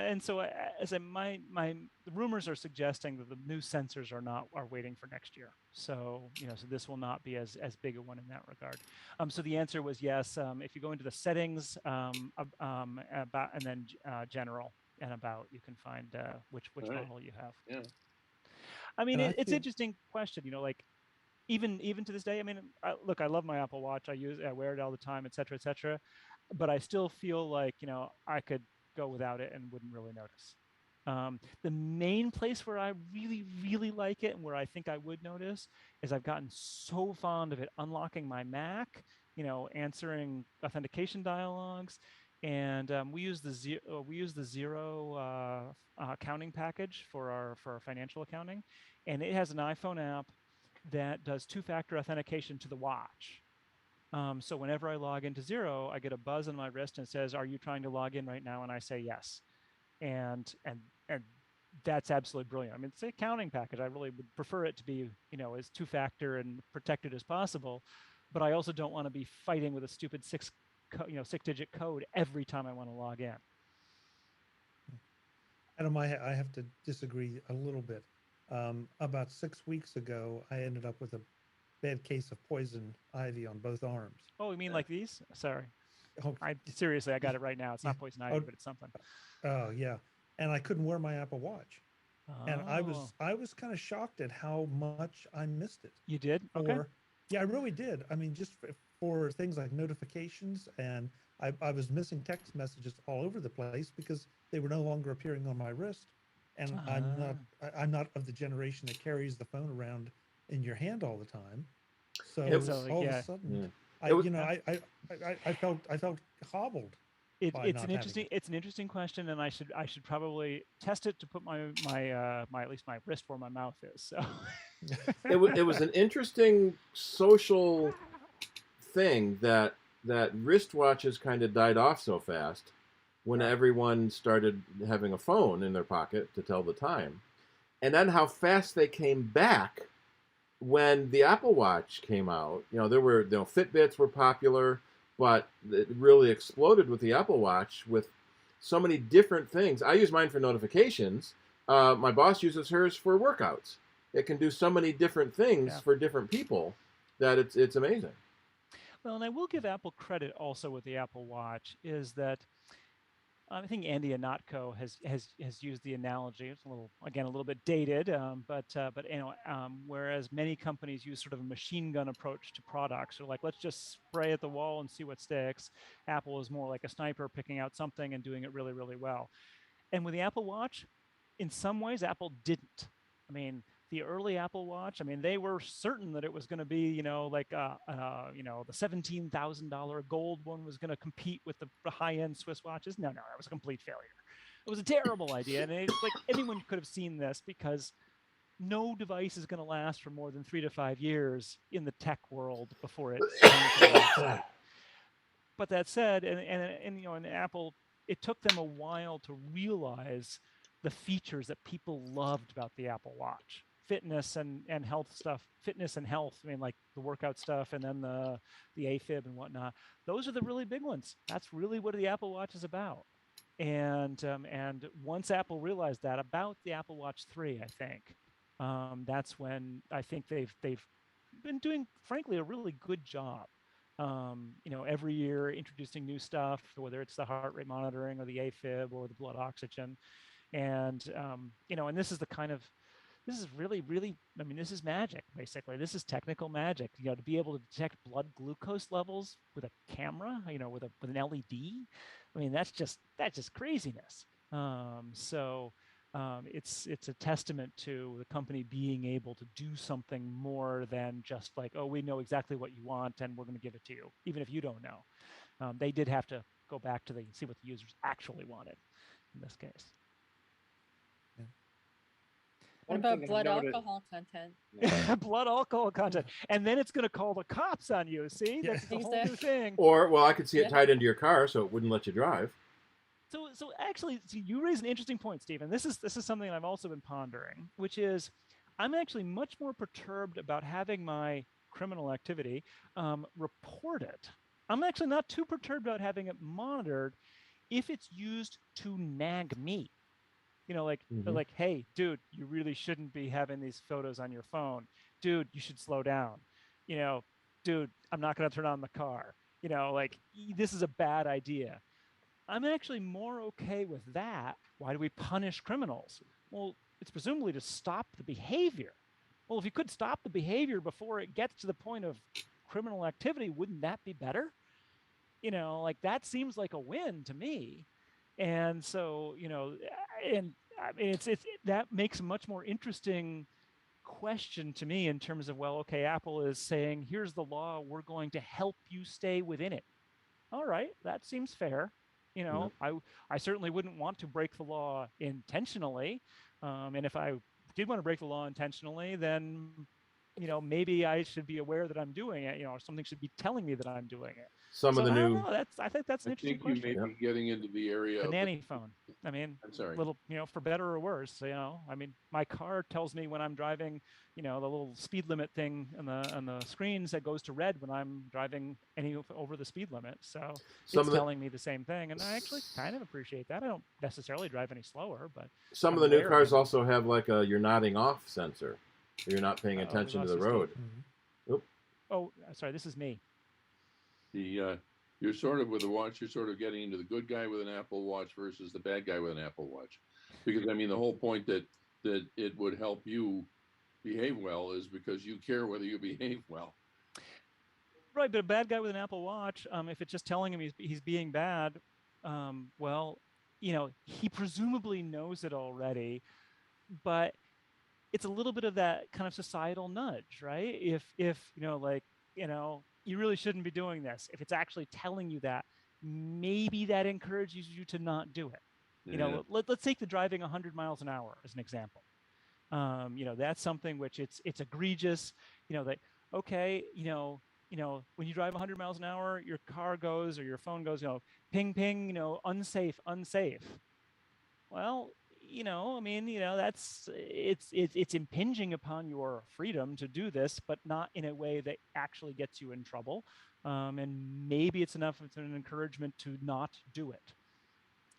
And so, the rumors are suggesting that the new sensors are waiting for next year. So so this will not be as big a one in that regard. So the answer was yes. If you go into the settings, about and then general. And about, you can find which model you have. Yeah. I mean, it's an interesting question. Even to this day. I mean, I love my Apple Watch. I wear it all the time, et cetera, et cetera. But I still feel like I could go without it and wouldn't really notice. The main place where I really, really like it and where I think I would notice is I've gotten so fond of it unlocking my Mac. Answering authentication dialogues. And we use the Zero accounting package for our financial accounting, and it has an iPhone app that does 2-factor authentication to the watch. So whenever I log into Zero, I get a buzz on my wrist and it says, "Are you trying to log in right now?" And I say yes, and that's absolutely brilliant. I mean, it's an accounting package. I really would prefer it to be as 2-factor and protected as possible, but I also don't want to be fighting with a stupid 6-digit code every time I want to log in. Adam, I have to disagree a little bit. About 6 weeks ago, I ended up with a bad case of poison ivy on both arms. Oh, you mean like these? Sorry. Oh, Seriously, I got it right now. It's not poison ivy, but it's something. Oh, yeah. And I couldn't wear my Apple Watch. And I was kind of shocked at how much I missed it. You did? Okay. Yeah, I really did. I mean, just for things like notifications, and I was missing text messages all over the place because they were no longer appearing on my wrist. And I'm not of the generation that carries the phone around in your hand all the time. So all of a sudden, I felt hobbled. It's an interesting question, and I should probably test it to put my at least my wrist where my mouth is. So it was an interesting social thing that wristwatches kind of died off so fast when everyone started having a phone in their pocket to tell the time, and then how fast they came back when the Apple Watch came out. There were Fitbits were popular, but it really exploded with the Apple Watch with so many different things. I use mine for notifications. My boss uses hers for workouts. It can do so many different things for different people that it's amazing. Well, and I will give Apple credit also with the Apple Watch is that I think Andy Anatko has used the analogy. It's a little bit dated, but whereas many companies use sort of a machine gun approach to products, so like let's just spray at the wall and see what sticks. Apple is more like a sniper picking out something and doing it really, really well. And with the Apple Watch, in some ways, Apple didn't. I mean, the early Apple Watch, I mean, they were certain that it was going to be, you know, like, you know, the $17,000 gold one was going to compete with the high-end Swiss watches. No, it was a complete failure. It was a terrible idea. And it's like anyone could have seen this because no device is going to last for more than 3 to 5 years in the tech world before it's But that said, and you know, in Apple, it took them a while to realize the features that people loved about the Apple Watch. Fitness and health stuff, fitness and health. I mean, like the workout stuff, and then the AFib and whatnot. Those are the really big ones. That's really what the Apple Watch is about. And once Apple realized that about the Apple Watch 3, I think, that's when I think they've been doing, frankly, a really good job. You know, every year introducing new stuff, whether it's the heart rate monitoring or the AFib or the blood oxygen, and you know, and this is the kind of, this is really, really, I mean, this is magic, basically. This is technical magic, you know, to be able to detect blood glucose levels with a camera, you know, with an LED. I mean, that's just craziness. It's a testament to the company being able to do something more than just like, oh, we know exactly what you want and we're going to give it to you, even if you don't know. They did have to go back to see what the users actually wanted in this case. What about blood alcohol content? Blood alcohol content. And then it's going to call the cops on you. See? That's the whole new thing. Or, well, I could see it tied into your car so it wouldn't let you drive. So actually, you raise an interesting point, Stephen. This is something I've also been pondering, which is I'm actually much more perturbed about having my criminal activity reported. I'm actually not too perturbed about having it monitored if it's used to nag me. You know, like, like, hey, dude, you really shouldn't be having these photos on your phone. Dude, you should slow down. You know, dude, I'm not going to turn on the car. You know, like, this is a bad idea. I'm actually more okay with that. Why do we punish criminals? Well, it's presumably to stop the behavior. Well, if you could stop the behavior before it gets to the point of criminal activity, wouldn't that be better? You know, like, that seems like a win to me. And so, you know, and I mean, that makes a much more interesting question to me in terms of, well, okay, Apple is saying, here's the law, we're going to help you stay within it. All right, that seems fair. You know, I certainly wouldn't want to break the law intentionally. And if I did want to break the law intentionally, then, you know, maybe I should be aware that I'm doing it, you know, or something should be telling me that I'm doing it. Some of the new, I think that's an interesting question. You may be getting into the area the of nanny phone. I mean, I'm sorry. Little, you know, for better or worse, you know, I mean, my car tells me when I'm driving, you know, the little speed limit thing on the screens that goes to red when I'm driving over the speed limit. So it's telling me the same thing. And I actually kind of appreciate that. I don't necessarily drive any slower, but some of the new cars also have like a you're nodding off sensor. You're not paying attention to the road. Oh, sorry, this is me. You're sort of with a watch. You're sort of getting into the good guy with an Apple Watch versus the bad guy with an Apple Watch, because I mean the whole point that it would help you behave well is because you care whether you behave well. Right, but a bad guy with an Apple Watch, if it's just telling him he's being bad, well, you know, he presumably knows it already, but it's a little bit of that kind of societal nudge, right? If you know, like, you know, you really shouldn't be doing this. If it's actually telling you that, maybe that encourages you to not do it. You know, let's take the driving 100 miles an hour as an example. You know, that's something which it's egregious. You know, that, okay, you know, when you drive 100 miles an hour, your car goes or your phone goes, you know, ping, ping, you know, unsafe. Well, you know, I mean, you know, it's impinging upon your freedom to do this, but not in a way that actually gets you in trouble. And maybe it's enough of an encouragement to not do it.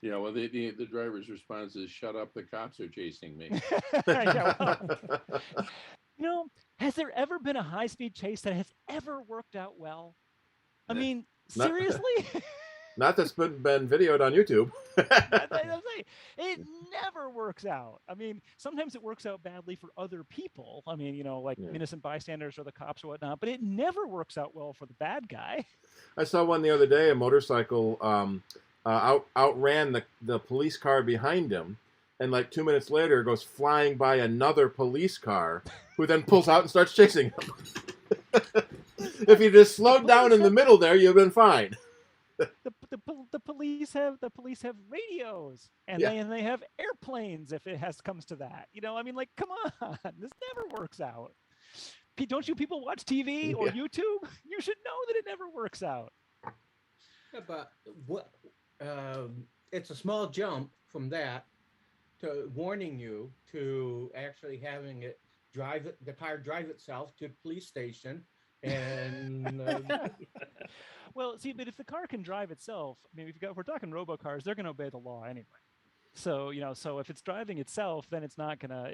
Yeah, well, the driver's response is, "Shut up! The cops are chasing me." Yeah, well, you know, has there ever been a high-speed chase that has ever worked out well? I mean, seriously? Not that's been videoed on YouTube. It never works out. I mean, sometimes it works out badly for other people. I mean, you know, like innocent bystanders or the cops or whatnot, but it never works out well for the bad guy. I saw one the other day, a motorcycle outran the police car behind him, and like 2 minutes later goes flying by another police car, who then pulls out and starts chasing him. If you just slowed down in the middle there, you've been fine. The police have radios, and Yeah. they have airplanes if it comes to that. You know, I mean, like, come on, this never works out. Don't you people watch TV or YouTube? You should know that it never works out. Yeah, but it's a small jump from that to warning you to actually having the car drive itself to the police station. And well, see, but if the car can drive itself, I mean, if we're talking robocars, they're going to obey the law anyway. So, so if it's driving itself, then it's not gonna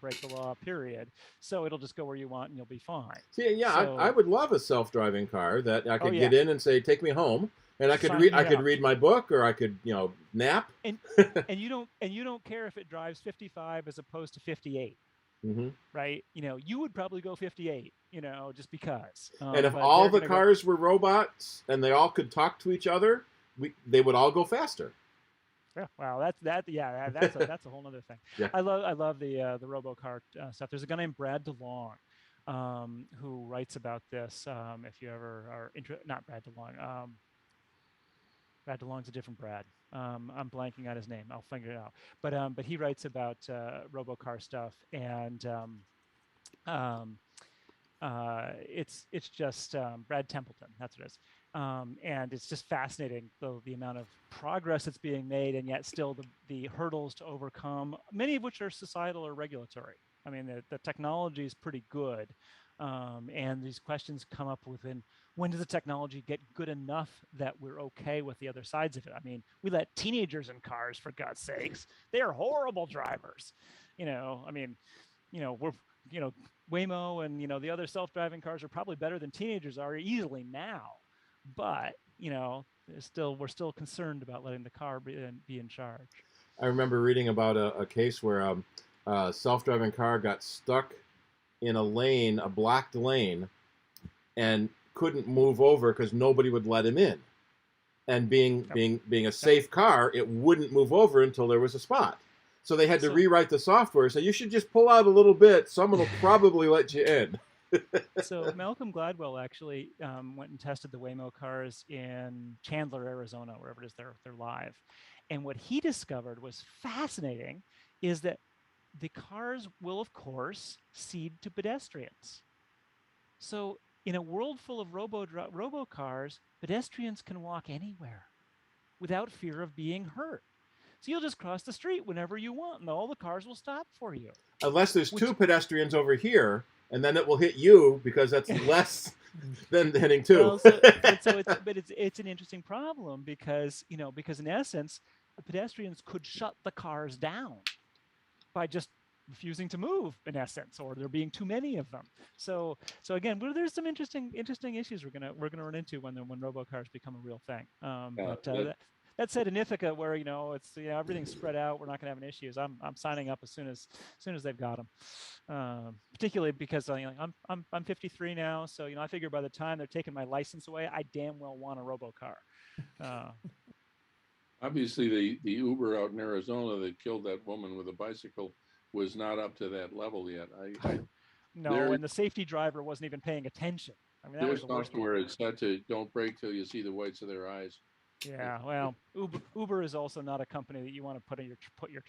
break the law, period. So it'll just go where you want and you'll be fine. See, yeah, so, I would love a self-driving car that I could yeah. get in and say, take me home, and I could read my book, or I could, nap. And you don't care if it drives 55 as opposed to 58. Mm-hmm. Right? You would probably go 58, just because. And if all the cars were robots and they all could talk to each other, they would all go faster. Yeah, wow, that's a whole other thing. Yeah. I love the RoboCar stuff. There's a guy named Brad DeLong who writes about this. If you ever are interested, not Brad DeLong. Brad DeLong's a different Brad. I'm blanking on his name. I'll figure it out. But he writes about RoboCar stuff, and it's just Brad Templeton. That's what it is. And it's just fascinating the amount of progress that's being made, and yet still the hurdles to overcome, many of which are societal or regulatory. I mean, the technology is pretty good, and these questions come up within, when does the technology get good enough that we're okay with the other sides of it? I mean, we let teenagers in cars, for God's sakes. They are horrible drivers. We're Waymo and the other self-driving cars are probably better than teenagers are easily now. But we're still concerned about letting the car be in charge. I remember reading about a case where a self-driving car got stuck in a blocked lane, and couldn't move over because nobody would let him in. And being a safe car, it wouldn't move over until there was a spot. So they had to rewrite the software. So you should just pull out a little bit. Someone will probably let you in. So Malcolm Gladwell actually went and tested the Waymo cars in Chandler, Arizona, wherever it is they're live. And what he discovered was fascinating, is that the cars will, of course, cede to pedestrians. So in a world full of robo cars, pedestrians can walk anywhere without fear of being hurt. So you'll just cross the street whenever you want, and all the cars will stop for you. Unless there's two pedestrians over here, and then it will hit you because that's less than hitting two. Well, it's an interesting problem because in essence, the pedestrians could shut the cars down by just refusing to move, in essence, or there being too many of them. So again, there's some interesting issues we're gonna run into when robocars become a real thing. That said, in Ithaca, where it's everything's spread out, we're not going to have any issues. I'm signing up as soon as they've got them. Particularly because I'm 53 now, so I figure by the time they're taking my license away, I damn well want a robocar. Obviously, the Uber out in Arizona that killed that woman with a bicycle was not up to that level yet. No, and the safety driver wasn't even paying attention. I mean, that was the worst. Where it's set to don't brake till you see the whites of their eyes. Yeah, well, Uber is also not a company that you want to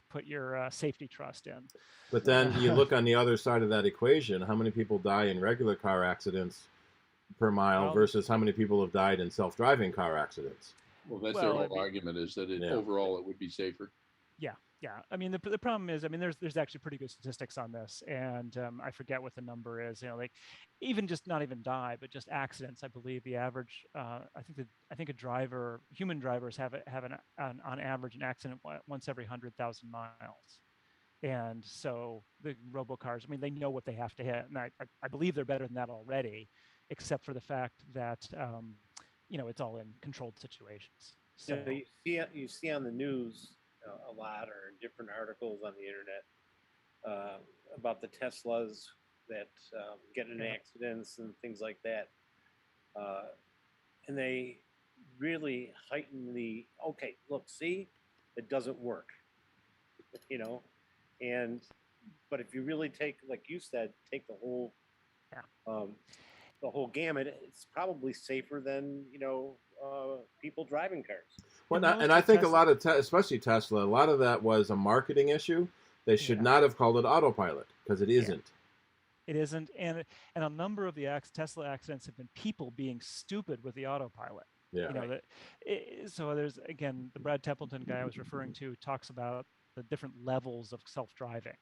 put your safety trust in. But then you look on the other side of that equation. How many people die in regular car accidents per mile versus how many people have died in self-driving car accidents? Well, that's their whole argument, is that overall it would be safer. Yeah. I mean, the problem is, there's actually pretty good statistics on this, and I forget what the number is. Even just not even die, but just accidents. I believe the average. I think human drivers have on average an accident once every 100,000 miles, and so the robocars. I mean, they know what they have to hit, and I believe they're better than that already, except for the fact that it's all in controlled situations. So you see on the news a lot, or in different articles on the internet, about the Teslas that get in accidents and things like that, and they really heighten the look, see, it doesn't work. you know, but if you really take, like you said, take the whole gamut, it's probably safer than people driving cars. Well, and I think a lot of, especially Tesla, a lot of that was a marketing issue. They should not have called it autopilot because it isn't. It isn't, and a number of the Tesla accidents have been people being stupid with the autopilot. Yeah. So there's, again, the Brad Templeton guy I was referring to talks about the different levels of self-driving.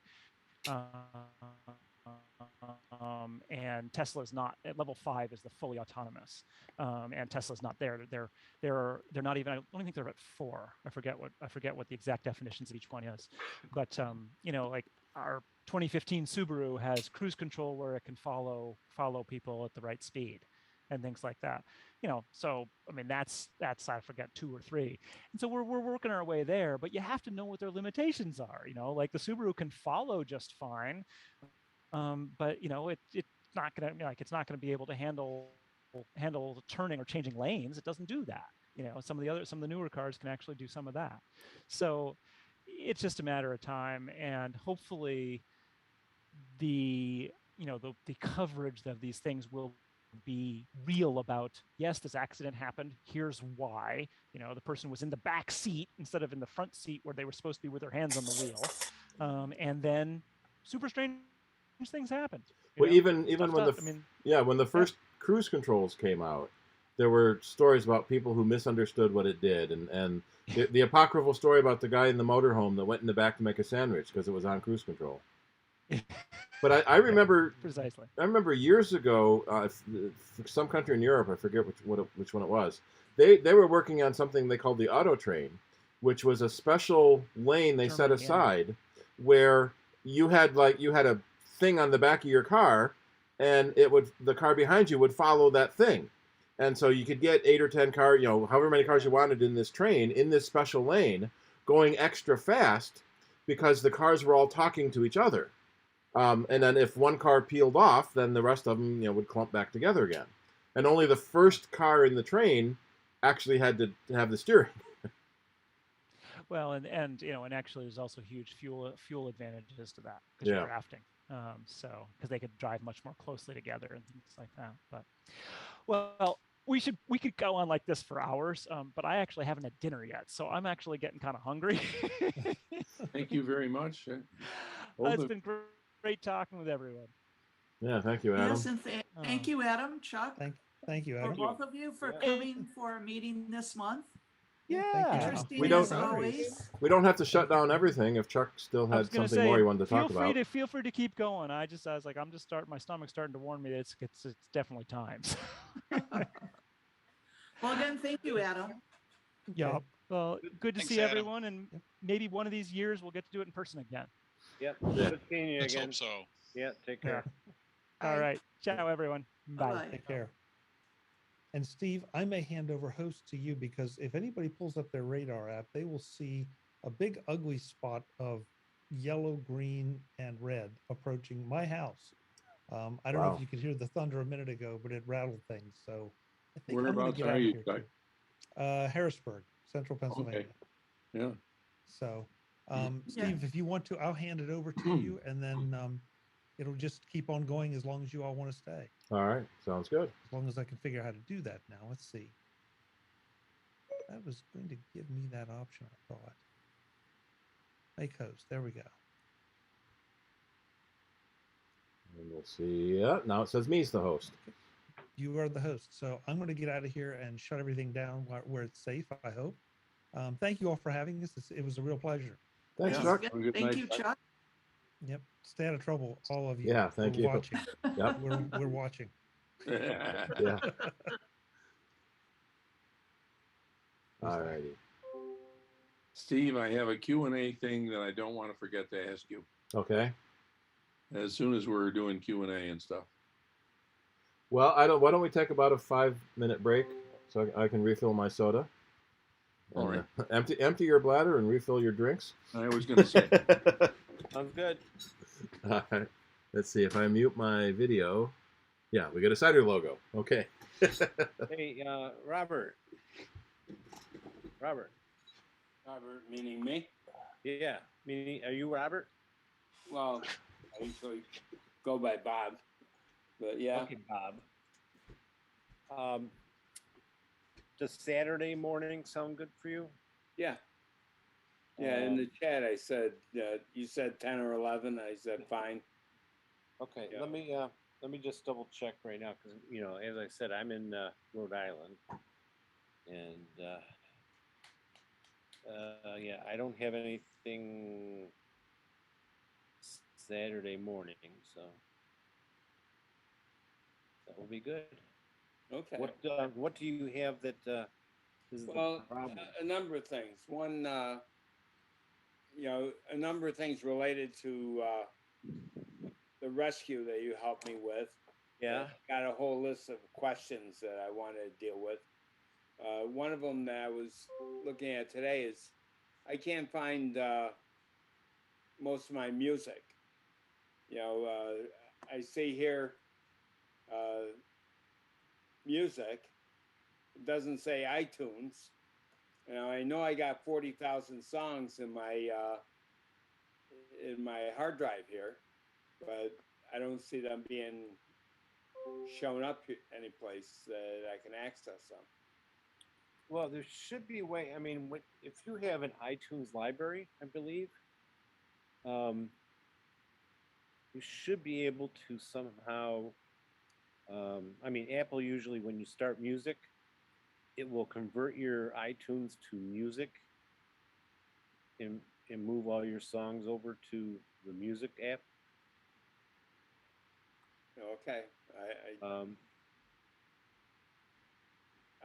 And Tesla's not at level 5 is the fully autonomous, and Tesla's not there. They're not even. I don't think they're at 4. I forget what the exact definitions of each one is, but like our 2015 Subaru has cruise control where it can follow people at the right speed, and things like that. So I mean that's I forget 2 or 3, and so we're working our way there. But you have to know what their limitations are. Like the Subaru can follow just fine. But it's not gonna be able to handle turning or changing lanes. It doesn't do that. Some of the newer cars can actually do some of that. So it's just a matter of time, and hopefully the coverage of these things will be real about, yes, this accident happened, here's why. The person was in the back seat instead of in the front seat where they were supposed to be with their hands on the wheel, and then super strange things happened. Well, even when the first cruise controls came out, there were stories about people who misunderstood what it did, and the apocryphal story about the guy in the motorhome that went in the back to make a sandwich because it was on cruise control. But I remember precisely. I remember years ago, some country in Europe, I forget which one it was. They were working on something they called the auto train, which was a special lane they set aside where you had a thing on the back of your car, and the car behind you would follow that thing, and so you could get 8 or 10 cars, however many cars you wanted in this train in this special lane, going extra fast because the cars were all talking to each other. And then if one car peeled off, then the rest of them, would clump back together again. And only the first car in the train actually had to have the steering. Well, and actually there's also huge fuel advantages to that because you're drafting. So because they could drive much more closely together and things like that. But well, we could go on like this for hours. But I actually haven't had dinner yet, so I'm actually getting kind of hungry. Thank you very much. It's been great talking with everyone. Yeah, thank you, Adam. Yes, and thank you, Adam, Chuck. Thank you, Adam. For both of you for coming for a meeting this month. Yeah, interesting as always. We don't have to shut down everything if Chuck still had something more he wanted to talk about. Feel free to keep going. I was like, my stomach's starting to warn me that it's definitely time. Well, again, thank you, Adam. Yeah. Well, good to see everyone, and maybe one of these years we'll get to do it in person again. Yep. Good seeing you Let's again. hope so. Yeah. Take care. All right. Ciao, everyone. Bye. Bye. Take care. And Steve, I may hand over host to you because if anybody pulls up their radar app, they will see a big ugly spot of yellow, green, and red approaching my house. I don't know if you could hear the thunder a minute ago, but it rattled things. So I think whereabouts are you, Chuck? Harrisburg, Central Pennsylvania. Okay. Yeah. So, Steve, if you want to, I'll hand it over to you, and then it'll just keep on going as long as you all want to stay. All right, sounds good. As long as I can figure out how to do that now. Let's see. That was going to give me that option, I thought. Make host. There we go. And we'll see. Yeah, now it says me's the host. You are the host. So I'm going to get out of here and shut everything down where it's safe, I hope. Thank you all for having us. It was a real pleasure. Thanks, Chuck. Thank you, Chuck. Yep. Stay out of trouble, all of you. Yeah, thank you. Watching. Yep. We're watching. Yeah. All righty. Steve, I have a Q&A thing that I don't want to forget to ask you. Okay. As soon as we're doing Q&A and stuff. Well, why don't we take about a 5-minute break so I can refill my soda. All right. Empty your bladder and refill your drinks. I was going to say. Sounds good. All right. Let's see if I mute my video. Yeah, we got a CIDER logo. Okay. Hey, Robert. Robert, meaning me? Yeah. Are you Robert? Well, I usually go by Bob, but yeah. Okay, Bob. Does Saturday morning sound good for you? Yeah. Yeah, in the chat I said you said 10 or 11. I said fine. Okay, Yeah. let me just double check right now because as I said, I'm in Rhode Island, and yeah, I don't have anything Saturday morning, so that will be good. Okay. What do you have that is Well, the problem? a number of things. One, a number of things related to the rescue that you helped me with. Yeah. Got a whole list of questions that I wanted to deal with. One of them that I was looking at today is I can't find most of my music. I see here music. It doesn't say iTunes. I know I got 40,000 songs in my hard drive here, but I don't see them being shown up any place that I can access them. Well, there should be a way. I mean, if you have an iTunes library, I believe, you should be able to somehow. I mean, Apple usually, when you start music, it will convert your iTunes to music and move all your songs over to the music app. Okay.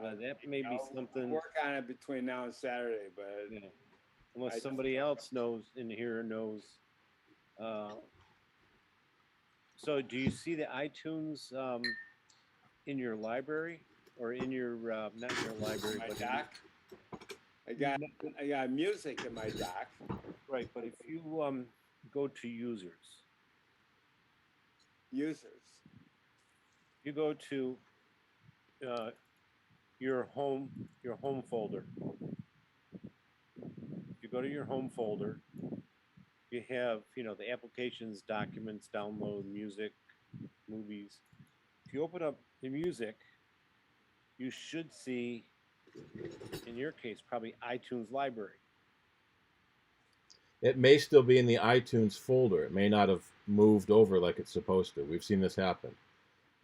That may be something. Work on it between now and Saturday, but unless somebody else knows in here knows. So, do you see the iTunes in your library or in your not your library, my but dock? I got music in my dock. Right, but if you go to users, you go to your home folder. If you go to your home folder, you have the applications, documents, download, music, movies. If you open up the music, you should see, in your case, probably iTunes library. It may still be in the iTunes folder. It may not have moved over like it's supposed to. We've seen this happen.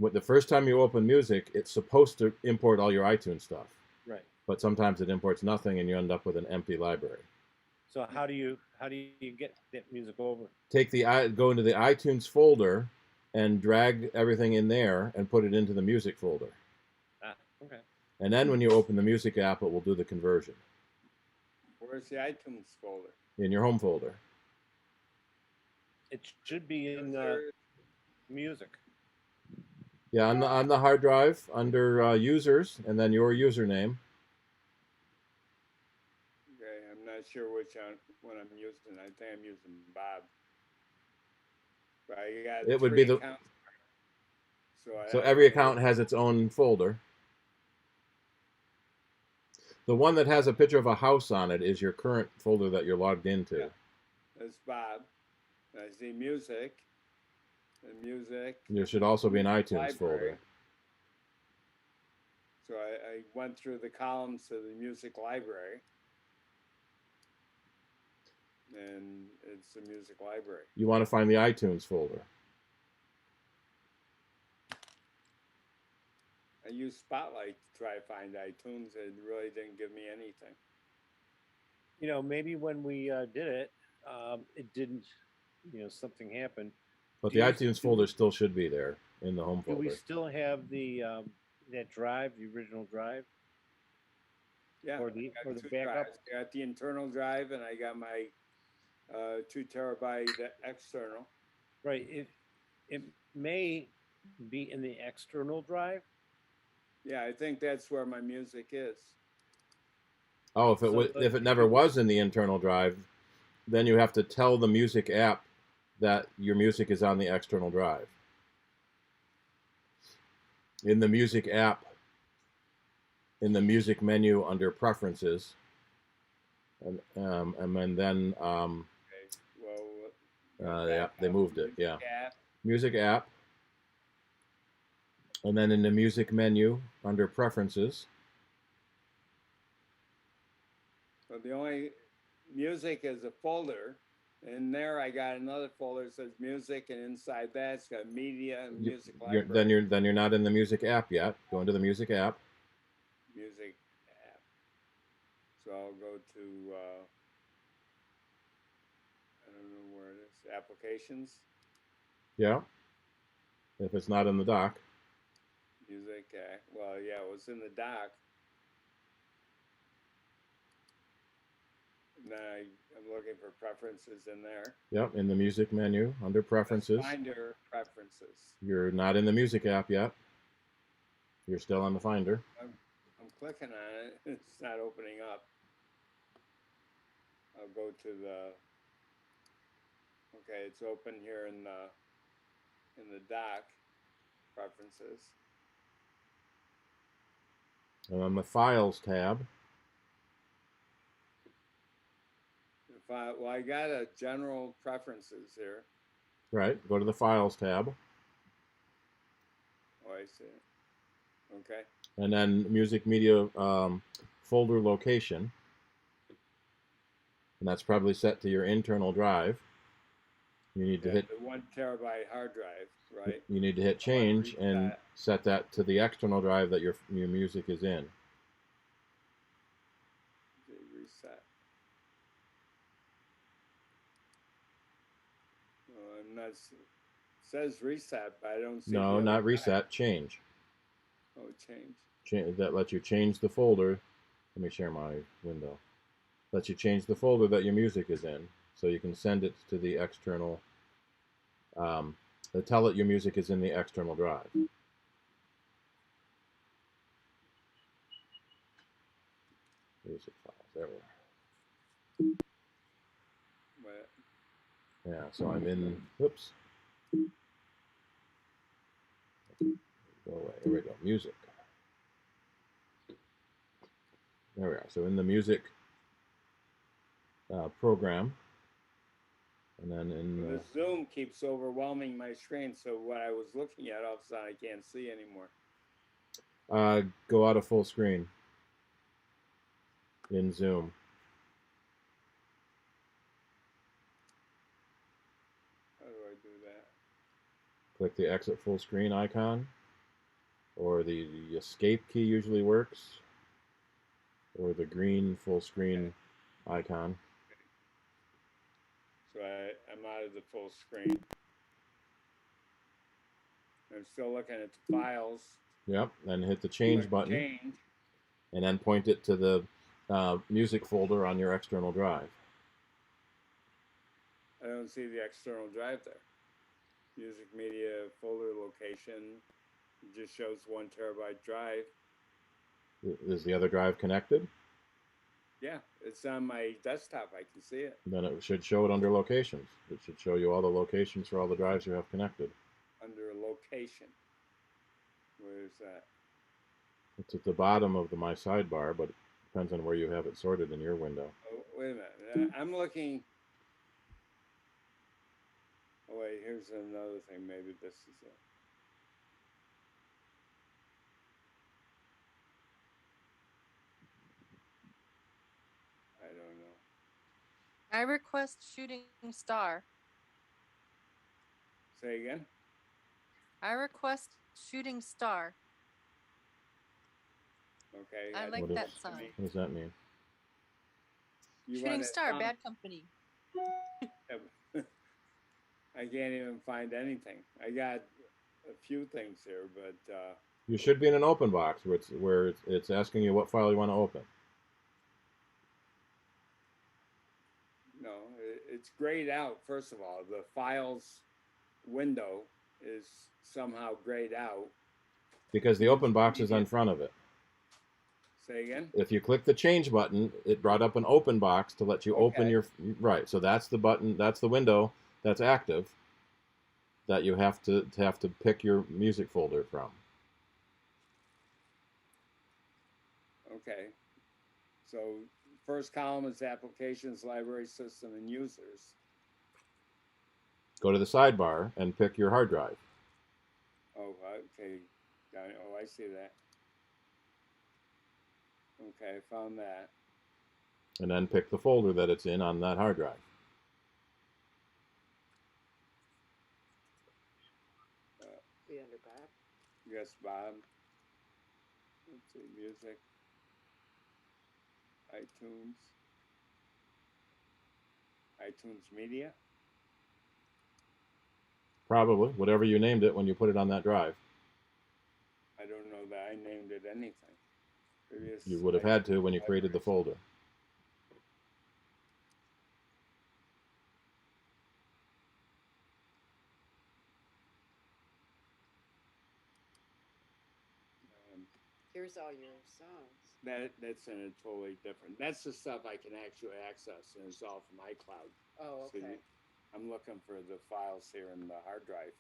The first time you open music, it's supposed to import all your iTunes stuff. Right. But sometimes it imports nothing, and you end up with an empty library. So how do you get that music over? Go into the iTunes folder and drag everything in there and put it into the music folder. Okay. And then when you open the music app, it will do the conversion. Where's the iTunes folder? In your home folder. It should be in music. Yeah, on the hard drive under users, and then your username. Okay, I'm not sure which one I'm using. I think I'm using Bob. But I got It would be the accounts. So every account has its own folder. The one that has a picture of a house on it is your current folder that you're logged into. Yeah. That's Bob. I see music. And music. There should also be an iTunes library. folder. So I went through the columns of the music library. And it's the music library. You want to find the iTunes folder. I used Spotlight to try to find iTunes. It really didn't give me anything. Maybe when we did it, it didn't, something happened. But the iTunes folder still should be there in the home folder. Do we still have the that drive, the original drive? Yeah. Or the backup? Drives. I got the internal drive, and I got my 2 terabyte external. Right. It may be in the external drive. Yeah, I think that's where my music is. Oh, if it never was in the internal drive, then you have to tell the music app that your music is on the external drive. In the music app, in the music menu under preferences, And then Okay. Well, yeah, they moved it. Yeah, app. music app, and then in the music menu under preferences. So the only music is a folder. In there, I got another folder that says music, and inside that, it's got media and music library. Then you're not in the music app yet. Go into the music app. Music app. So I'll go to I don't know where it is. Applications. Yeah. If it's not in the dock. Music. Well, yeah, it was in the dock. Now I'm looking for preferences in there. Yep, in the music menu under preferences. Finder preferences. You're not in the music app yet. You're still on the Finder. I'm clicking on it. It's not opening up. I'll go to the. Okay, it's open here in the dock preferences. And on the Files tab. Well, I got a general preferences here. Right. Go to the Files tab. Oh, I see it. Okay. And then Music Media folder location. And that's probably set to your internal drive. You need to hit the 1 terabyte hard drive, right? You need to hit change and set that to the external drive that your music is in. Reset. Well, I'm not. It says reset, but I don't see. No, not reset. Change. Oh, change. That lets you change the folder. Let me share my window. Lets you change the folder that your music is in, so you can send it to the external. Tell it your music is in the external drive. Music files. There we are. Yeah, so I'm in. Whoops. Go away. Here we go. Music. There we are. So in the music program, and then in the Zoom keeps overwhelming my screen, so what I was looking at all of a sudden I can't see anymore. Go out of full screen in Zoom. How do I do that? Click the exit full screen icon, or the escape key usually works, or the green full screen icon. So I'm out of the full screen. I'm still looking at the files. Yep, and hit the change button. Change. And then point it to the music folder on your external drive. I don't see the external drive there. Music media folder location. It just shows 1 terabyte drive. Is the other drive connected? Yeah, it's on my desktop. I can see it. Then it should show it under locations. It should show you all the locations for all the drives you have connected. Under location. Where is that? It's at the bottom of my sidebar, but it depends on where you have it sorted in your window. Oh, wait a minute. I'm looking. Oh, wait, here's another thing. Maybe this is it. I don't know. I request shooting star. Say again? I request shooting star. Okay. I like that sign. What does that mean? Shooting star, bad company. I can't even find anything. I got a few things here, but you should be in an open box where it's asking you what file you want to open. No, it's grayed out. First of all, the files window is somehow grayed out. Because the open box is in front of it. Say again? If you click the change button, it brought up an open box to let you open your... Right, so that's the button, that's the window that's active that you have to pick your music folder from. Okay. So first column is applications, library system, and users. Go to the sidebar and pick your hard drive. Oh, okay. Oh, I see that. Okay, I found that. And then pick the folder that it's in on that hard drive. Be under Bob. Yes, Bob. Let's see, music. iTunes Media. Probably, whatever you named it when you put it on that drive. I don't know that I named it anything. You would have had to when you created the folder. Here's all your songs. That's in a totally different. That's the stuff I can actually access, and it's all from iCloud. Oh, okay. See, I'm looking for the files here in the hard drive.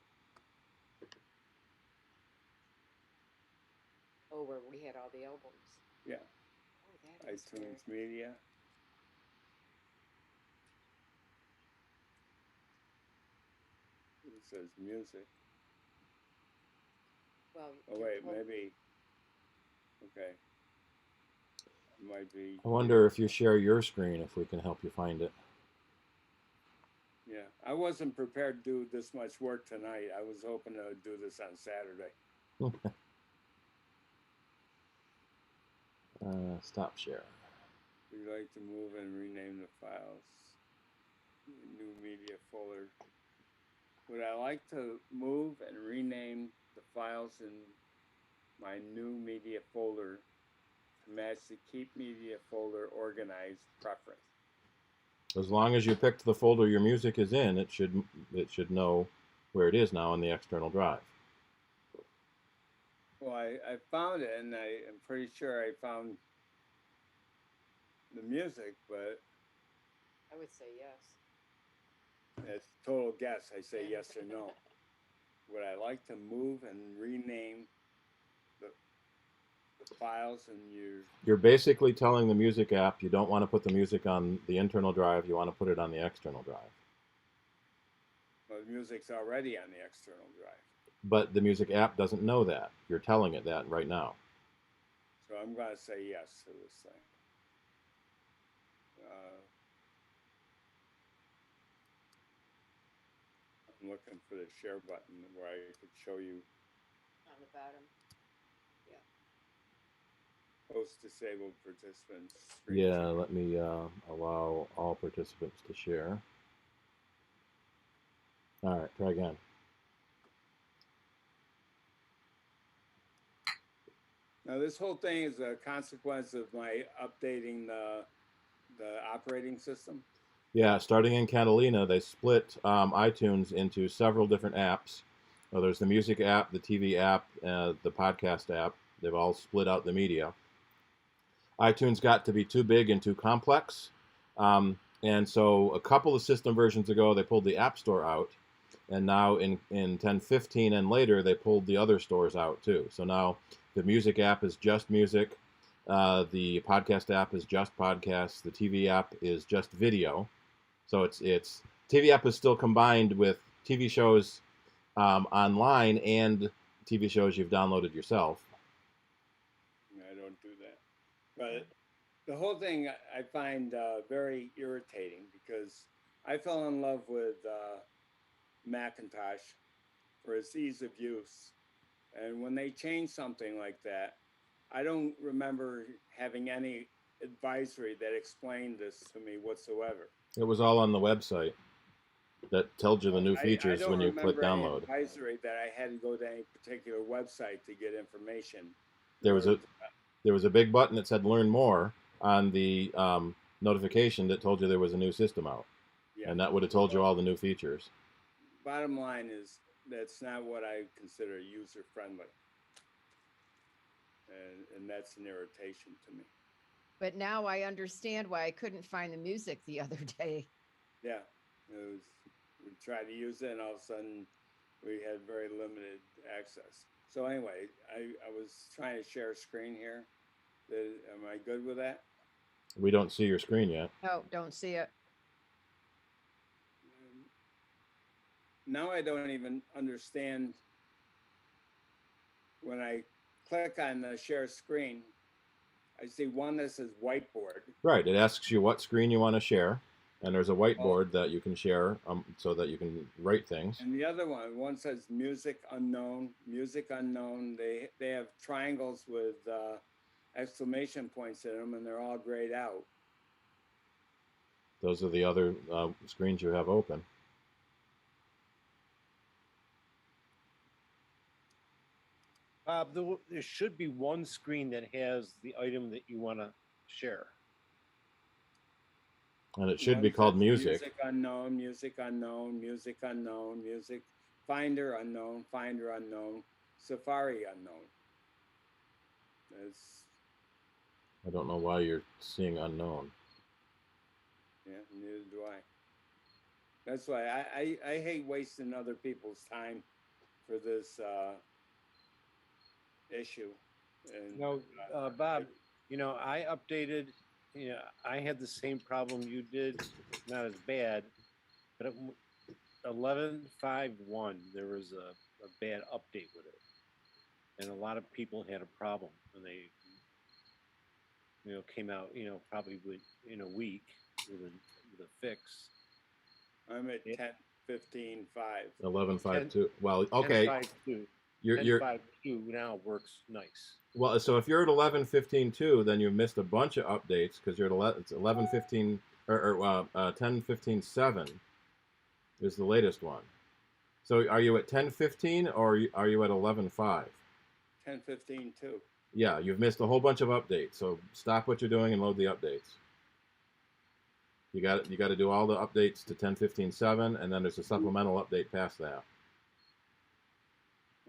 Oh, where we had all the albums. Yeah. Oh, that is iTunes Media. It says music. Well. Oh wait, maybe. Okay. It might be. I wonder if you share your screen, if we can help you find it. Yeah, I wasn't prepared to do this much work tonight. I was hoping to do this on Saturday. Stop share. We'd like to move and rename the files. New media folder. Would I like to move and rename the files in my new media folder to match the keep media folder organized preference? As long as you picked the folder your music is in, it should know where it is now in the external drive. Well, I found it, and I am pretty sure I found the music, but I would say yes. it's total guess. I say yes or no. Would I like to move and rename the files in your... You're basically telling the music app you don't want to put the music on the internal drive, you want to put it on the external drive. Well, the music's already on the external drive. But the music app doesn't know that. You're telling it that right now. So I'm going to say yes to this thing. I'm looking for the share button where I could show you. On the bottom. Yeah. Host disabled participants. Yeah, let me allow all participants to share. All right, try again. Now, this whole thing is a consequence of my updating the operating system. Yeah, starting in Catalina, they split iTunes into several different apps. Well, there's the music app, the TV app, the podcast app. They've all split out the media. iTunes got to be too big and too complex. And so a couple of system versions ago, they pulled the App Store out. And now in 10.15 and later, they pulled the other stores out too. So now the music app is just music. The podcast app is just podcasts. The TV app is just video. So it's TV app is still combined with TV shows online and TV shows you've downloaded yourself. I don't do that. But the whole thing I find very irritating because I fell in love with Macintosh for its ease of use. And when they change something like that, I don't remember having any advisory that explained this to me whatsoever. It was all on the website that tells you the new features when you click download. Any advisory that I had to go to any particular website to get information. There was a big button that said "Learn More" on the notification that told you there was a new system out, and that would have told you all the new features. Bottom line is that's not what I consider user friendly, and that's an irritation to me. But now I understand why I couldn't find the music the other day. Yeah, we tried to use it, and all of a sudden we had very limited access. So anyway, I was trying to share a screen here. Am I good with that? We don't see your screen yet. No, don't see it. Now I don't even understand when I click on the share screen. I see one that says whiteboard. Right. It asks you what screen you want to share, and there's a whiteboard that you can share so that you can write things. And the other one says music unknown, music unknown. They have triangles with exclamation points in them, and they're all grayed out. Those are the other screens you have open. There should be one screen that has the item that you want to share. And it should be called music. Music unknown, music unknown, music unknown, music finder unknown, finder unknown, Safari unknown. I don't know why you're seeing unknown. Yeah, neither do I. That's why I hate wasting other people's time for this issue. And, no, Bob, I updated. I had the same problem you did, not as bad, but at 11.5.1 there was a bad update with it, and a lot of people had a problem, and they, came out, probably in a week with a fix. I'm at 10.15.5. 11.5.2. Well, okay. 10.5.2. You're 10.5.2 now works nice. Well, so if you're at 11.15.2, then you've missed a bunch of updates because you're at it's 11.15 or 10.15.7 is the latest one. So are you at 10.15 or are you at 11.5? 10.15.2. Yeah, you've missed a whole bunch of updates. So stop what you're doing and load the updates. You got to do all the updates to 10.15.7, and then there's a supplemental update past that.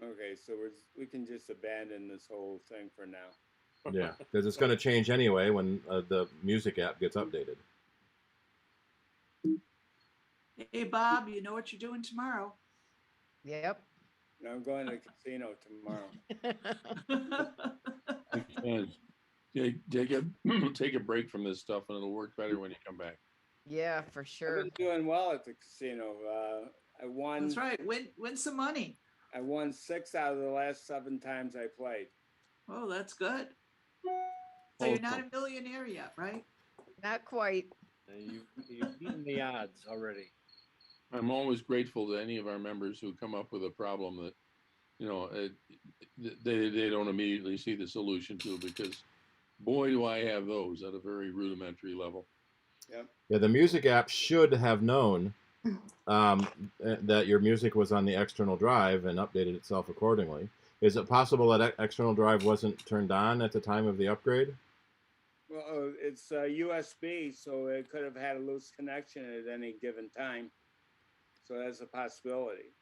Okay, so we can just abandon this whole thing for now. Yeah, because it's going to change anyway when the music app gets updated. Hey, Bob, you know what you're doing tomorrow? Yep. I'm going to the casino tomorrow. Take a break from this stuff, and it'll work better when you come back. Yeah, for sure. I've been doing well at the casino. I won. That's right. Win some money. I won 6 out of the last 7 times I played. Oh, that's good. So you're not a millionaire yet, right? Not quite. You've beaten the odds already. I'm always grateful to any of our members who come up with a problem that, they don't immediately see the solution to, because boy, do I have those at a very rudimentary level. Yep. Yeah, the music app should have known that your music was on the external drive and updated itself accordingly. Is it possible that external drive wasn't turned on at the time of the upgrade? Well, it's USB, so it could have had a loose connection at any given time. So that's a possibility.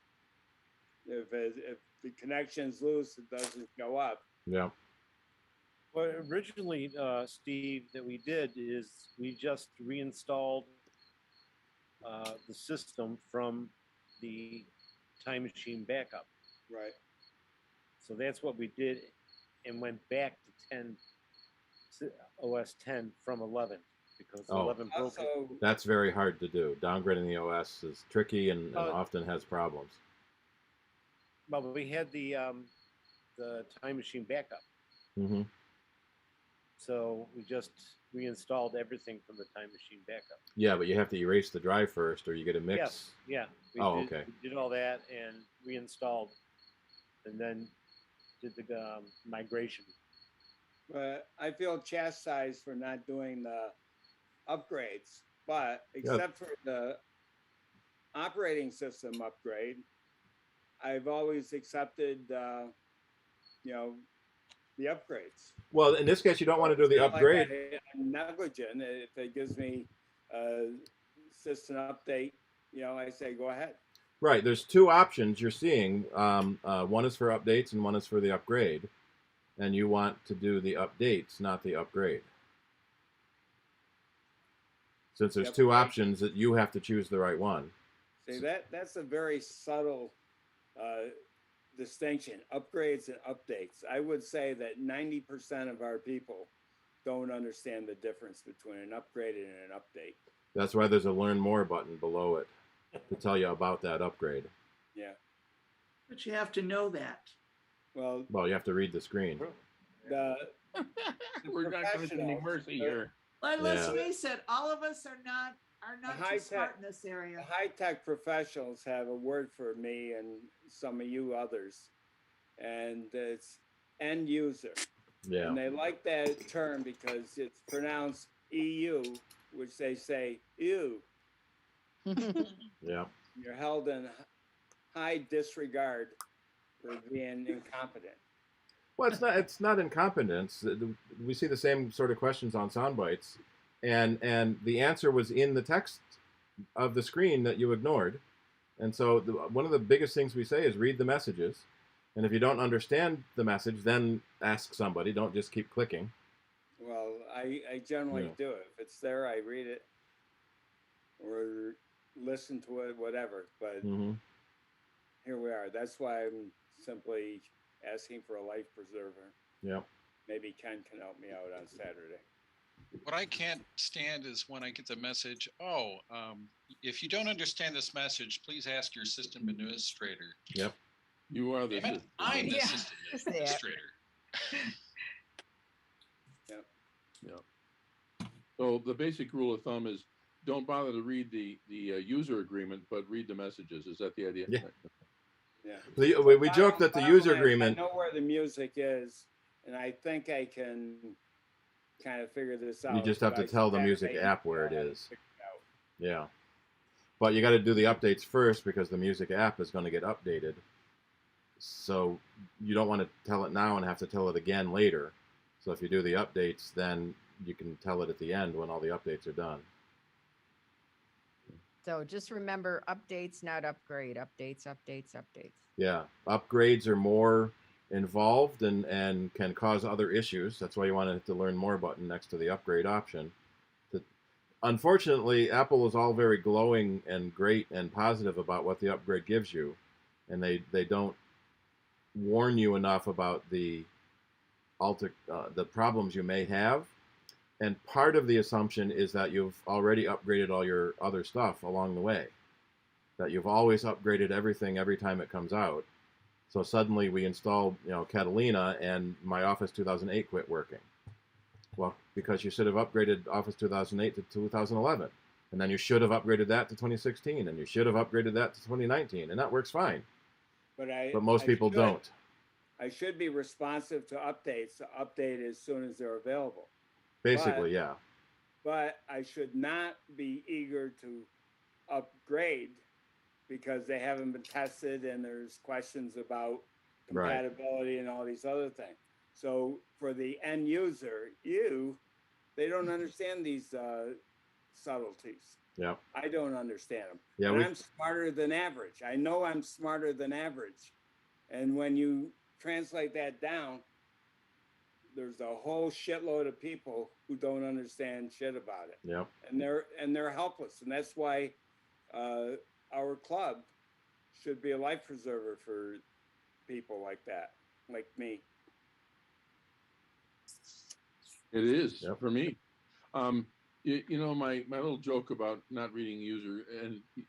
If the connection's loose, it doesn't go up. Yeah. Well, originally, Steve, that we did is we just reinstalled the system from the Time Machine backup. Right. So that's what we did, and went back to OS 10 from 11 because 11 broke it. That's very hard to do. Downgrading the OS is tricky and often has problems. Well, we had the Time Machine backup. Mm-hmm. So we just reinstalled everything from the Time Machine backup. Yeah, but you have to erase the drive first, or you get a mix. Yes, yeah. Okay. We did all that and reinstalled, and then did the migration. I feel chastised for not doing the upgrades, but except for the operating system upgrade, I've always accepted, the upgrades. Well, in this case, you don't want to do the upgrade. I'm negligent. If it gives me a system update, I say go ahead. Right. There's 2 options you're seeing. One is for updates and one is for the upgrade. And you want to do the updates, not the upgrade. Since there's 2 options, that you have to choose the right one. See, that's a very subtle distinction, upgrades and updates. I would say that 90% of our people don't understand the difference between an upgrade and an update. That's why there's a learn more button below it to tell you about that upgrade. Yeah. But you have to know that. Well, you have to read the screen. We're not going to any mercy here. Let's face it, all of us are not too smart in this area. The high-tech professionals have a word for me and some of you others, and it's end user. Yeah. And they like that term because it's pronounced EU, which they say ew. Yeah. You're held in high disregard for being incompetent. Well, it's not incompetence. We see the same sort of questions on sound bites, and the answer was in the text of the screen that you ignored. And so one of the biggest things we say is read the messages. And if you don't understand the message, then ask somebody. Don't just keep clicking. Well, I generally do it. If it's there, I read it or listen to it, whatever. But here we are. That's why I'm simply asking for a life preserver. Yeah. Maybe Ken can help me out on Saturday. What I can't stand is when I get the message, if you don't understand this message, please ask your system administrator. Yep. You are the system. I'm the system administrator. Yep. Yeah. So the basic rule of thumb is don't bother to read the user agreement, but read the messages. Is that the idea? Yeah. Yeah. We joke that the user agreement. I know where the music is, and I think I can kind of figure this out. You just have to tell the music app where it is. Yeah. But you got to do the updates first because the music app is going to get updated. So you don't want to tell it now and have to tell it again later. So if you do the updates, then you can tell it at the end when all the updates are done. So just remember updates, not upgrade. Updates, updates, updates. Yeah. Upgrades are more involved and can cause other issues. That's why you want to hit the learn more button next to the upgrade option. Unfortunately, Apple is all very glowing and great and positive about what the upgrade gives you. And they don't warn you enough about the problems you may have. And part of the assumption is that you've already upgraded all your other stuff along the way. That you've always upgraded everything every time it comes out. So suddenly we installed, Catalina and my Office 2008 quit working. Well, because you should have upgraded Office 2008 to 2011. And then you should have upgraded that to 2016. And you should have upgraded that to 2019. And that works fine. But most people don't. I should be responsive to updates to update as soon as they're available. Basically, yeah. But I should not be eager to upgrade because they haven't been tested and there's questions about compatibility and all these other things. So for the end user, they don't understand these subtleties. Yeah. I don't understand them. Yeah, and I'm smarter than average. I know I'm smarter than average. And when you translate that down, there's a whole shitload of people who don't understand shit about it. Yeah. And they're helpless. And that's why our club should be a life preserver for people like that, like me. It is for me. My little joke about not reading user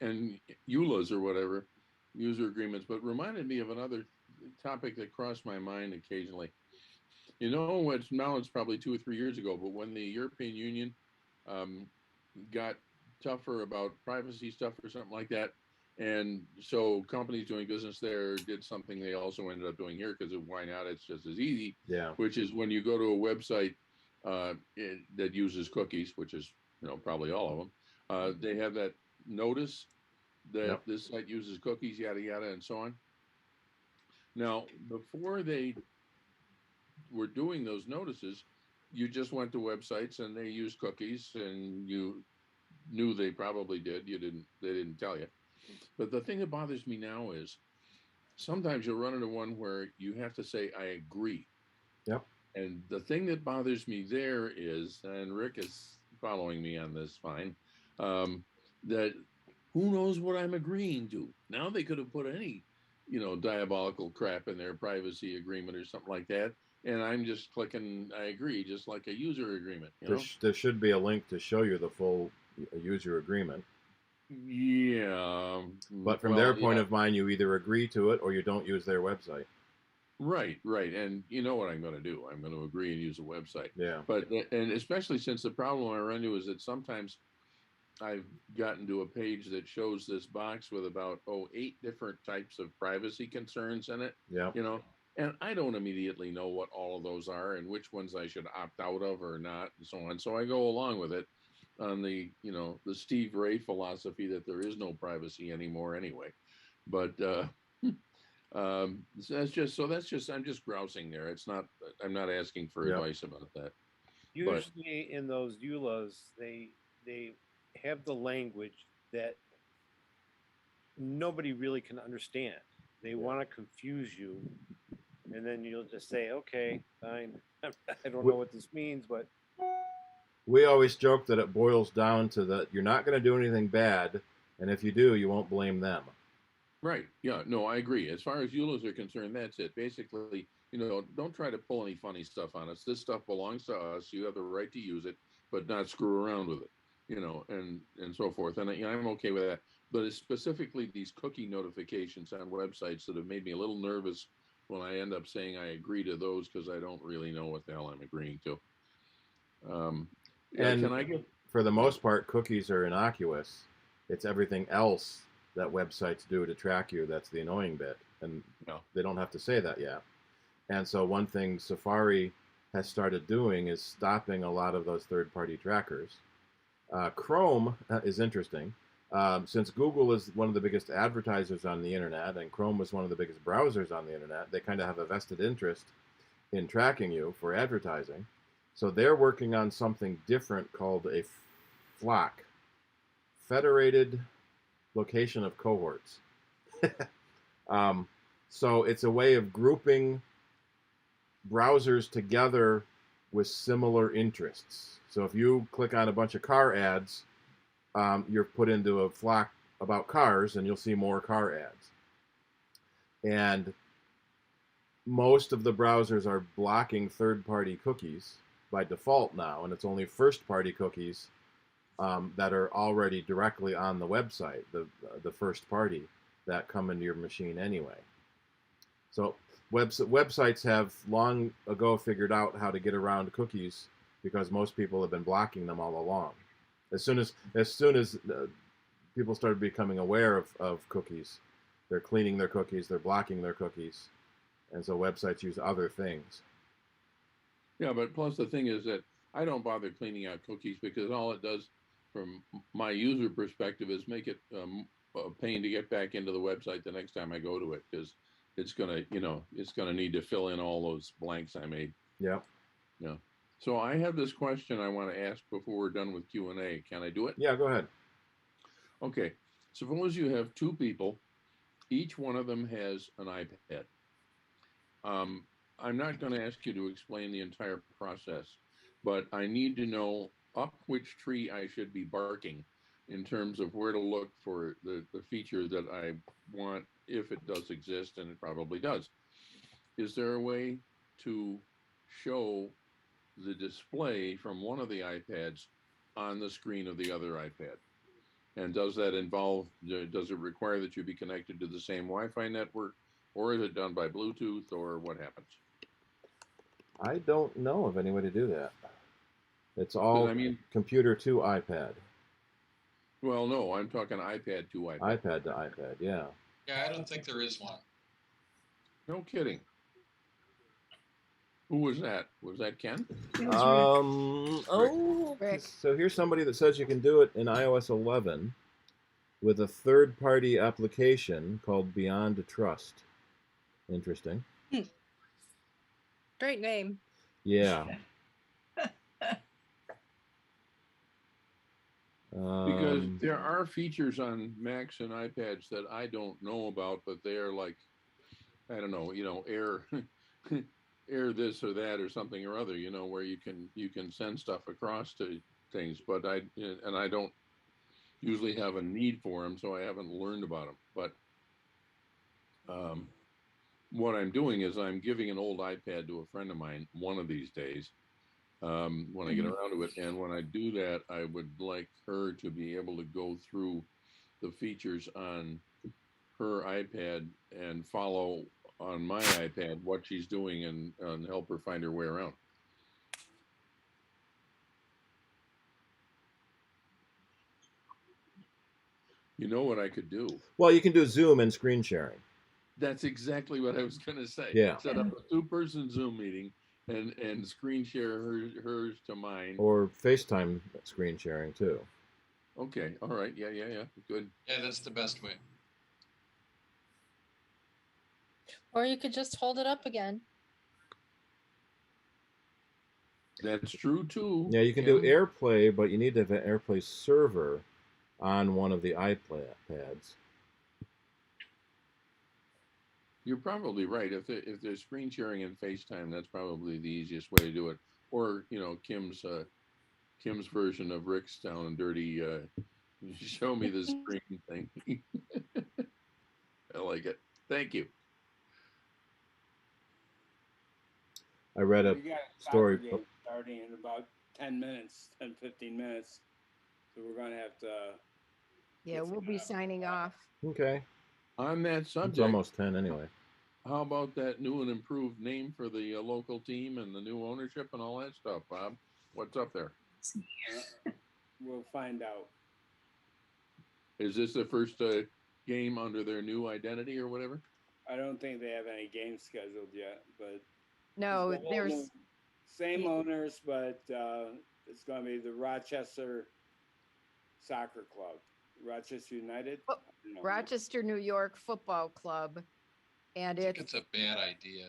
and EULAs or whatever, user agreements, but reminded me of another topic that crossed my mind occasionally. Now it's probably 2 or 3 years ago, but when the European Union got tougher about privacy stuff or something like that, and so companies doing business there did something they also ended up doing here because why not? It's just as easy. Yeah. Which is when you go to a website that uses cookies, which is probably all of them, they have that notice that this site uses cookies, yada yada, and so on. Now, before they were doing those notices, you just went to websites and they used cookies, and you knew they probably did. They didn't tell you. But the thing that bothers me now is sometimes you'll run into one where you have to say, I agree. Yep. And the thing that bothers me there is, and Rick is following me on this fine, that who knows what I'm agreeing to? Now they could have put any, diabolical crap in their privacy agreement or something like that. and I'm just clicking I agree, just like a user agreement. You know? There should be a link to show you the full user agreement. Yeah. But from their point of mind, you either agree to it or you don't use their website. Right. And you know what I'm going to do? I'm going to agree and use a website. Yeah. But, and especially since the problem I run into is that sometimes I've gotten to a page that shows this box with about, 8 different types of privacy concerns in it. Yeah. You know, and I don't immediately know what all of those are and which ones I should opt out of or not and so on. So I go along with it on the, the Steve Ray philosophy that there is no privacy anymore anyway. But, I'm just grousing there. It's not, I'm not asking for advice about that. Usually in those EULAs, they have the language that nobody really can understand. They want to confuse you, and then you'll just say, okay, fine. I don't know what this means, but we always joke that it boils down to that you're not going to do anything bad, and if you do, you won't blame them. Right. Yeah. No, I agree. As far as EULAs are concerned, that's it. Basically, don't try to pull any funny stuff on us. This stuff belongs to us. You have the right to use it, but not screw around with it, and so forth. And I'm okay with that. But it's specifically these cookie notifications on websites that have made me a little nervous when I end up saying I agree to those because I don't really know what the hell I'm agreeing to. And for the most part, cookies are innocuous. It's everything else that websites do to track you that's the annoying bit, and they don't have to say that yet. And so one thing Safari has started doing is stopping a lot of those third-party trackers. Chrome is interesting. Since Google is one of the biggest advertisers on the internet and Chrome is one of the biggest browsers on the internet, they kind of have a vested interest in tracking you for advertising. So they're working on something different called a FLOC, Federated Location of Cohorts. So it's a way of grouping browsers together with similar interests. So if you click on a bunch of car ads, you're put into a FLOC about cars and you'll see more car ads. And most of the browsers are blocking third-party cookies by default now, and it's only first-party cookies that are already directly on the website, the first party, that come into your machine anyway. So websites have long ago figured out how to get around cookies because most people have been blocking them all along. As soon as people started becoming aware of cookies, they're cleaning their cookies, they're blocking their cookies, and so websites use other things. Yeah, but plus the thing is that I don't bother cleaning out cookies because all it does from my user perspective is make it a pain to get back into the website the next time I go to it because it's gonna need to fill in all those blanks I made. Yeah. Yeah. So I have this question I want to ask before we're done with Q&A. Can I do it? Yeah, go ahead. Okay. Suppose you have 2 people. Each one of them has an iPad. I'm not going to ask you to explain the entire process, but I need to know up which tree I should be barking in terms of where to look for the feature that I want, if it does exist, and it probably does. Is there a way to show the display from one of the iPads on the screen of the other iPad? And does that involve, does it require that you be connected to the same Wi-Fi network, or is it done by Bluetooth, or what happens? I don't know of any way to do that. It's all computer to iPad. Well, no, I'm talking iPad to iPad. iPad to iPad, yeah. Yeah, I don't think there is one. No kidding. Who was that? Was that Ken? Rick. So here's somebody that says you can do it in iOS 11 with a third-party application called Beyond Trust. Interesting. Great name. Yeah. Because there are features on Macs and iPads that I don't know about, but they are like, I don't know, air air this or that or something or other, where you can send stuff across to things, but I don't usually have a need for them, so I haven't learned about them. But what I'm doing is I'm giving an old iPad to a friend of mine one of these days when I get around to it. And when I do that, I would like her to be able to go through the features on her iPad and follow on my iPad what she's doing and help her find her way around. You know what I could do? Well, you can do Zoom and screen sharing. That's exactly what I was going to say. Yeah. Set up a 2-person Zoom meeting and screen share hers to mine. Or FaceTime screen sharing too. Okay. All right. Yeah. Good. Yeah, that's the best way. Or you could just hold it up again. That's true too. Yeah, you can do AirPlay, but you need to have an AirPlay server on one of the iPads. You're probably right. If there's screen sharing and FaceTime, that's probably the easiest way to do it. Or Kim's version of Rick's Down and Dirty. Show me the screen thing. I like it. Thank you. I read a We got a story. soccer game starting in about 10 minutes, 10, 15 minutes. So we're going to have to. Yeah, we'll be signing off. Okay. On that subject, It's almost 10 anyway. How about that new and improved name for the local team and the new ownership and all that stuff, Bob? What's up there? We'll find out. Is this the first game under their new identity or whatever? I don't think they have any games scheduled yet, but No, it's the whole there's new- same owners, but it's going to be the Rochester Soccer Club, Rochester United. I don't know. Rochester, New York Football Club, and I think it's it's a bad idea.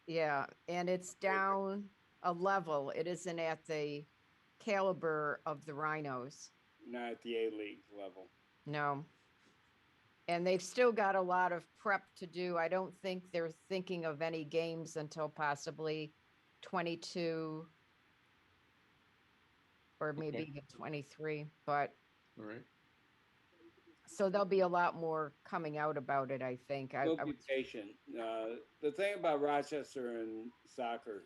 yeah, and it's down a level. It isn't at the caliber of the Rhinos. Not at the A-League level. No. And they've still got a lot of prep to do. I don't think they're thinking of any games until possibly 22 or maybe even 23. But All right. so there'll be a lot more coming out about it, I think. We'll be patient. The thing about Rochester and soccer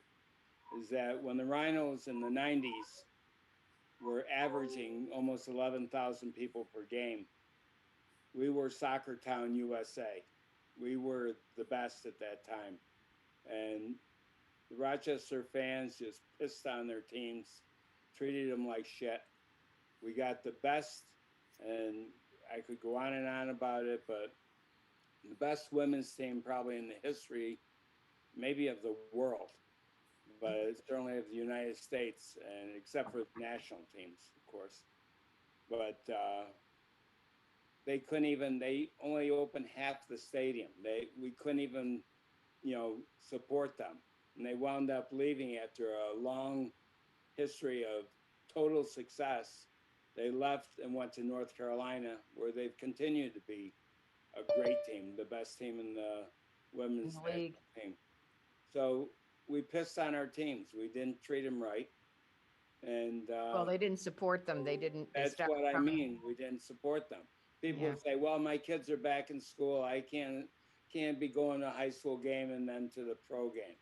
is that when the Rhinos in the 90s were averaging almost 11,000 people per game, we were Soccer Town USA. We were the best at that time. And the Rochester fans just pissed on their teams, treated them like shit. We got the best, and I could go on and on about it, but the best women's team probably in the history, maybe of the world, but certainly of the United States, and except for the national teams, of course. But they only opened half the stadium. We couldn't even, support them. And they wound up leaving after a long history of total success. They left and went to North Carolina, where they've continued to be a great team, the best team in the women's league team. So we pissed on our teams. We didn't treat them right. And well, they didn't support them. They didn't. That's what I mean. We didn't support them. People say, "Well, my kids are back in school. I can't be going to a high school game and then to the pro game."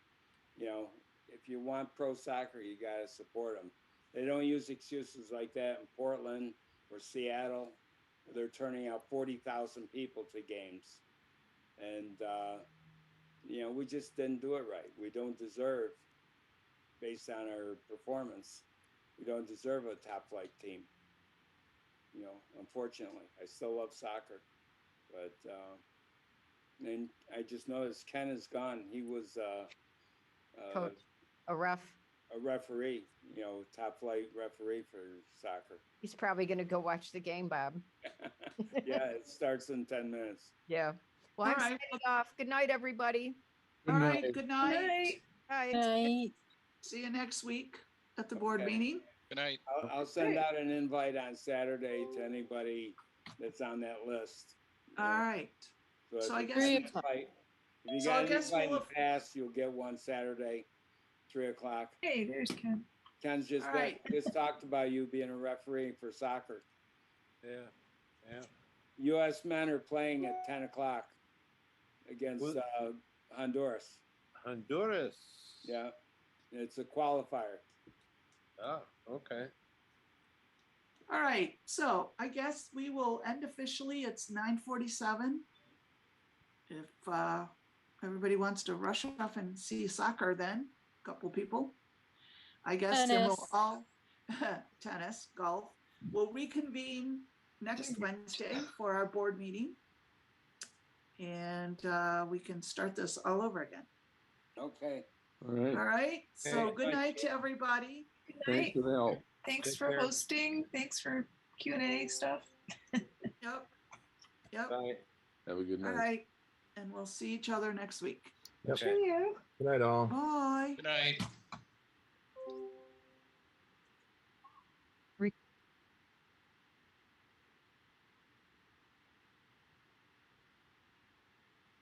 If you want pro soccer, you got to support them. They don't use excuses like that in Portland or Seattle. They're turning out 40,000 people to games, and we just didn't do it right. We don't deserve, based on our performance, we don't deserve a top flight team. Unfortunately, I still love soccer, but and I just noticed Ken is gone. He was Coach, a ref. A referee, top flight referee for soccer. He's probably going to go watch the game, Bob. Yeah, it starts in 10 minutes. Yeah. Well, I'm signing off. Good night, everybody. All right. Good night. Bye. Night. See you next week at the board meeting. Good night. I'll send out an invite on Saturday to anybody that's on that list. All right. So I guess if you got an invite in the past, you'll get one Saturday, 3:00. Hey, there's Ken. Ken's just talked about you being a referee for soccer. Yeah. U.S. men are playing at 10:00 against Honduras. Honduras. Yeah, it's a qualifier. Oh, okay. All right, so I guess we will end officially. It's 9:47. If everybody wants to rush off and see soccer, then a couple people. I guess then we'll Tennis. all tennis, golf. We'll reconvene next Wednesday for our board meeting, and we can start this all over again. Okay. All right. All right. So Okay. good night to everybody. Good Thanks night. for the help. Thanks Take for care. hosting. Thanks for Q&A stuff. Yep. Yep. Bye. Have a good All night. right. And we'll see each other next week. Yep. See you. Good night, all. Bye. Good night.